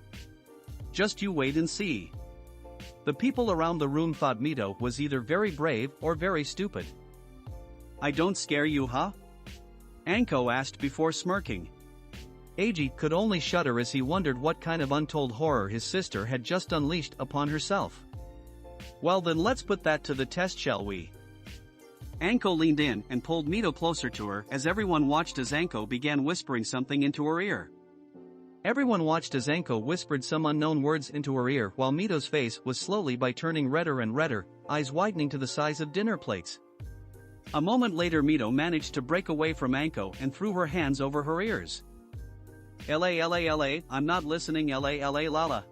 Just you wait and see. The people around the room thought Mito was either very brave or very stupid. I don't scare you, huh? Anko asked before smirking. Eiji could only shudder as he wondered what kind of untold horror his sister had just unleashed upon herself. Well, then let's put that to the test, shall we? Anko leaned in and pulled Mito closer to her as everyone watched as Anko began whispering something into her ear. Everyone watched as Anko whispered some unknown words into her ear while Mito's face was slowly turning redder and redder, eyes widening to the size of dinner plates. A moment later, Mito managed to break away from Anko and threw her hands over her ears. LA, I'm not listening, LA lala.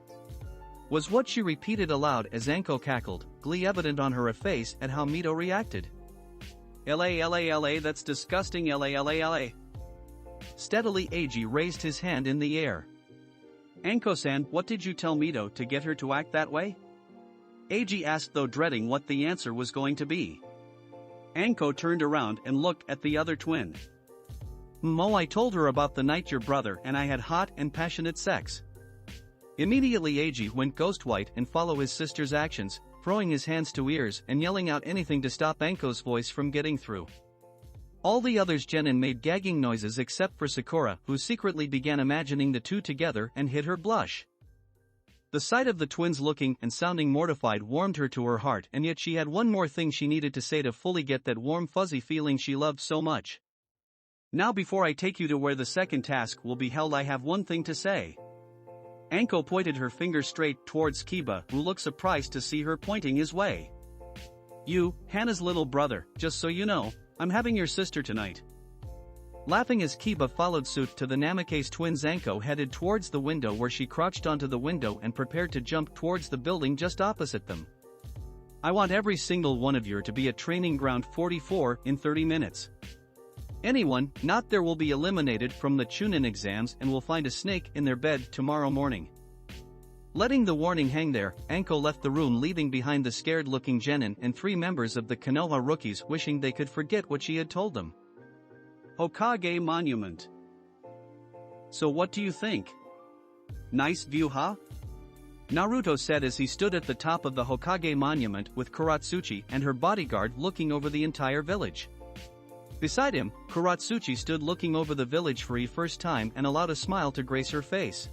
Was what she repeated aloud as Anko cackled, glee evident on her face at how Mito reacted. LA, that's disgusting, LA. Steadily, Eiji raised his hand in the air. Anko-san, what did you tell Mito to get her to act that way? Eiji asked, though dreading what the answer was going to be. Anko turned around and looked at the other twin. I told her about the night your brother and I had hot and passionate sex. Immediately Eiji went ghost white and followed his sister's actions, throwing his hands to ears and yelling out anything to stop Anko's voice from getting through. All the others genin made gagging noises except for Sakura, who secretly began imagining the two together and hid her blush. The sight of the twins looking and sounding mortified warmed her to her heart, and yet she had one more thing she needed to say to fully get that warm fuzzy feeling she loved so much. Now, before I take you to where the second task will be held, I have one thing to say. Anko pointed her finger straight towards Kiba, who looked surprised to see her pointing his way. You, Hana's little brother, just so you know, I'm having your sister tonight. Laughing as Kiba followed suit to the Namikaze twins, Anko headed towards the window where she crouched onto the window and prepared to jump towards the building just opposite them. I want every single one of you to be at Training Ground 44 in 30 minutes. Anyone not there will be eliminated from the Chunin exams and will find a snake in their bed tomorrow morning. Letting the warning hang there, Anko left the room, leaving behind the scared-looking Genin and 3 members of the Konoha rookies wishing they could forget what she had told them. Hokage Monument. So what do you think? Nice view, huh? Naruto said as he stood at the top of the Hokage Monument with Kuratsuchi and her bodyguard looking over the entire village. Beside him, Kuratsuchi stood looking over the village for the first time and allowed a smile to grace her face.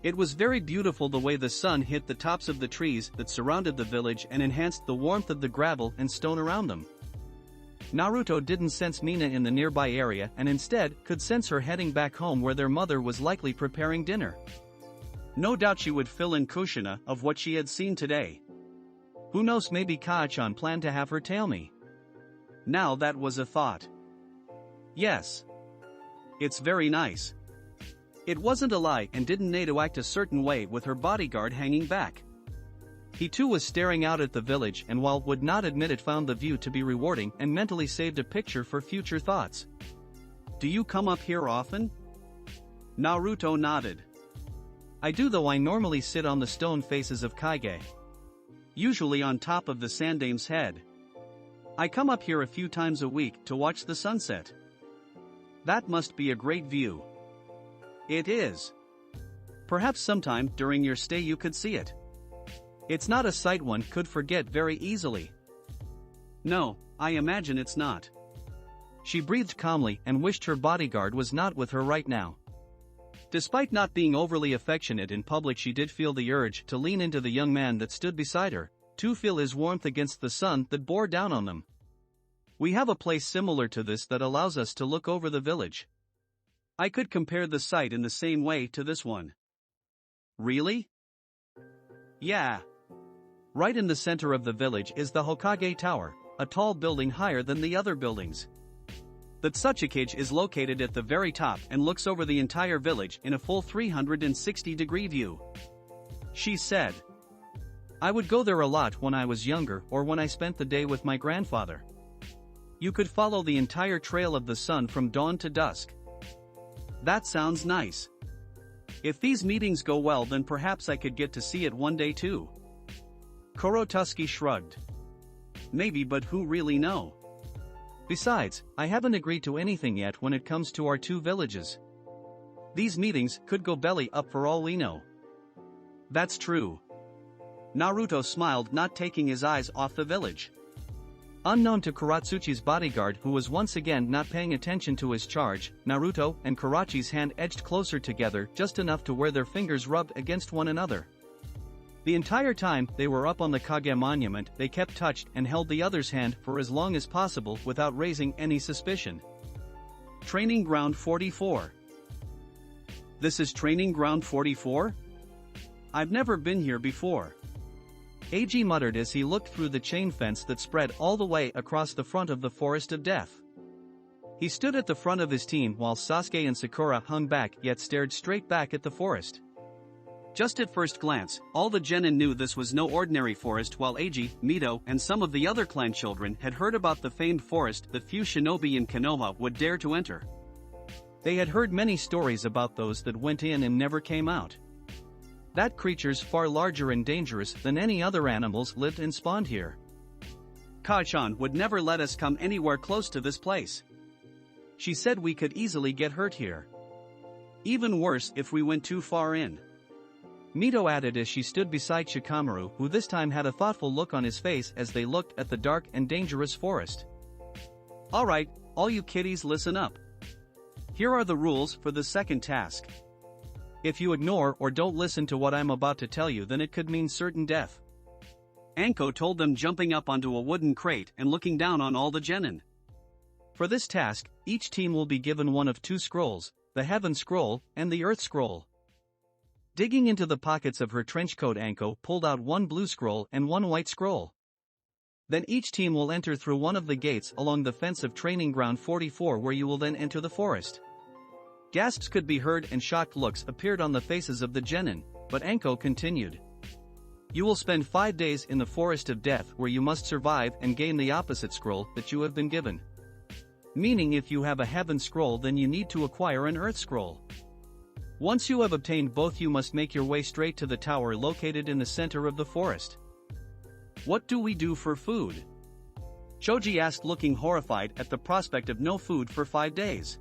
It was very beautiful the way the sun hit the tops of the trees that surrounded the village and enhanced the warmth of the gravel and stone around them. Naruto didn't sense Mina in the nearby area and instead could sense her heading back home where their mother was likely preparing dinner. No doubt she would fill in Kushina of what she had seen today. Who knows, maybe Kaachan planned to have her tail me. Now that was a thought. Yes. It's very nice. It wasn't a lie and didn't need to act a certain way with her bodyguard hanging back. He too was staring out at the village and while would not admit it found the view to be rewarding and mentally saved a picture for future thoughts. Do you come up here often? Naruto nodded. I do, though I normally sit on the stone faces of Kaige. Usually on top of the Sandame's head. I come up here a few times a week to watch the sunset. That must be a great view. It is. Perhaps sometime during your stay you could see it. It's not a sight one could forget very easily. No, I imagine it's not. She breathed calmly and wished her bodyguard was not with her right now. Despite not being overly affectionate in public, she did feel the urge to lean into the young man that stood beside her, to feel his warmth against the sun that bore down on them. We have a place similar to this that allows us to look over the village. I could compare the site in the same way to this one. Really? Yeah. Right in the center of the village is the Hokage Tower, a tall building higher than the other buildings. The Tsuchikage is located at the very top and looks over the entire village in a full 360-degree view. She said. I would go there a lot when I was younger or when I spent the day with my grandfather. You could follow the entire trail of the sun from dawn to dusk. That sounds nice. If these meetings go well, then perhaps I could get to see it one day too. Kurotuski shrugged. Maybe, but who really know? Besides, I haven't agreed to anything yet when it comes to our 2 villages. These meetings could go belly up for all we know. That's true. Naruto smiled, not taking his eyes off the village. Unknown to Kuratsuchi's bodyguard, who was once again not paying attention to his charge, Naruto and Karachi's hand edged closer together just enough to where their fingers rubbed against one another. The entire time they were up on the Kage monument, they kept touched and held the other's hand for as long as possible without raising any suspicion. Training Ground 44. This is Training Ground 44? I've never been here before. Eiji muttered as he looked through the chain fence that spread all the way across the front of the Forest of Death. He stood at the front of his team while Sasuke and Sakura hung back yet stared straight back at the forest. Just at first glance, all the genin knew this was no ordinary forest, while Eiji, Mito, and some of the other clan children had heard about the famed forest that few shinobi in Konoha would dare to enter. They had heard many stories about those that went in and never came out. That creatures far larger and dangerous than any other animals lived and spawned here. Kaachan would never let us come anywhere close to this place. She said we could easily get hurt here. Even worse if we went too far in. Mito added as she stood beside Shikamaru, who this time had a thoughtful look on his face as they looked at the dark and dangerous forest. Alright, all you kiddies, listen up. Here are the rules for the second task. If you ignore or don't listen to what I'm about to tell you, then it could mean certain death. Anko told them, jumping up onto a wooden crate and looking down on all the genin. For this task, each team will be given one of 2 scrolls, the Heaven Scroll and the Earth Scroll. Digging into the pockets of her trenchcoat, Anko pulled out 1 blue scroll and 1 white scroll. Then each team will enter through one of the gates along the fence of Training Ground 44, where you will then enter the forest. Gasps could be heard and shocked looks appeared on the faces of the genin, but Anko continued. You will spend 5 days in the Forest of Death, where you must survive and gain the opposite scroll that you have been given. meaning if you have a heaven scroll then you need to acquire an earth scroll. Once you have obtained both you must make your way straight to the tower located in the center of the forest. What do we do for food? Choji asked, looking horrified at the prospect of no food for 5 days.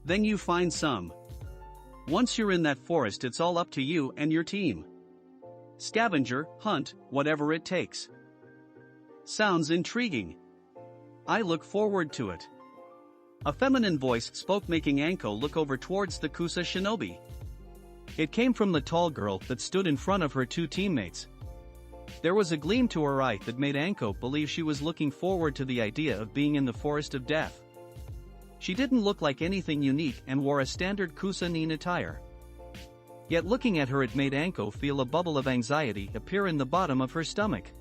Then you find some. Once you're in that forest it's all up to you and your team. Scavenger, hunt, whatever it takes. Sounds intriguing. I look forward to it. A feminine voice spoke, making Anko look over towards the Kusa shinobi. It came from the tall girl that stood in front of her 2 teammates. There was a gleam to her eye that made Anko believe she was looking forward to the idea of being in the forest of death. She didn't look like anything unique and wore a standard Kusa nin attire. Yet looking at her it made Anko feel a bubble of anxiety appear in the bottom of her stomach.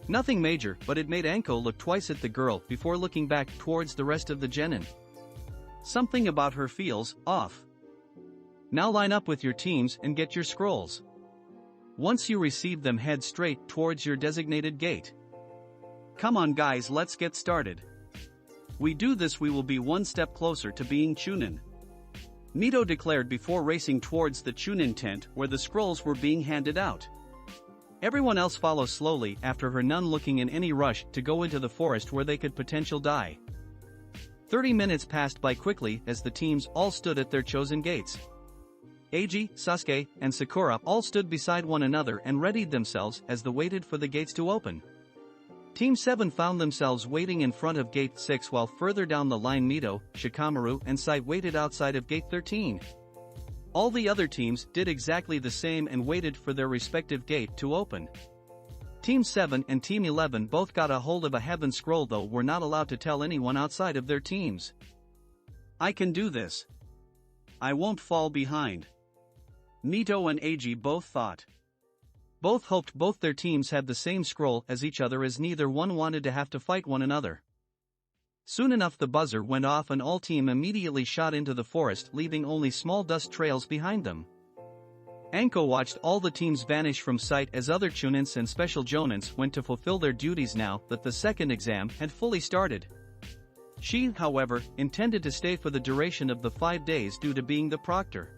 Nothing major, but it made Anko look twice at the girl before looking back towards the rest of the genin. Something about her feels off. Now line up with your teams and get your scrolls. Once you receive them, head straight towards your designated gate. Come on guys, let's get started. We do this we will be one step closer to being Chunin. Mito declared before racing towards the Chunin tent where the scrolls were being handed out. Everyone else follows slowly after her, none looking in any rush to go into the forest where they could potentially die. 30 minutes passed by quickly as the teams all stood at their chosen gates. Eiji, Sasuke, and Sakura all stood beside one another and readied themselves as they waited for the gates to open. Team 7 found themselves waiting in front of Gate 6 while further down the line Mito, Shikamaru, and Sai waited outside of Gate 13. All the other teams did exactly the same and waited for their respective gate to open. Team 7 and Team 11 both got a hold of a heaven scroll, though were not allowed to tell anyone outside of their teams. I can do this. I won't fall behind. Mito and Eiji both thought. Both hoped both their teams had the same scroll as each other, as neither one wanted to have to fight one another. Soon enough the buzzer went off and all team immediately shot into the forest, leaving only small dust trails behind them. Anko watched all the teams vanish from sight as other Chunins and special Jonins went to fulfill their duties now that the second exam had fully started. She, however, intended to stay for the duration of the 5 days due to being the proctor.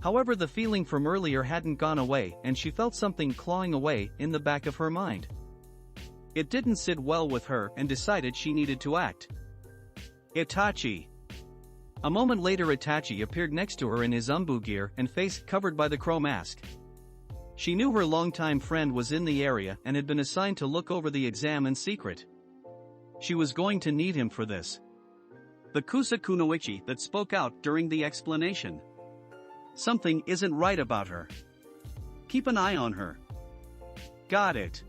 However, the feeling from earlier hadn't gone away and she felt something clawing away in the back of her mind. It didn't sit well with her and decided she needed to act. Itachi. A moment later Itachi appeared next to her in his umbu gear and face covered by the crow mask. She knew her longtime friend was in the area and had been assigned to look over the exam in secret. She was going to need him for this. The Kusa Kunoichi that spoke out during the explanation. Something isn't right about her. Keep an eye on her. Got it.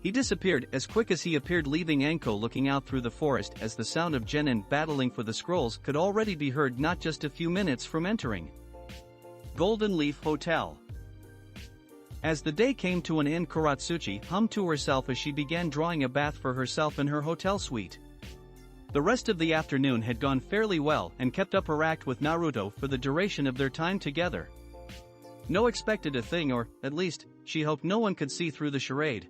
He disappeared as quick as he appeared, leaving Anko looking out through the forest as the sound of genin battling for the scrolls could already be heard not just a few minutes from entering. Golden Leaf Hotel. As the day came to an end, Kuratsuchi hummed to herself as she began drawing a bath for herself in her hotel suite. The rest of the afternoon had gone fairly well and kept up her act with Naruto for the duration of their time together. No expected a thing, or, at least, she hoped no one could see through the charade.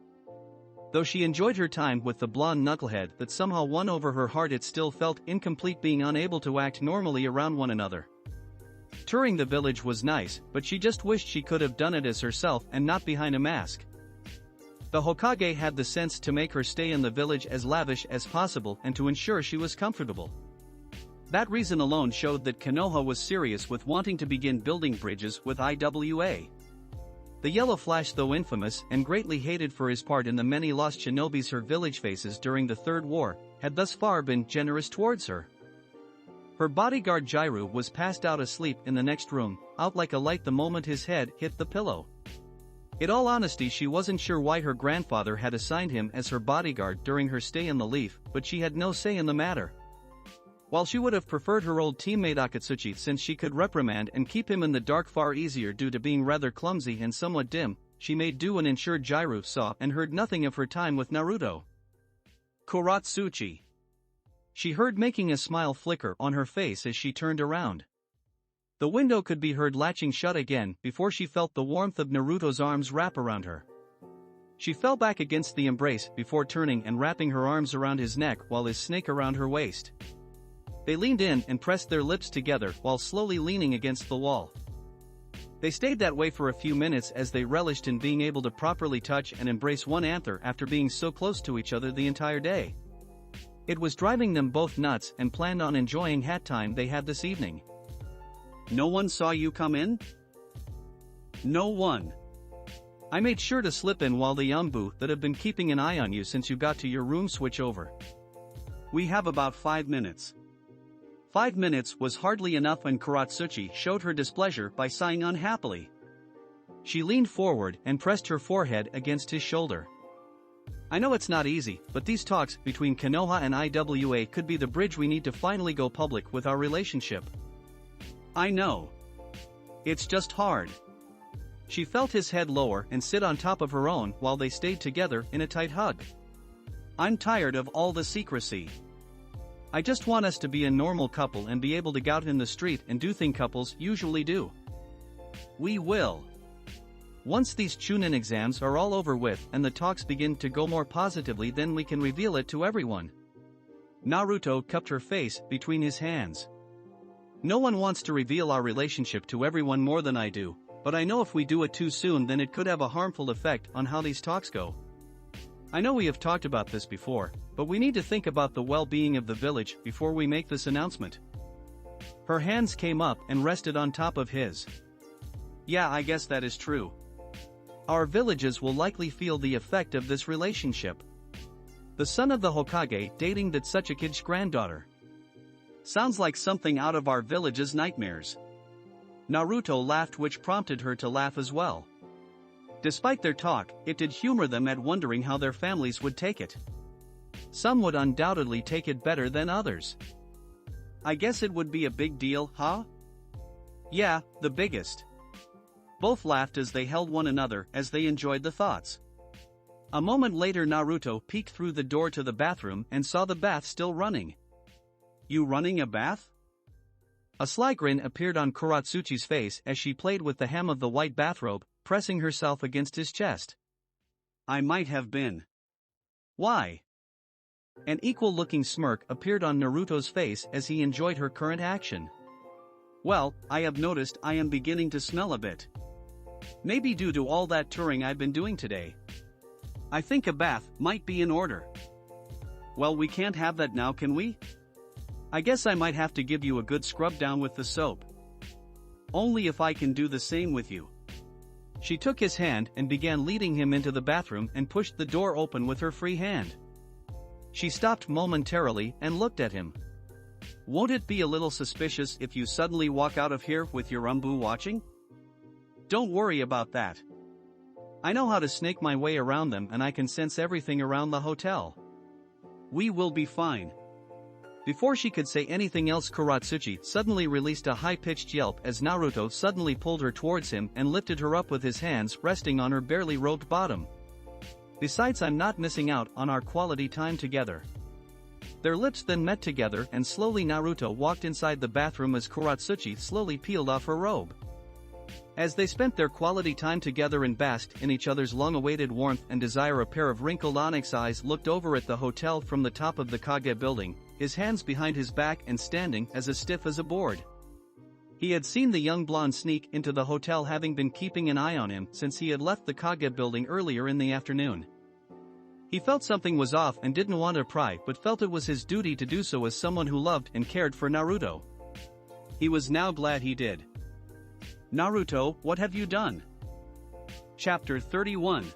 Though she enjoyed her time with the blonde knucklehead that somehow won over her heart, it still felt incomplete being unable to act normally around one another. Touring the village was nice, but she just wished she could have done it as herself and not behind a mask. The Hokage had the sense to make her stay in the village as lavish as possible and to ensure she was comfortable. That reason alone showed that Konoha was serious with wanting to begin building bridges with IWA. The Yellow Flash, though infamous and greatly hated for his part in the many lost shinobis her village faces during the Third War, had thus far been generous towards her. Her bodyguard Jairu was passed out asleep in the next room, out like a light the moment his head hit the pillow. In all honesty, she wasn't sure why her grandfather had assigned him as her bodyguard during her stay in the Leaf, but she had no say in the matter. While she would have preferred her old teammate Akatsuchi, since she could reprimand and keep him in the dark far easier due to being rather clumsy and somewhat dim, she made do and ensured Jairu saw and heard nothing of her time with Naruto. Kuratsuchi. She heard, making a smile flicker on her face as she turned around. The window could be heard latching shut again before she felt the warmth of Naruto's arms wrap around her. She fell back against the embrace before turning and wrapping her arms around his neck while his snake around her waist. They leaned in and pressed their lips together while slowly leaning against the wall. They stayed that way for a few minutes as they relished in being able to properly touch and embrace one another after being so close to each other the entire day. It was driving them both nuts and planned on enjoying hat time they had this evening. No one saw you come in? No one. I made sure to slip in while the Yambu that have been keeping an eye on you since you got to your room switch over. We have about 5 minutes. 5 minutes was hardly enough and Kuratsuchi showed her displeasure by sighing unhappily. She leaned forward and pressed her forehead against his shoulder. I know it's not easy, but these talks between Konoha and IWA could be the bridge we need to finally go public with our relationship. I know. It's just hard. She felt his head lower and sit on top of her own while they stayed together in a tight hug. I'm tired of all the secrecy. I just want us to be a normal couple and be able to go out in the street and do things couples usually do. We will. Once these Chunin exams are all over with and the talks begin to go more positively, then we can reveal it to everyone. Naruto cupped her face between his hands. No one wants to reveal our relationship to everyone more than I do, but I know if we do it too soon then it could have a harmful effect on how these talks go. I know we have talked about this before, but we need to think about the well-being of the village before we make this announcement. Her hands came up and rested on top of his. Yeah, I guess that is true. Our villages will likely feel the effect of this relationship. The son of the Hokage dating that such a kid's granddaughter. Sounds like something out of our village's nightmares. Naruto laughed, which prompted her to laugh as well. Despite their talk, it did humor them at wondering how their families would take it. Some would undoubtedly take it better than others. I guess it would be a big deal, huh? Yeah, the biggest. Both laughed as they held one another as they enjoyed the thoughts. A moment later Naruto peeked through the door to the bathroom and saw the bath still running. You running a bath? A sly grin appeared on Kuratsuchi's face as she played with the hem of the white bathrobe, pressing herself against his chest. I might have been. Why? An equal-looking smirk appeared on Naruto's face as he enjoyed her current action. Well, I have noticed I am beginning to smell a bit. Maybe due to all that touring I've been doing today. I think a bath might be in order. Well, we can't have that now, can we? I guess I might have to give you a good scrub down with the soap. Only if I can do the same with you. She took his hand and began leading him into the bathroom and pushed the door open with her free hand. She stopped momentarily and looked at him. Won't it be a little suspicious if you suddenly walk out of here with your umbu watching? Don't worry about that. I know how to snake my way around them and I can sense everything around the hotel. We will be fine. Before she could say anything else, Kuratsuchi suddenly released a high-pitched yelp as Naruto suddenly pulled her towards him and lifted her up with his hands resting on her barely robed bottom. Besides, I'm not missing out on our quality time together. Their lips then met together and slowly Naruto walked inside the bathroom as Kuratsuchi slowly peeled off her robe. As they spent their quality time together and basked in each other's long-awaited warmth and desire, a pair of wrinkled onyx eyes looked over at the hotel from the top of the Kage building, his hands behind his back and standing as stiff as a board. He had seen the young blonde sneak into the hotel, having been keeping an eye on him since he had left the Kage building earlier in the afternoon. He felt something was off and didn't want to pry, but felt it was his duty to do so as someone who loved and cared for Naruto. He was now glad he did. Naruto, what have you done? Chapter 31.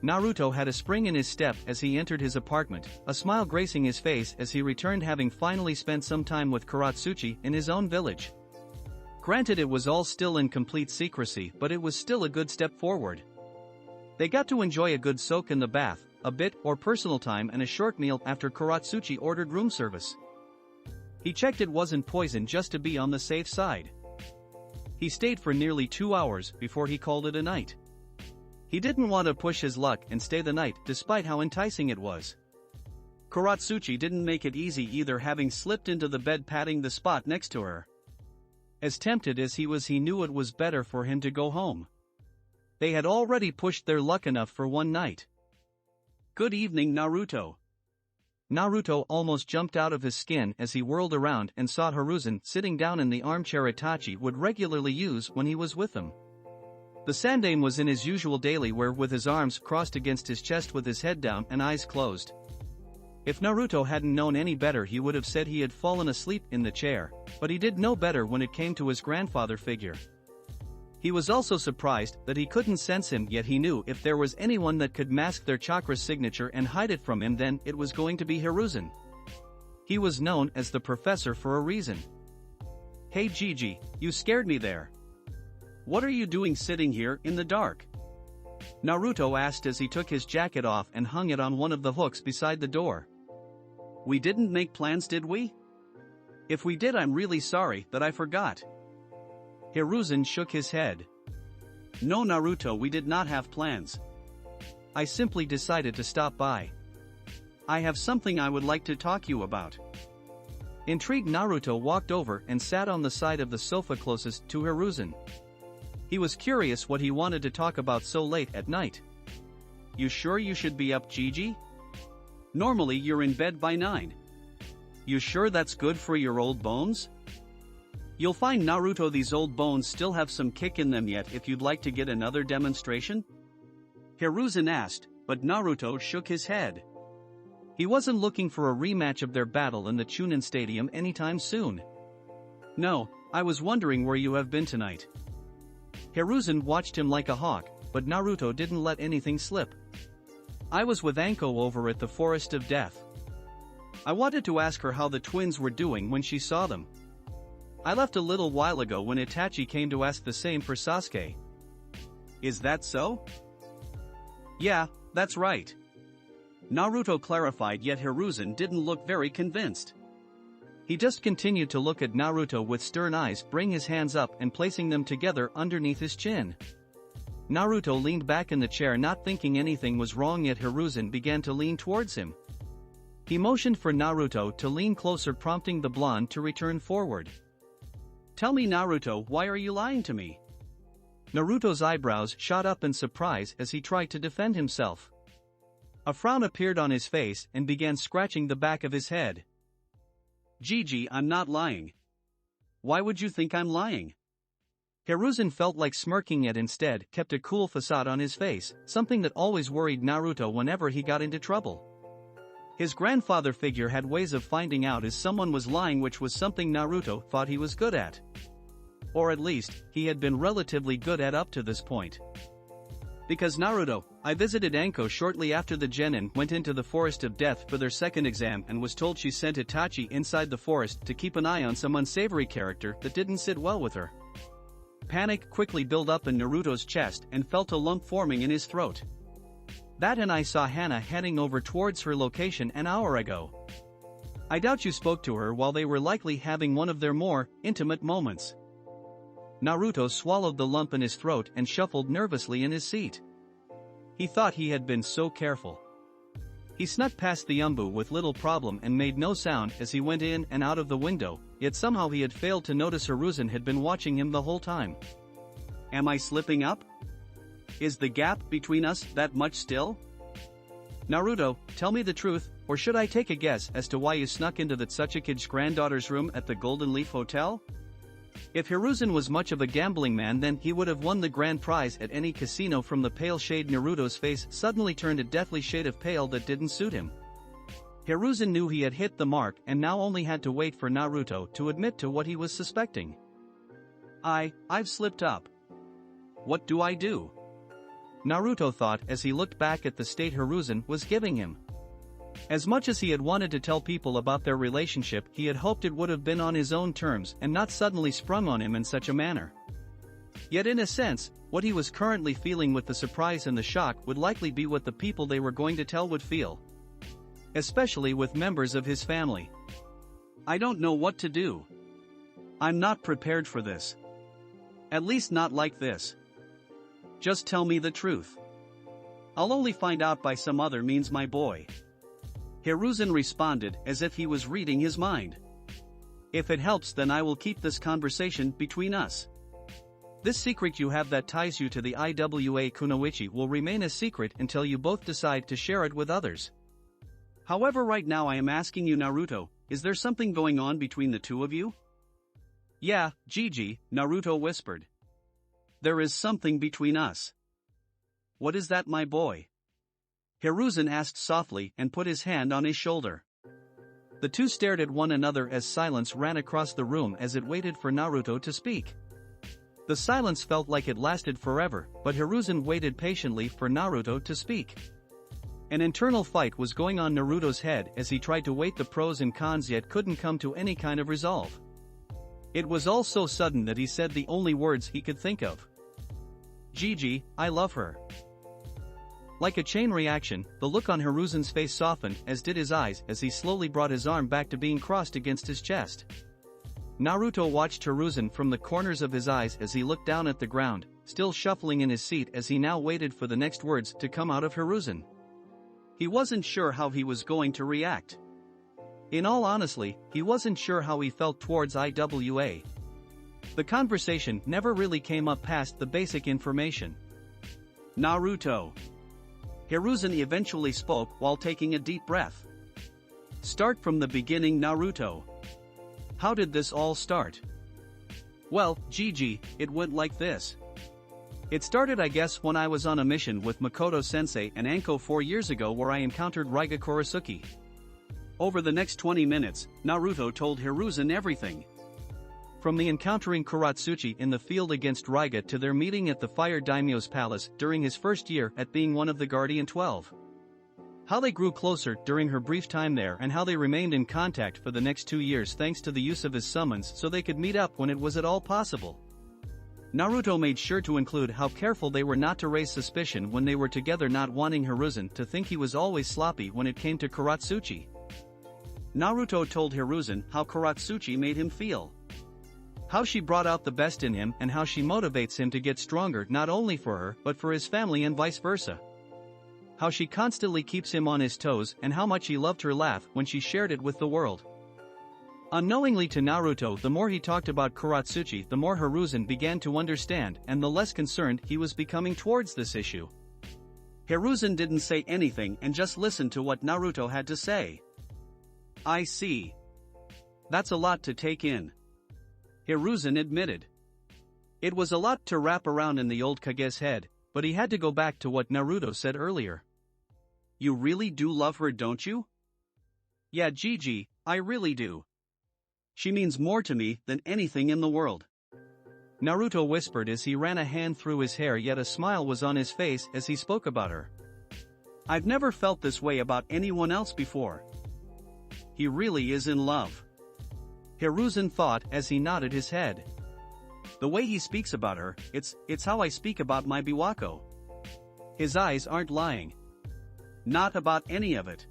Naruto had a spring in his step as he entered his apartment, a smile gracing his face as he returned, having finally spent some time with Kuratsuchi in his own village. Granted, it was all still in complete secrecy, but it was still a good step forward. They got to enjoy a good soak in the bath, a bit or personal time, and a short meal after Kuratsuchi ordered room service. He checked it wasn't poison just to be on the safe side. He stayed for nearly 2 hours before he called it a night. He didn't want to push his luck and stay the night despite how enticing it was. Kuratsuchi didn't make it easy either, having slipped into the bed patting the spot next to her. As tempted as he was, he knew it was better for him to go home. They had already pushed their luck enough for one night. Good evening, Naruto. Naruto almost jumped out of his skin as he whirled around and saw Hiruzen sitting down in the armchair Itachi would regularly use when he was with him. The Sandaime was in his usual daily wear with his arms crossed against his chest with his head down and eyes closed. If Naruto hadn't known any better, he would have said he had fallen asleep in the chair, but he did know better when it came to his grandfather figure. He was also surprised that he couldn't sense him, yet he knew if there was anyone that could mask their chakra signature and hide it from him, then it was going to be Hiruzen. He was known as the professor for a reason. Hey Gigi, you scared me there. What are you doing sitting here in the dark? Naruto asked as he took his jacket off and hung it on one of the hooks beside the door. We didn't make plans, did we? If we did, I'm really sorry that I forgot. Hiruzen shook his head. No Naruto, we did not have plans. I simply decided to stop by. I have something I would like to talk to you about. Intrigued, Naruto walked over and sat on the side of the sofa closest to Hiruzen. He was curious what he wanted to talk about so late at night. You sure you should be up, Gigi? Normally you're in bed by 9. You sure that's good for your old bones? You'll find, Naruto, these old bones still have some kick in them yet if you'd like to get another demonstration? Hiruzen asked, but Naruto shook his head. He wasn't looking for a rematch of their battle in the Chunin Stadium anytime soon. No, I was wondering where you have been tonight. Hiruzen watched him like a hawk, but Naruto didn't let anything slip. I was with Anko over at the Forest of Death. I wanted to ask her how the twins were doing when she saw them. I left a little while ago when Itachi came to ask the same for Sasuke. Is that so? Yeah, that's right. Naruto clarified, yet Hiruzen didn't look very convinced. He just continued to look at Naruto with stern eyes, bring his hands up and placing them together underneath his chin. Naruto leaned back in the chair, not thinking anything was wrong, yet Hiruzen began to lean towards him. He motioned for Naruto to lean closer, prompting the blonde to return forward. Tell me, Naruto, why are you lying to me? Naruto's eyebrows shot up in surprise as he tried to defend himself. A frown appeared on his face and began scratching the back of his head. Gigi, I'm not lying. Why would you think I'm lying? Hiruzen felt like smirking, yet instead kept a cool facade on his face, something that always worried Naruto whenever he got into trouble. His grandfather figure had ways of finding out if someone was lying, which was something Naruto thought he was good at. Or at least, he had been relatively good at up to this point. Because Naruto, I visited Anko shortly after the genin went into the Forest of Death for their second exam and was told she sent Itachi inside the forest to keep an eye on some unsavory character that didn't sit well with her. Panic quickly built up in Naruto's chest and felt a lump forming in his throat. That, and I saw Hana heading over towards her location an hour ago. I doubt you spoke to her while they were likely having one of their more intimate moments. Naruto swallowed the lump in his throat and shuffled nervously in his seat. He thought he had been so careful. He snuck past the Umbu with little problem and made no sound as he went in and out of the window, yet somehow he had failed to notice Hiruzen had been watching him the whole time. Am I slipping up? Is the gap between us that much still? Naruto, tell me the truth, or should I take a guess as to why you snuck into that Tsuchiki's granddaughter's room at the Golden Leaf Hotel? If Hiruzen was much of a gambling man, then he would have won the grand prize at any casino. From the pale shade, Naruto's face suddenly turned a deathly shade of pale that didn't suit him. Hiruzen knew he had hit the mark and now only had to wait for Naruto to admit to what he was suspecting. I've slipped up. What do I do? Naruto thought as he looked back at the state Hiruzen was giving him. As much as he had wanted to tell people about their relationship, he had hoped it would have been on his own terms and not suddenly sprung on him in such a manner. Yet in a sense, what he was currently feeling with the surprise and the shock would likely be what the people they were going to tell would feel. Especially with members of his family. I don't know what to do. I'm not prepared for this. At least not like this. Just tell me the truth. I'll only find out by some other means, my boy. Hiruzen responded as if he was reading his mind. If it helps, then I will keep this conversation between us. This secret you have that ties you to the IWA Kunoichi will remain a secret until you both decide to share it with others. However, right now I am asking you, Naruto, is there something going on between the two of you? Yeah, Gigi, Naruto whispered. There is something between us. What is that, my boy? Hiruzen asked softly and put his hand on his shoulder. The two stared at one another as silence ran across the room as it waited for Naruto to speak. The silence felt like it lasted forever, but Hiruzen waited patiently for Naruto to speak. An internal fight was going on Naruto's head as he tried to weigh the pros and cons yet couldn't come to any kind of resolve. It was all so sudden that he said the only words he could think of. Gigi, I love her. Like a chain reaction, the look on Hiruzen's face softened, as did his eyes as he slowly brought his arm back to being crossed against his chest. Naruto watched Hiruzen from the corners of his eyes as he looked down at the ground, still shuffling in his seat as he now waited for the next words to come out of Hiruzen. He wasn't sure how he was going to react. In all honesty, he wasn't sure how he felt towards IWA. The conversation never really came up past the basic information. Naruto. Hiruzen eventually spoke while taking a deep breath. Start from the beginning, Naruto. How did this all start? Well, Gigi, it went like this. It started, I guess, when I was on a mission with Makoto-sensei and Anko 4 years ago where I encountered Raiga Kurasuki. Over the next 20 minutes, Naruto told Hiruzen everything. From the encountering Kuratsuchi in the field against Raiga to their meeting at the Fire Daimyo's palace during his first year at being one of the Guardian 12. How they grew closer during her brief time there and how they remained in contact for the next 2 years thanks to the use of his summons so they could meet up when it was at all possible. Naruto made sure to include how careful they were not to raise suspicion when they were together, not wanting Hiruzen to think he was always sloppy when it came to Kuratsuchi. Naruto told Hiruzen how Kuratsuchi made him feel. How she brought out the best in him and how she motivates him to get stronger not only for her but for his family and vice versa. How she constantly keeps him on his toes and how much he loved her laugh when she shared it with the world. Unknowingly to Naruto, the more he talked about Kuratsuchi, the more Hiruzen began to understand and the less concerned he was becoming towards this issue. Hiruzen didn't say anything and just listened to what Naruto had to say. I see. That's a lot to take in. Hiruzen admitted. It was a lot to wrap around in the old Kage's head, but he had to go back to what Naruto said earlier. You really do love her, don't you? Yeah, Gigi, I really do. She means more to me than anything in the world. Naruto whispered as he ran a hand through his hair, yet a smile was on his face as he spoke about her. I've never felt this way about anyone else before. He really is in love. Hiruzen thought as he nodded his head. The way he speaks about her, it's how I speak about my Biwako. His eyes aren't lying. Not about any of it.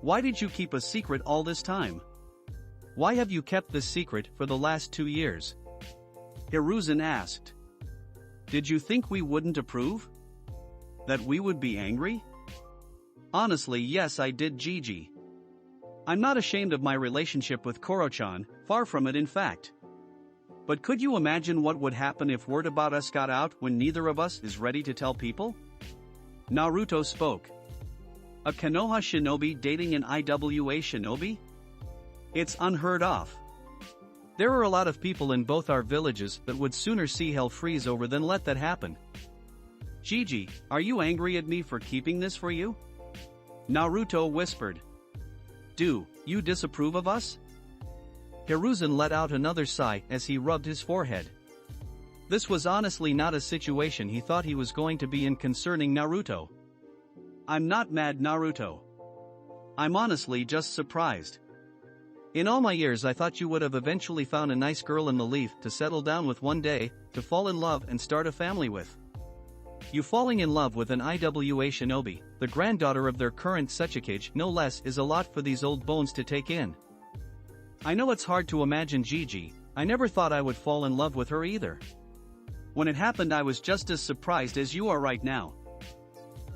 Why did you keep a secret all this time? Why have you kept this secret for the last 2 years? Hiruzen asked. Did you think we wouldn't approve? That we would be angry? Honestly, yes, I did, Gigi. I'm not ashamed of my relationship with Koro-chan, far from it in fact. But could you imagine what would happen if word about us got out when neither of us is ready to tell people? Naruto spoke. A Konoha shinobi dating an IWA shinobi? It's unheard of. There are a lot of people in both our villages that would sooner see hell freeze over than let that happen. Gigi, are you angry at me for keeping this for you? Naruto whispered. Do you disapprove of us? Hiruzen let out another sigh as he rubbed his forehead. This was honestly not a situation he thought he was going to be in concerning Naruto. I'm not mad, Naruto. I'm honestly just surprised. In all my years I thought you would have eventually found a nice girl in the leaf to settle down with one day, to fall in love and start a family with. You falling in love with an IWA shinobi, the granddaughter of their current Sechikage no less, is a lot for these old bones to take in. I know it's hard to imagine, Gigi. I never thought I would fall in love with her either. When it happened I was just as surprised as you are right now.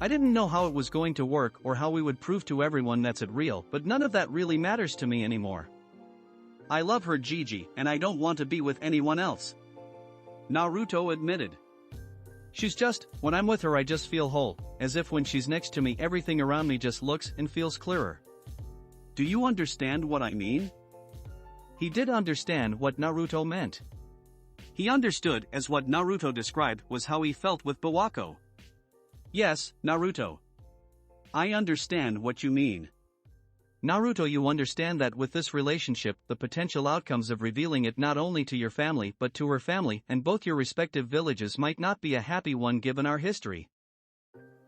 I didn't know how it was going to work or how we would prove to everyone that's it real, but none of that really matters to me anymore. I love her, Gigi, and I don't want to be with anyone else. Naruto admitted. She's just, when I'm with her I just feel whole, as if when she's next to me everything around me just looks and feels clearer. Do you understand what I mean? He did understand what Naruto meant. He understood as what Naruto described was how he felt with Bawako. Yes, Naruto. I understand what you mean. Naruto, you understand that with this relationship the potential outcomes of revealing it not only to your family but to her family and both your respective villages might not be a happy one given our history.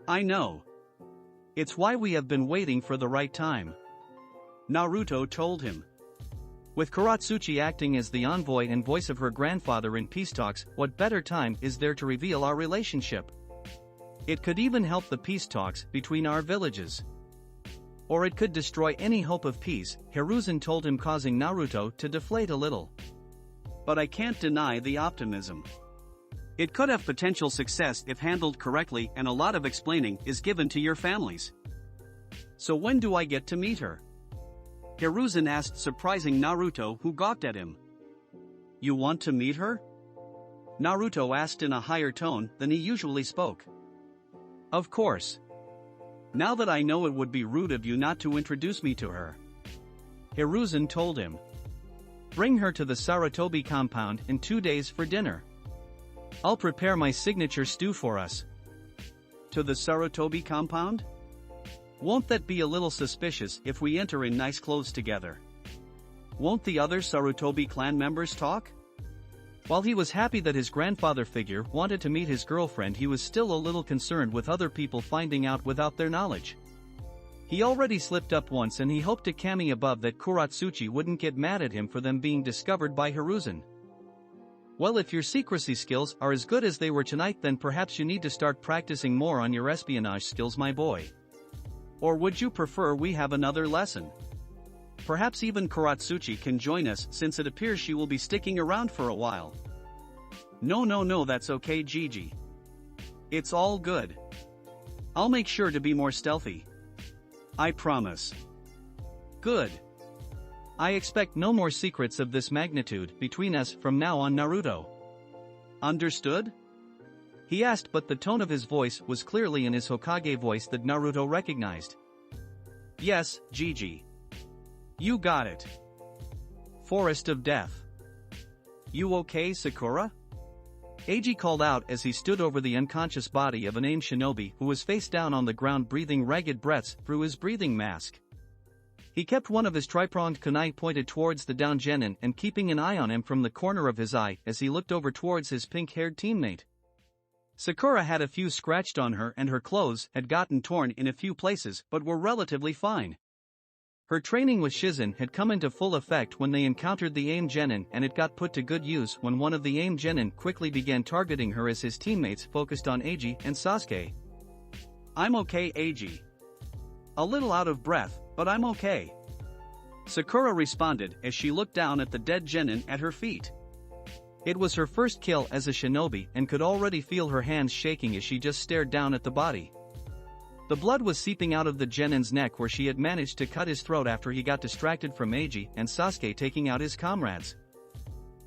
I know. It's why we have been waiting for the right time. Naruto told him. With Kuratsuchi acting as the envoy and voice of her grandfather in peace talks, what better time is there to reveal our relationship? It could even help the peace talks between our villages. Or it could destroy any hope of peace, Hiruzen told him, causing Naruto to deflate a little. But I can't deny the optimism. It could have potential success if handled correctly and a lot of explaining is given to your families. So when do I get to meet her? Hiruzen asked, surprising Naruto, who gawked at him. You want to meet her? Naruto asked in a higher tone than he usually spoke. Of course. Now that I know, it would be rude of you not to introduce me to her. Hiruzen told him. Bring her to the Sarutobi compound in 2 days for dinner. I'll prepare my signature stew for us. To the Sarutobi compound? Won't that be a little suspicious if we enter in nice clothes together? Won't the other Sarutobi clan members talk? While he was happy that his grandfather figure wanted to meet his girlfriend, he was still a little concerned with other people finding out without their knowledge. He already slipped up once and he hoped to Kami above that Kuratsuchi wouldn't get mad at him for them being discovered by Hiruzen. Well, if your secrecy skills are as good as they were tonight, then perhaps you need to start practicing more on your espionage skills, my boy. Or would you prefer we have another lesson? Perhaps even Kuratsuchi can join us, since it appears she will be sticking around for a while. No, that's okay, Gigi. It's all good. I'll make sure to be more stealthy. I promise. Good. I expect no more secrets of this magnitude between us from now on, Naruto. Understood? He asked, but the tone of his voice was clearly in his Hokage voice that Naruto recognized. Yes, Gigi. You got it. Forest of Death. You okay, Sakura? Eiji called out as he stood over the unconscious body of an aimed shinobi who was face down on the ground, breathing ragged breaths through his breathing mask. He kept one of his tri-pronged kunai pointed towards the down genin and keeping an eye on him from the corner of his eye as he looked over towards his pink-haired teammate. Sakura had a few scratched on her and her clothes had gotten torn in a few places but were relatively fine. Her training with Shizen had come into full effect when they encountered the AIM genin, and it got put to good use when one of the AIM genin quickly began targeting her as his teammates focused on Eiji and Sasuke. I'm okay, Eiji. A little out of breath, but I'm okay. Sakura responded as she looked down at the dead genin at her feet. It was her first kill as a shinobi and could already feel her hands shaking as she just stared down at the body. The blood was seeping out of the genin's neck where she had managed to cut his throat after he got distracted from Eiji and Sasuke taking out his comrades.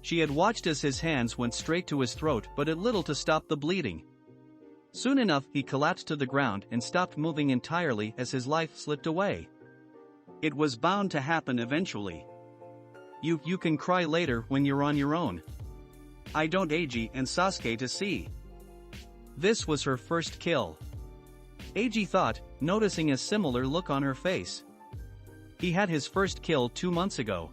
She had watched as his hands went straight to his throat but did little to stop the bleeding. Soon enough he collapsed to the ground and stopped moving entirely as his life slipped away. It was bound to happen eventually. You can cry later when you're on your own. I don't Eiji and Sasuke to see. This was her first kill. Eiji thought, noticing a similar look on her face. He had his first kill 2 months ago.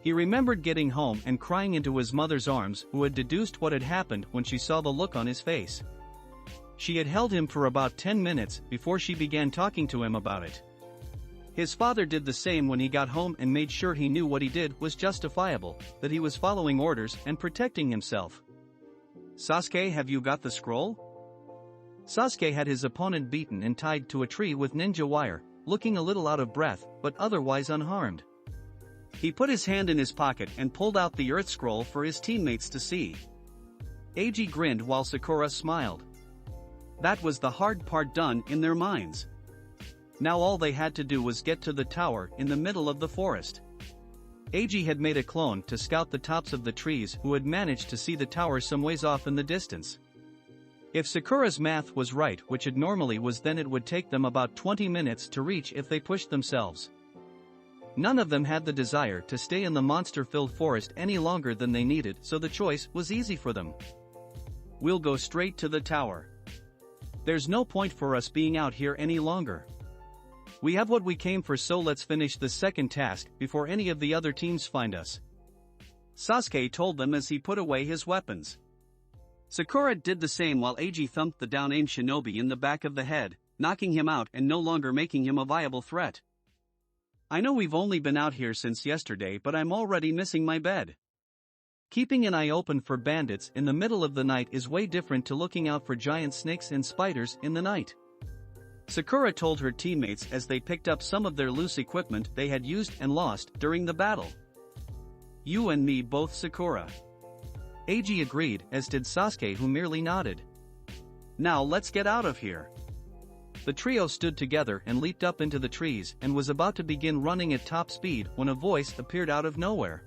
He remembered getting home and crying into his mother's arms, who had deduced what had happened when she saw the look on his face. She had held him for about 10 minutes before she began talking to him about it. His father did the same when he got home and made sure he knew what he did was justifiable, that he was following orders and protecting himself. Sasuke, have you got the scroll? Sasuke had his opponent beaten and tied to a tree with ninja wire, looking a little out of breath, but otherwise unharmed. He put his hand in his pocket and pulled out the earth scroll for his teammates to see. Eiji grinned while Sakura smiled. That was the hard part done in their minds. Now all they had to do was get to the tower in the middle of the forest. Eiji had made a clone to scout the tops of the trees who had managed to see the tower some ways off in the distance. If Sakura's math was right, which it normally was, then it would take them about 20 minutes to reach if they pushed themselves. None of them had the desire to stay in the monster-filled forest any longer than they needed, so the choice was easy for them. We'll go straight to the tower. There's no point for us being out here any longer. We have what we came for, so let's finish the second task before any of the other teams find us. Sasuke told them as he put away his weapons. Sakura did the same while Eiji thumped the down-aimed shinobi in the back of the head, knocking him out and no longer making him a viable threat. I know we've only been out here since yesterday, but I'm already missing my bed. Keeping an eye open for bandits in the middle of the night is way different to looking out for giant snakes and spiders in the night. Sakura told her teammates as they picked up some of their loose equipment they had used and lost during the battle. You and me both, Sakura. Eiji agreed, as did Sasuke, who merely nodded. Now let's get out of here. The trio stood together and leaped up into the trees and was about to begin running at top speed when a voice appeared out of nowhere.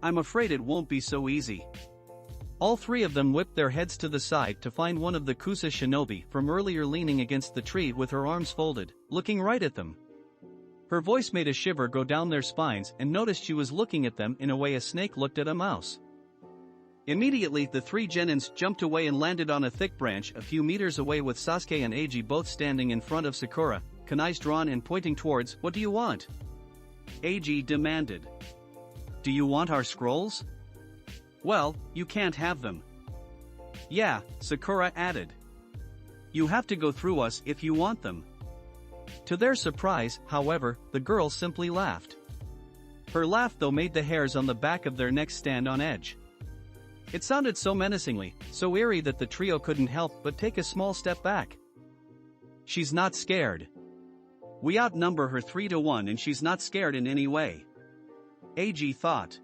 I'm afraid it won't be so easy. All three of them whipped their heads to the side to find one of the Kusa shinobi from earlier leaning against the tree with her arms folded, looking right at them. Her voice made a shiver go down their spines and noticed she was looking at them in a way a snake looked at a mouse. Immediately the three genins jumped away and landed on a thick branch a few meters away with Sasuke and Eiji both standing in front of Sakura, kunais drawn and pointing towards. What do you want? Eiji demanded. Do you want our scrolls? Well, you can't have them. Yeah, Sakura added. You have to go through us if you want them. To their surprise, however, the girl simply laughed. Her laugh though made the hairs on the back of their necks stand on edge. It sounded so menacingly, so eerie that the trio couldn't help but take a small step back. She's not scared. We outnumber her 3-1 and she's not scared in any way. Eiji thought.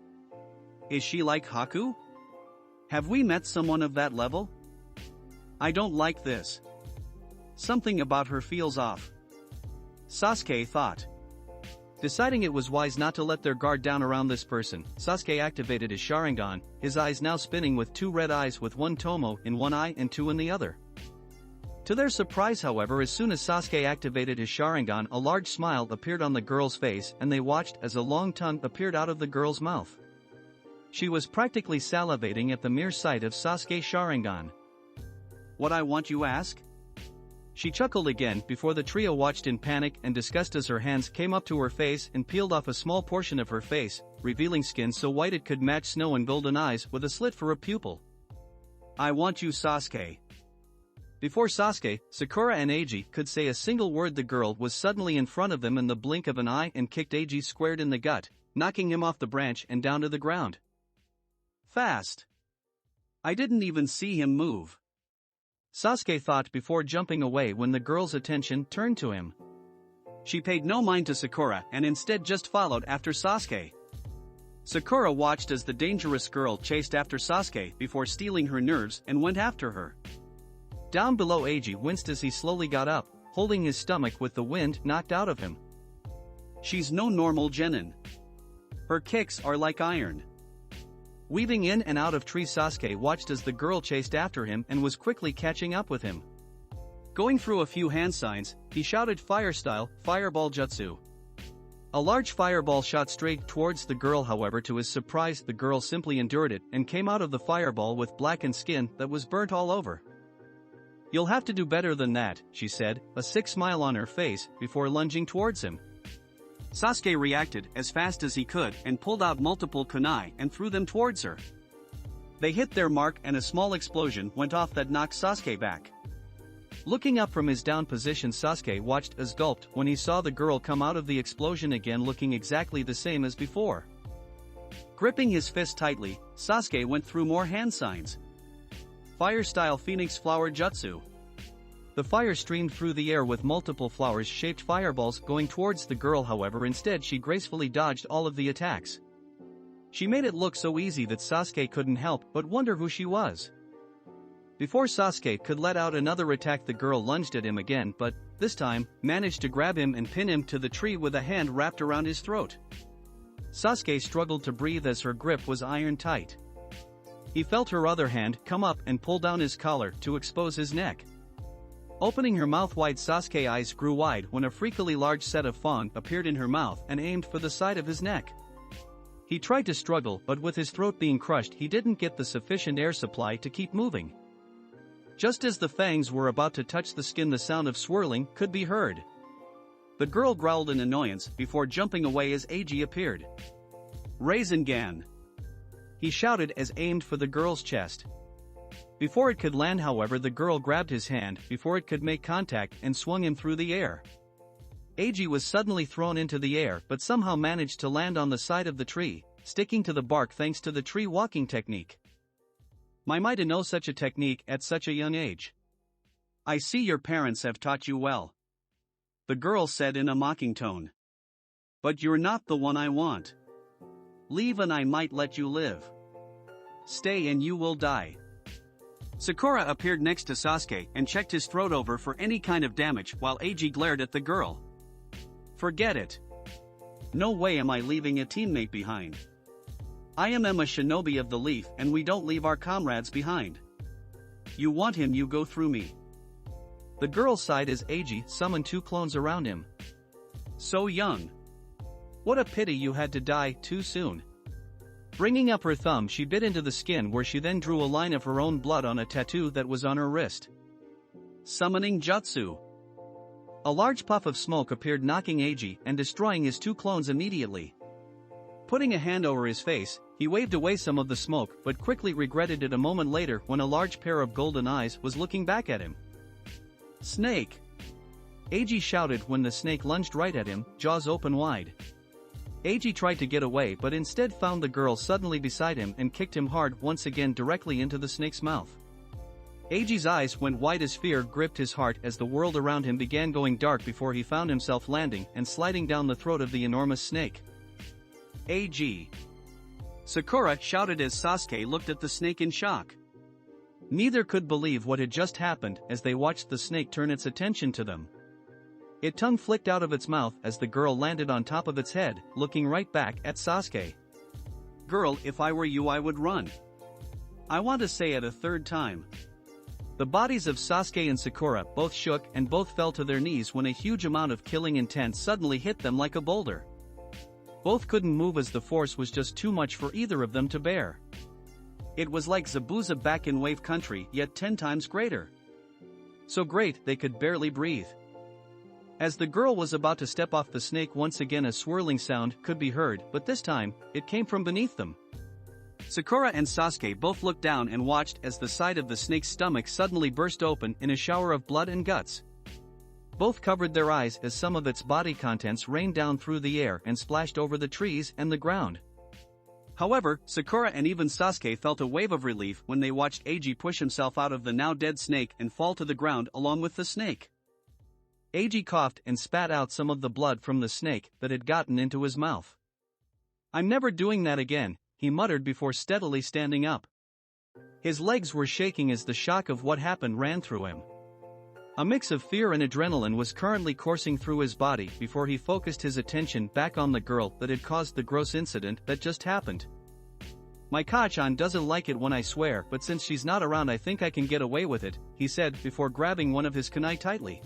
Is she like Haku? Have we met someone of that level? I don't like this. Something about her feels off. Sasuke thought. Deciding it was wise not to let their guard down around this person, Sasuke activated his Sharingan, his eyes now spinning with two red eyes with one tomo in one eye and two in the other. To their surprise, however, as soon as Sasuke activated his Sharingan, a large smile appeared on the girl's face and they watched as a long tongue appeared out of the girl's mouth. She was practically salivating at the mere sight of Sasuke's Sharingan. What I want, you ask? She chuckled again before the trio watched in panic and disgust as her hands came up to her face and peeled off a small portion of her face, revealing skin so white it could match snow and golden eyes with a slit for a pupil. I want you, Sasuke. Before Sasuke, Sakura and Eiji could say a single word, the girl was suddenly in front of them in the blink of an eye and kicked Eiji squared in the gut, knocking him off the branch and down to the ground. Fast. I didn't even see him move. Sasuke thought before jumping away when the girl's attention turned to him. She paid no mind to Sakura and instead just followed after Sasuke. Sakura watched as the dangerous girl chased after Sasuke before stealing her nerves and went after her. Down below, Eiji winced as he slowly got up, holding his stomach with the wind knocked out of him. She's no normal genin. Her kicks are like iron. Weaving in and out of trees, Sasuke watched as the girl chased after him and was quickly catching up with him. Going through a few hand signs, he shouted fire style, fireball jutsu. A large fireball shot straight towards the girl, however to his surprise the girl simply endured it and came out of the fireball with blackened skin that was burnt all over. You'll have to do better than that, she said, a sick smile on her face, before lunging towards him. Sasuke reacted as fast as he could and pulled out multiple kunai and threw them towards her. They hit their mark and a small explosion went off that knocked Sasuke back. Looking up from his down position, Sasuke watched as gulped when he saw the girl come out of the explosion again looking exactly the same as before. Gripping his fist tightly, Sasuke went through more hand signs. Fire-style Phoenix Flower Jutsu. The fire streamed through the air with multiple flowers-shaped fireballs going towards the girl, however instead she gracefully dodged all of the attacks. She made it look so easy that Sasuke couldn't help but wonder who she was. Before Sasuke could let out another attack, the girl lunged at him again but, this time, managed to grab him and pin him to the tree with a hand wrapped around his throat. Sasuke struggled to breathe as her grip was iron tight. He felt her other hand come up and pull down his collar to expose his neck. Opening her mouth wide, Sasuke's eyes grew wide when a freakily large set of fang appeared in her mouth and aimed for the side of his neck. He tried to struggle, but with his throat being crushed he didn't get the sufficient air supply to keep moving. Just as the fangs were about to touch the skin, the sound of swirling could be heard. The girl growled in annoyance before jumping away as Eiji appeared. "Rasengan!" he shouted as aimed for the girl's chest. Before it could land, however, the girl grabbed his hand before it could make contact and swung him through the air. Eiji was suddenly thrown into the air but somehow managed to land on the side of the tree, sticking to the bark thanks to the tree walking technique. My to know such a technique at such a young age. "I see your parents have taught you well," the girl said in a mocking tone. "But you're not the one I want. Leave and I might let you live. Stay and you will die." Sakura appeared next to Sasuke and checked his throat over for any kind of damage while Eiji glared at the girl. "Forget it. No way am I leaving a teammate behind. I am a shinobi of the leaf and we don't leave our comrades behind. You want him, you go through me." The girl sighed as Eiji summoned two clones around him. "So young. What a pity you had to die too soon." Bringing up her thumb, she bit into the skin where she then drew a line of her own blood on a tattoo that was on her wrist. Summoning Jutsu. A large puff of smoke appeared, knocking Eiji and destroying his two clones immediately. Putting a hand over his face, he waved away some of the smoke but quickly regretted it a moment later when a large pair of golden eyes was looking back at him. "Snake!" Eiji shouted when the snake lunged right at him, jaws open wide. Eiji tried to get away but instead found the girl suddenly beside him and kicked him hard once again directly into the snake's mouth. Eiji's eyes went wide as fear gripped his heart as the world around him began going dark before he found himself landing and sliding down the throat of the enormous snake. "Eiji!" Sakura shouted as Sasuke looked at the snake in shock. Neither could believe what had just happened as they watched the snake turn its attention to them. Its tongue flicked out of its mouth as the girl landed on top of its head, looking right back at Sasuke. "Girl, if I were you I would run. I want to say it a third time." The bodies of Sasuke and Sakura both shook and both fell to their knees when a huge amount of killing intent suddenly hit them like a boulder. Both couldn't move as the force was just too much for either of them to bear. It was like Zabuza back in Wave Country, yet 10 times greater. So great they could barely breathe. As the girl was about to step off the snake, once again a swirling sound could be heard, but this time, it came from beneath them. Sakura and Sasuke both looked down and watched as the side of the snake's stomach suddenly burst open in a shower of blood and guts. Both covered their eyes as some of its body contents rained down through the air and splashed over the trees and the ground. However, Sakura and even Sasuke felt a wave of relief when they watched Eiji push himself out of the now dead snake and fall to the ground along with the snake. Eiji coughed and spat out some of the blood from the snake that had gotten into his mouth. "I'm never doing that again," he muttered before steadily standing up. His legs were shaking as the shock of what happened ran through him. A mix of fear and adrenaline was currently coursing through his body before he focused his attention back on the girl that had caused the gross incident that just happened. "My Kachan doesn't like it when I swear, but since she's not around I think I can get away with it," he said before grabbing one of his kunai tightly.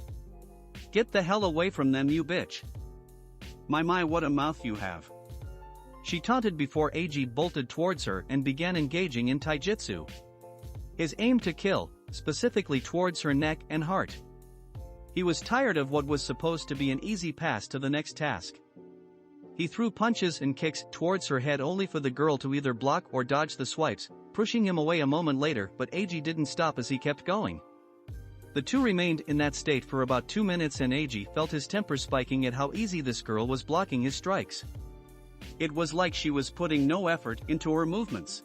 "Get the hell away from them, you bitch. My what a mouth you have," she taunted before Eiji bolted towards her and began engaging in taijutsu. His aim to kill, specifically towards her neck and heart. He was tired of what was supposed to be an easy pass to the next task. He threw punches and kicks towards her head only for the girl to either block or dodge the swipes, pushing him away a moment later, but Eiji didn't stop as he kept going. The two remained in that state for about 2 minutes and Eiji felt his temper spiking at how easy this girl was blocking his strikes. It was like she was putting no effort into her movements.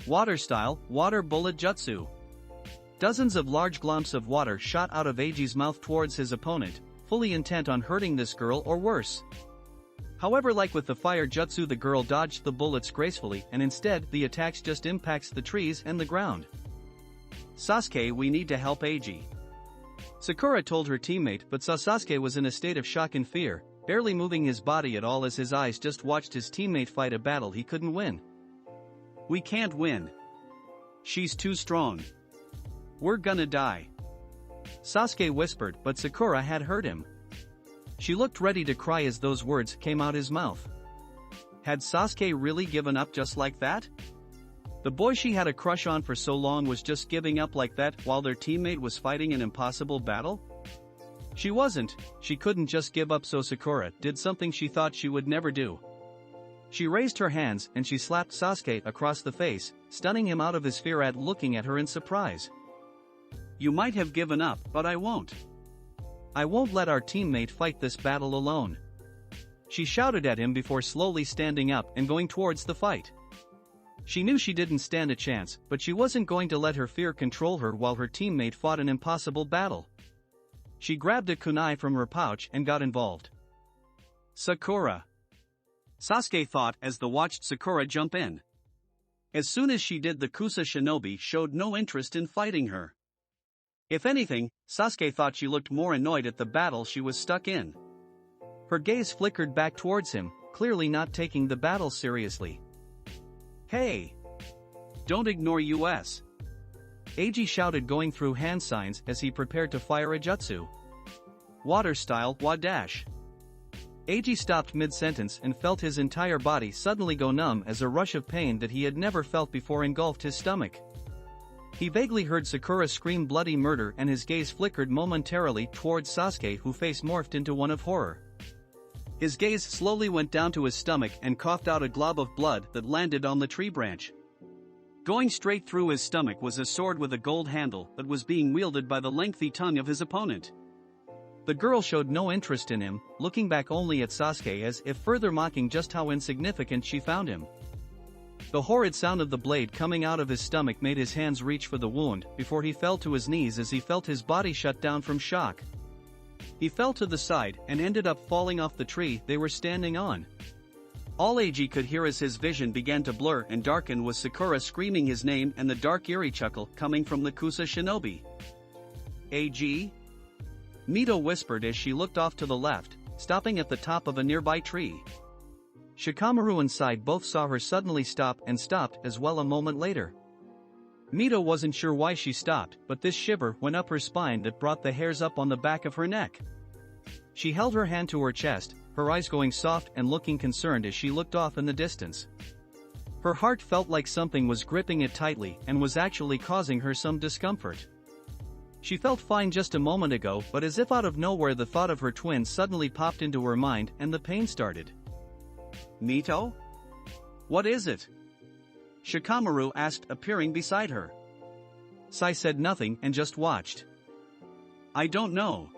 Water style, water bullet jutsu. Dozens of large glomps of water shot out of Eiji's mouth towards his opponent, fully intent on hurting this girl or worse. However, like with the fire jutsu, the girl dodged the bullets gracefully and instead the attacks just impacts the trees and the ground. "Sasuke, we need to help Eiji," Sakura told her teammate, but saw Sasuke was in a state of shock and fear, barely moving his body at all as his eyes just watched his teammate fight a battle he couldn't win. "We can't win. She's too strong. We're gonna die," Sasuke whispered, but Sakura had heard him. She looked ready to cry as those words came out his mouth. Had Sasuke really given up just like that? The boy she had a crush on for so long was just giving up like that while their teammate was fighting an impossible battle? She wasn't. She couldn't just give up, so Sakura did something she thought she would never do. She raised her hands and she slapped Sasuke across the face, stunning him out of his fear at looking at her in surprise. "You might have given up, but I won't. I won't let our teammate fight this battle alone," she shouted at him before slowly standing up and going towards the fight. She knew she didn't stand a chance, but she wasn't going to let her fear control her while her teammate fought an impossible battle. She grabbed a kunai from her pouch and got involved. "Sakura," Sasuke thought as the watched Sakura jump in. As soon as she did, the Kusa shinobi showed no interest in fighting her. If anything, Sasuke thought she looked more annoyed at the battle she was stuck in. Her gaze flickered back towards him, clearly not taking the battle seriously. "Hey! Don't ignore us!" Eiji shouted, going through hand signs as he prepared to fire a jutsu. "Water style wa dash." Eiji stopped mid-sentence and felt his entire body suddenly go numb as a rush of pain that he had never felt before engulfed his stomach. He vaguely heard Sakura scream bloody murder and his gaze flickered momentarily towards Sasuke, whose face morphed into one of horror. His gaze slowly went down to his stomach and coughed out a glob of blood that landed on the tree branch. Going straight through his stomach was a sword with a gold handle that was being wielded by the lengthy tongue of his opponent. The girl showed no interest in him, looking back only at Sasuke as if further mocking just how insignificant she found him. The horrid sound of the blade coming out of his stomach made his hands reach for the wound before he fell to his knees as he felt his body shut down from shock. He fell to the side and ended up falling off the tree they were standing on. All Eiji could hear as his vision began to blur and darken was Sakura screaming his name and the dark eerie chuckle coming from the Kusa shinobi. "Eiji?" Mito whispered as she looked off to the left, stopping at the top of a nearby tree. Shikamaru and Sai both saw her suddenly stop and stopped as well a moment later. Mito wasn't sure why she stopped, but this shiver went up her spine that brought the hairs up on the back of her neck. She held her hand to her chest, her eyes going soft and looking concerned as she looked off in the distance. Her heart felt like something was gripping it tightly and was actually causing her some discomfort. She felt fine just a moment ago, but as if out of nowhere the thought of her twin suddenly popped into her mind and the pain started. "Mito? What is it?" Shikamaru asked, appearing beside her. Sai said nothing and just watched. "I don't know,"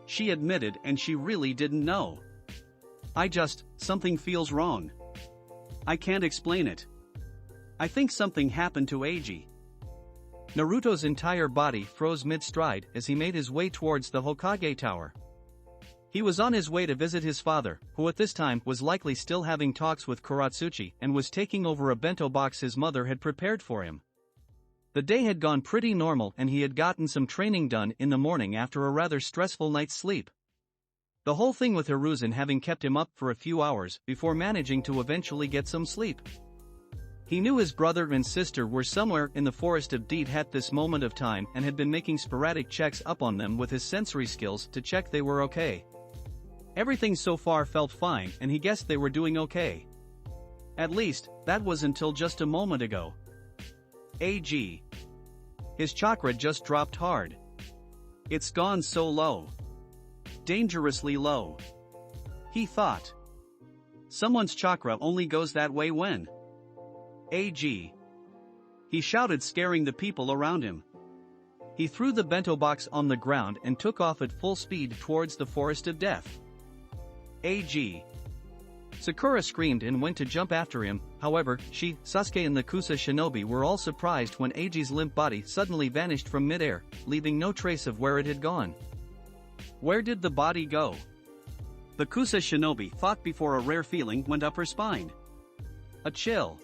she admitted, and she really didn't know. Something feels wrong. I can't explain it. I think something happened to Eiji." Naruto's entire body froze mid-stride as he made his way towards the Hokage Tower. He was on his way to visit his father, who at this time was likely still having talks with Kuratsuchi and was taking over a bento box his mother had prepared for him. The day had gone pretty normal and he had gotten some training done in the morning after a rather stressful night's sleep. The whole thing with Hiruzen having kept him up for a few hours before managing to eventually get some sleep. He knew his brother and sister were somewhere in the forest of Deed at this moment of time and had been making sporadic checks up on them with his sensory skills to check they were okay. Everything so far felt fine and he guessed they were doing okay. At least, that was until just a moment ago. Eiji. His chakra just dropped hard. It's gone so low. Dangerously low. He thought. Someone's chakra only goes that way when. Eiji. He shouted, scaring the people around him. He threw the bento box on the ground and took off at full speed towards the forest of death. Eiji. Sakura screamed and went to jump after him, however, she, Sasuke and the Kusa shinobi were all surprised when Eiji's limp body suddenly vanished from midair, leaving no trace of where it had gone. Where did the body go? The Kusa shinobi thought before a rare feeling went up her spine. A chill.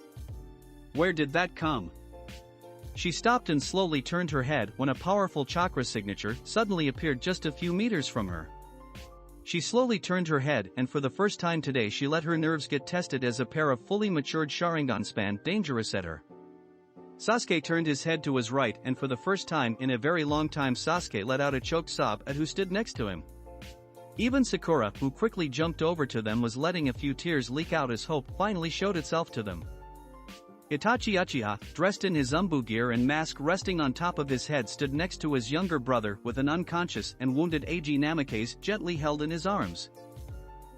Where did that come? She stopped and slowly turned her head when a powerful chakra signature suddenly appeared just a few meters from her. She slowly turned her head and for the first time today she let her nerves get tested as a pair of fully matured Sharingan span dangerous at her. Sasuke turned his head to his right and for the first time in a very long time Sasuke let out a choked sob at who stood next to him. Even Sakura, who quickly jumped over to them, was letting a few tears leak out as hope finally showed itself to them. Itachi Uchiha, dressed in his Umbu gear and mask resting on top of his head, stood next to his younger brother with an unconscious and wounded Eiji Namikaze gently held in his arms.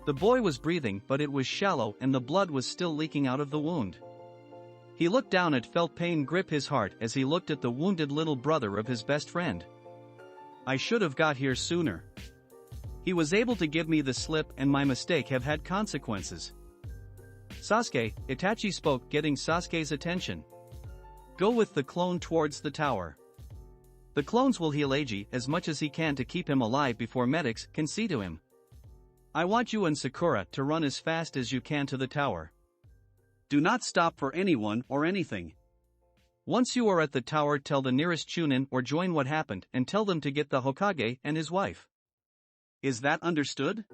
The boy was breathing but it was shallow and the blood was still leaking out of the wound. He looked down and felt pain grip his heart as he looked at the wounded little brother of his best friend. I should have got here sooner. He was able to give me the slip and my mistake have had consequences. Sasuke, Itachi spoke, getting Sasuke's attention. Go with the clone towards the tower. The clones will heal Eiji as much as he can to keep him alive before medics can see to him. I want you and Sakura to run as fast as you can to the tower. Do not stop for anyone or anything. Once you are at the tower, tell the nearest Chunin or join what happened and tell them to get the Hokage and his wife. Is that understood?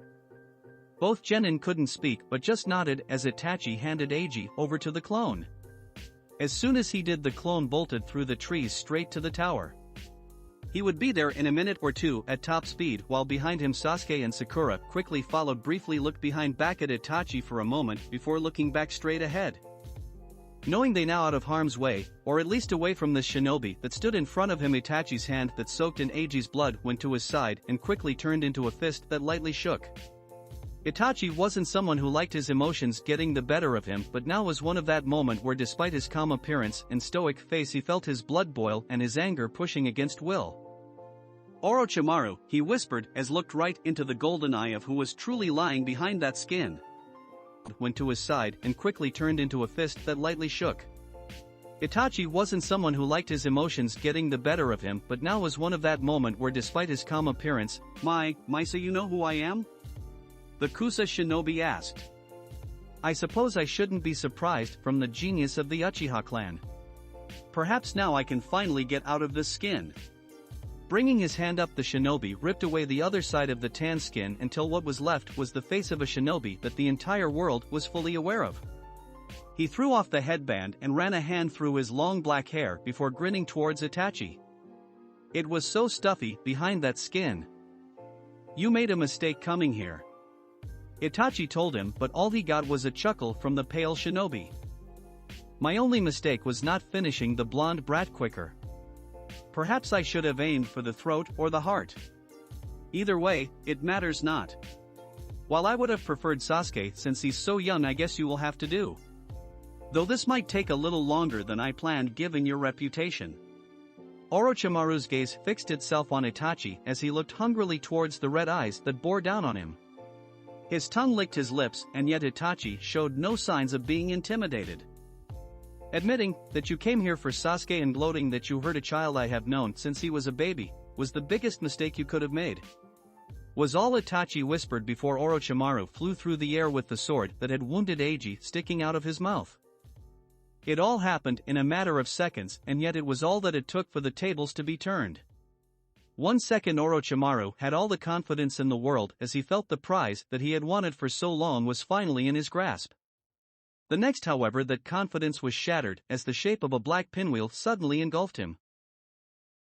Both genin couldn't speak but just nodded as Itachi handed Eiji over to the clone. As soon as he did, the clone bolted through the trees straight to the tower. He would be there in a minute or two at top speed, while behind him Sasuke and Sakura quickly followed, briefly looked behind back at Itachi for a moment before looking back straight ahead. Knowing they now out of harm's way, or at least away from the shinobi that stood in front of him, Itachi's hand that soaked in Eiji's blood went to his side and quickly turned into a fist that lightly shook. Itachi wasn't someone who liked his emotions getting the better of him, but now was one of that moment where despite his calm appearance and stoic face he felt his blood boil and his anger pushing against will. Orochimaru, he whispered as looked right into the golden eye of who was truly lying behind that skin. Went to his side and quickly turned into a fist that lightly shook. Itachi wasn't someone who liked his emotions getting the better of him, but now was one of that moment where despite his calm appearance, so you know who I am? The Kusa shinobi asked. I suppose I shouldn't be surprised from the genius of the Uchiha clan. Perhaps now I can finally get out of this skin. Bringing his hand up, the shinobi ripped away the other side of the tan skin until what was left was the face of a shinobi that the entire world was fully aware of. He threw off the headband and ran a hand through his long black hair before grinning towards Itachi. It was so stuffy behind that skin. You made a mistake coming here. Itachi told him, but all he got was a chuckle from the pale shinobi. My only mistake was not finishing the blonde brat quicker. Perhaps I should have aimed for the throat or the heart. Either way, it matters not. While I would have preferred Sasuke since he's so young, I guess you will have to do. Though this might take a little longer than I planned given your reputation. Orochimaru's gaze fixed itself on Itachi as he looked hungrily towards the red eyes that bore down on him. His tongue licked his lips and yet Itachi showed no signs of being intimidated. Admitting that you came here for Sasuke and gloating that you hurt a child I have known since he was a baby was the biggest mistake you could have made. Was all Itachi whispered before Orochimaru flew through the air with the sword that had wounded Eiji sticking out of his mouth. It all happened in a matter of seconds, and yet it was all that it took for the tables to be turned. 1 second Orochimaru had all the confidence in the world as he felt the prize that he had wanted for so long was finally in his grasp. The next, however, that confidence was shattered as the shape of a black pinwheel suddenly engulfed him.